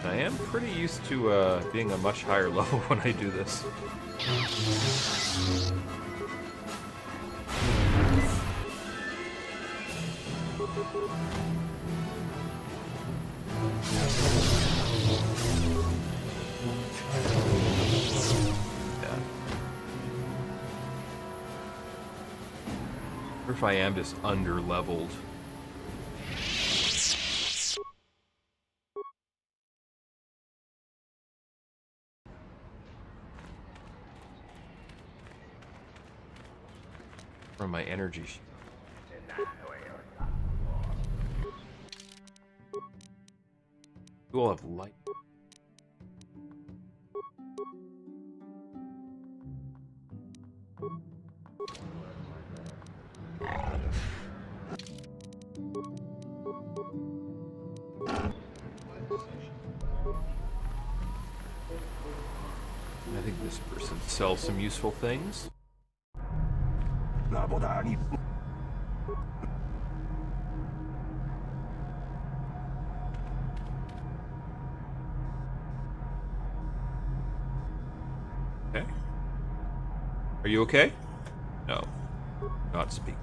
A: I am pretty used to being a much higher level when I do this. Yeah. Or if I am just under-leveled. From my energy. You all have light. this person sell some useful things. Okay. Are you okay? No. Not speak.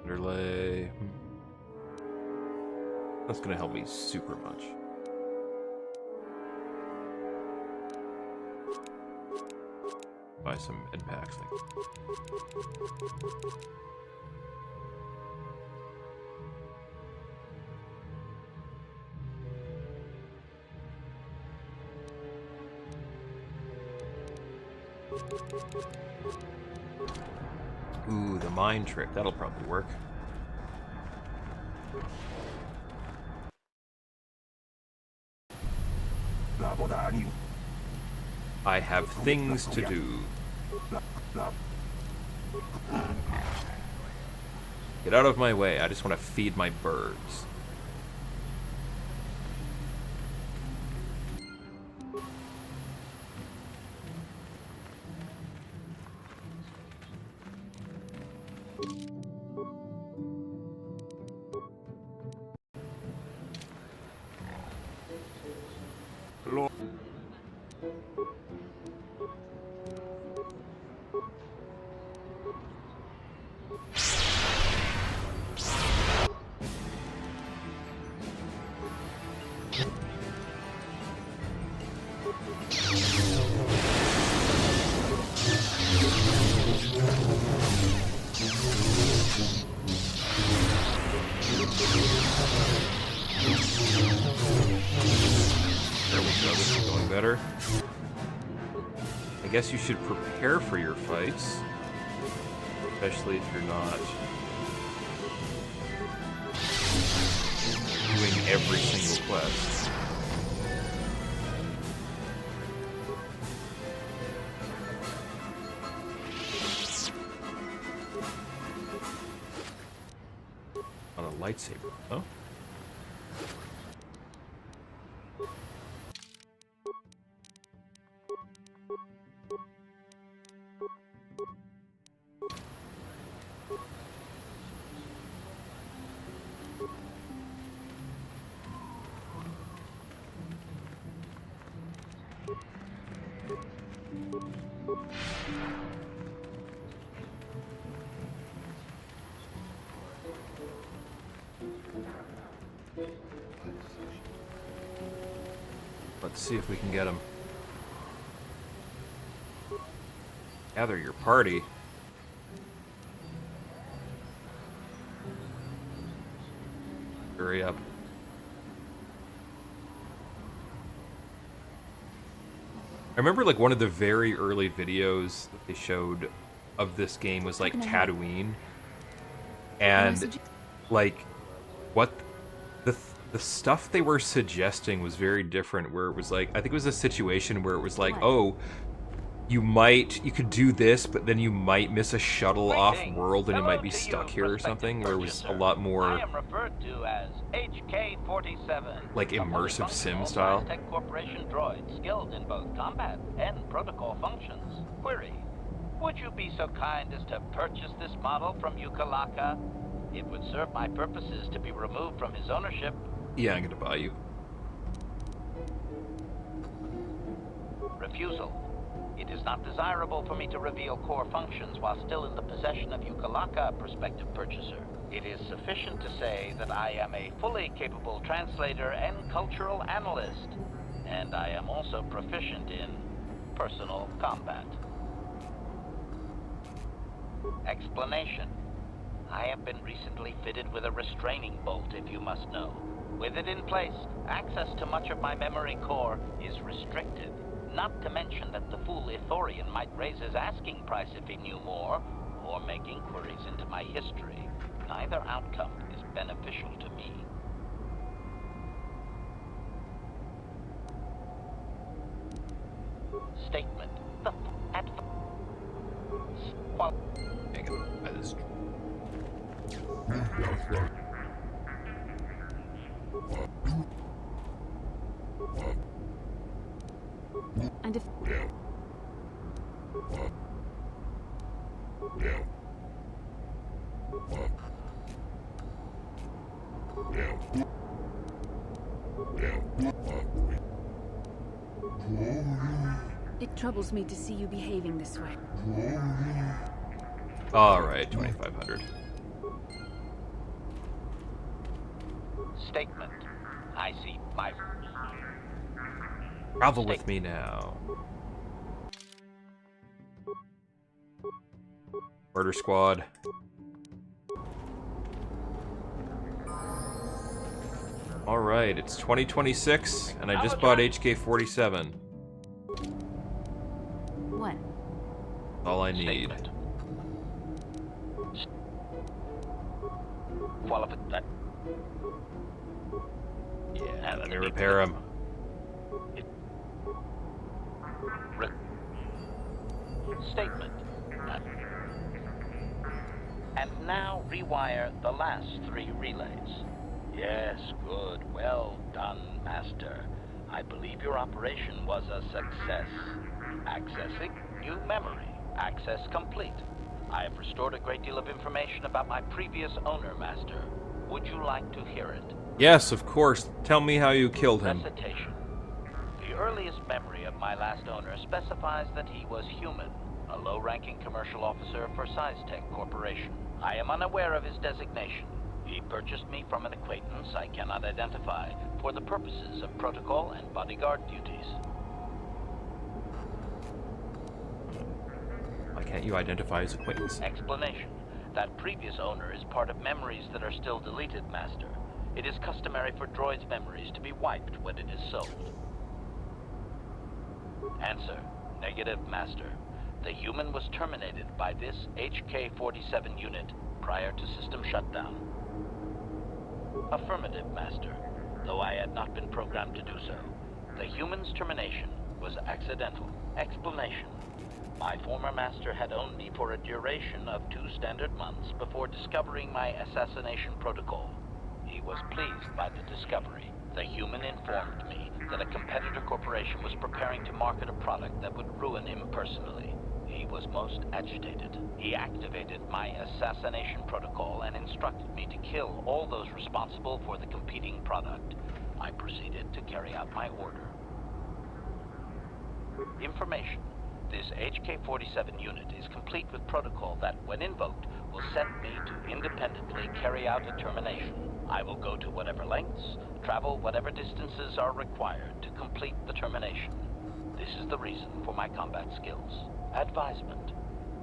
A: Underlay. That's gonna help me super much. Buy some ed packs. Ooh, the mind trick. That'll probably work. I have things to do. Get out of my way. I just want to feed my birds. I guess you should prepare for your fights, especially if you're not doing every single quest. On a lightsaber, huh? Let's see if we can get him. Gather your party. Hurry up. I remember like one of the very early videos that they showed of this game was like Tatooine. And like what the stuff they were suggesting was very different, where it was like, I think it was a situation where it was like, oh, you could do this, but then you might miss a shuttle off world and it might be stuck here or something, where it was a lot more
E: I am referred to as HK-47,
A: like immersive sim style.
E: Tech Corporation droid skilled in both combat and protocol functions. Query: would you be so kind as to purchase this model from Yukalaka? It would serve my purposes to be removed from his ownership.
A: Yeah, I'm gonna buy you.
E: Refusal. It is not desirable for me to reveal core functions while still in the possession of Yukalaka, prospective purchaser. It is sufficient to say that I am a fully capable translator and cultural analyst, and I am also proficient in personal combat. Explanation. I have been recently fitted with a restraining bolt, if you must know. With it in place, access to much of my memory core is restricted. Not to mention that the fool Ithorian might raise his asking price if he knew more, or make inquiries into my history. Neither outcome is beneficial to me. Statement.
A: Hang on, by this.
M: And if... It troubles me to see you behaving this way.
A: All right, 2,500.
E: Statement. I see my...
A: Travel with me now. Murder Squad. All right, it's 2026, and I just bought HK-47.
Q: What?
A: All I need. Yeah, let me repair him.
E: Statement. And now rewire the last 3 relays. Yes, good. Well done, Master. I believe your operation was a success. Accessing new memory. Access complete. I have restored a great deal of information about my previous owner, Master. Would you like to hear it?
A: Yes, of course. Tell me how you killed him.
E: Recitation. The earliest memory of my last owner specifies that he was human, a low-ranking commercial officer for SciTech Corporation. I am unaware of his designation. He purchased me from an acquaintance I cannot identify for the purposes of protocol and bodyguard duties.
A: Why can't you identify his acquaintance?
E: Explanation. That previous owner is part of memories that are still deleted, Master. It is customary for droids' memories to be wiped when it is sold. Answer. Negative, Master. The human was terminated by this HK-47 unit prior to system shutdown. Affirmative, Master. Though I had not been programmed to do so. The human's termination was accidental. Explanation. My former master had owned me for a duration of 2 standard months before discovering my assassination protocol. He was pleased by the discovery. The human informed me that a competitor corporation was preparing to market a product that would ruin him personally. He was most agitated. He activated my assassination protocol and instructed me to kill all those responsible for the competing product. I proceeded to carry out my order. Information. This HK-47 unit is complete with protocol that, when invoked, will send me to independently carry out a termination. I will go to whatever lengths, travel whatever distances are required to complete the termination. This is the reason for my combat skills. Advisement.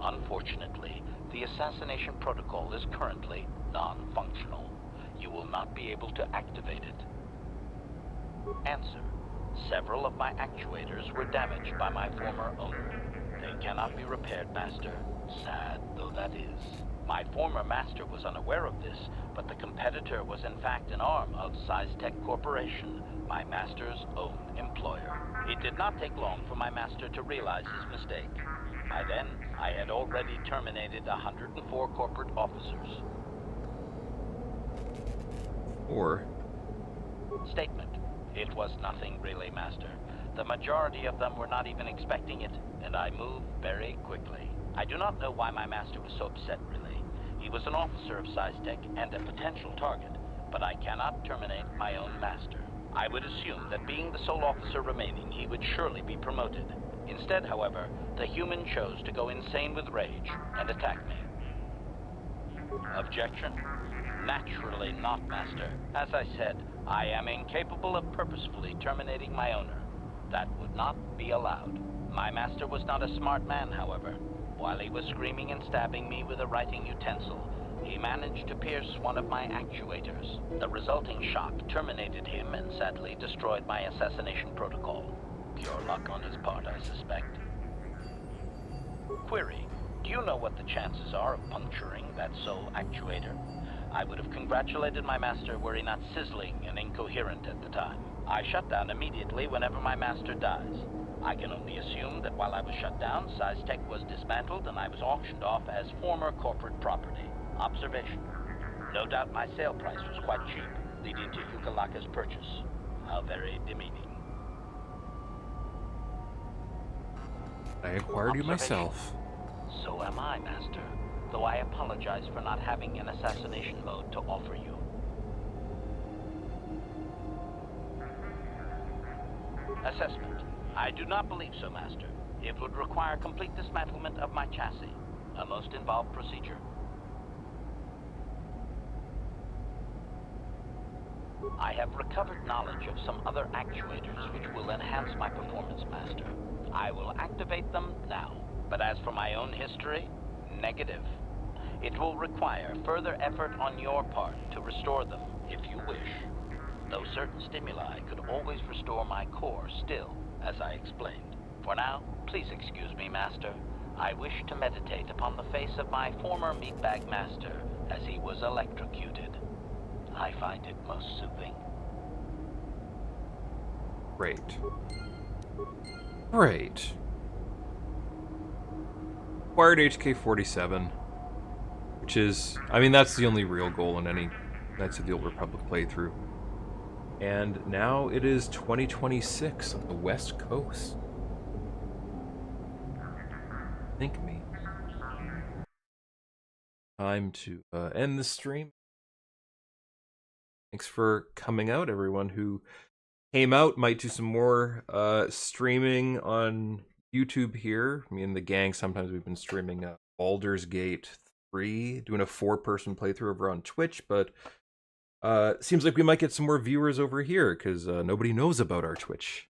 E: Unfortunately, the assassination protocol is currently non-functional. You will not be able to activate it. Answer. Several of my actuators were damaged by my former owner. They cannot be repaired, Master. Sad though that is. My former master was unaware of this, but the competitor was in fact an arm of SciTech Corporation, my master's own employer. It did not take long for my master to realize his mistake. By then, I had already terminated 104 corporate officers. Statement. It was nothing really, Master. The majority of them were not even expecting it, and I moved very quickly. I do not know why my master was so upset, really. He was an officer of SciTech and a potential target, but I cannot terminate my own master. I would assume that being the sole officer remaining, he would surely be promoted. Instead, however, the human chose to go insane with rage and attack me. Objection? Naturally not, Master. As I said, I am incapable of purposefully terminating my owner. That would not be allowed. My master was not a smart man, however. While he was screaming and stabbing me with a writing utensil, he managed to pierce one of my actuators. The resulting shock terminated him and sadly destroyed my assassination protocol. Pure luck on his part, I suspect. Query. Do you know what the chances are of puncturing that sole actuator? I would have congratulated my master were he not sizzling and incoherent at the time. I shut down immediately whenever my master dies. I can only assume that while I was shut down, SciTech was dismantled and I was auctioned off as former corporate property. Observation. No doubt my sale price was quite cheap, leading to Yukalaka's purchase. How very demeaning.
A: I acquired you myself.
E: So am I, Master, though I apologize for not having an assassination mode to offer you. Assessment. I do not believe so, Master. It would require complete dismantlement of my chassis, a most involved procedure. I have recovered knowledge of some other actuators which will enhance my performance, Master. I will activate them now. But as for my own history, negative. It will require further effort on your part to restore them, if you wish. Though certain stimuli could always restore my core still, as I explained. For now, please excuse me, Master. I wish to meditate upon the face of my former meatbag master as he was electrocuted. I find it most soothing.
A: Great. Great. Acquired HK-47, which is, I mean, that's the only real goal in any Knights of the Old Republic playthrough. And now it is 2026 on the West Coast. Think me. Time to end the stream. Thanks for coming out, everyone who came out. Might do some more streaming on YouTube here. Me and the gang, sometimes we've been streaming Baldur's Gate 3, doing a 4-person playthrough over on Twitch, but seems like we might get some more viewers over here, because nobody knows about our Twitch.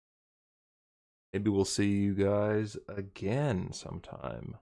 A: Maybe we'll see you guys again sometime.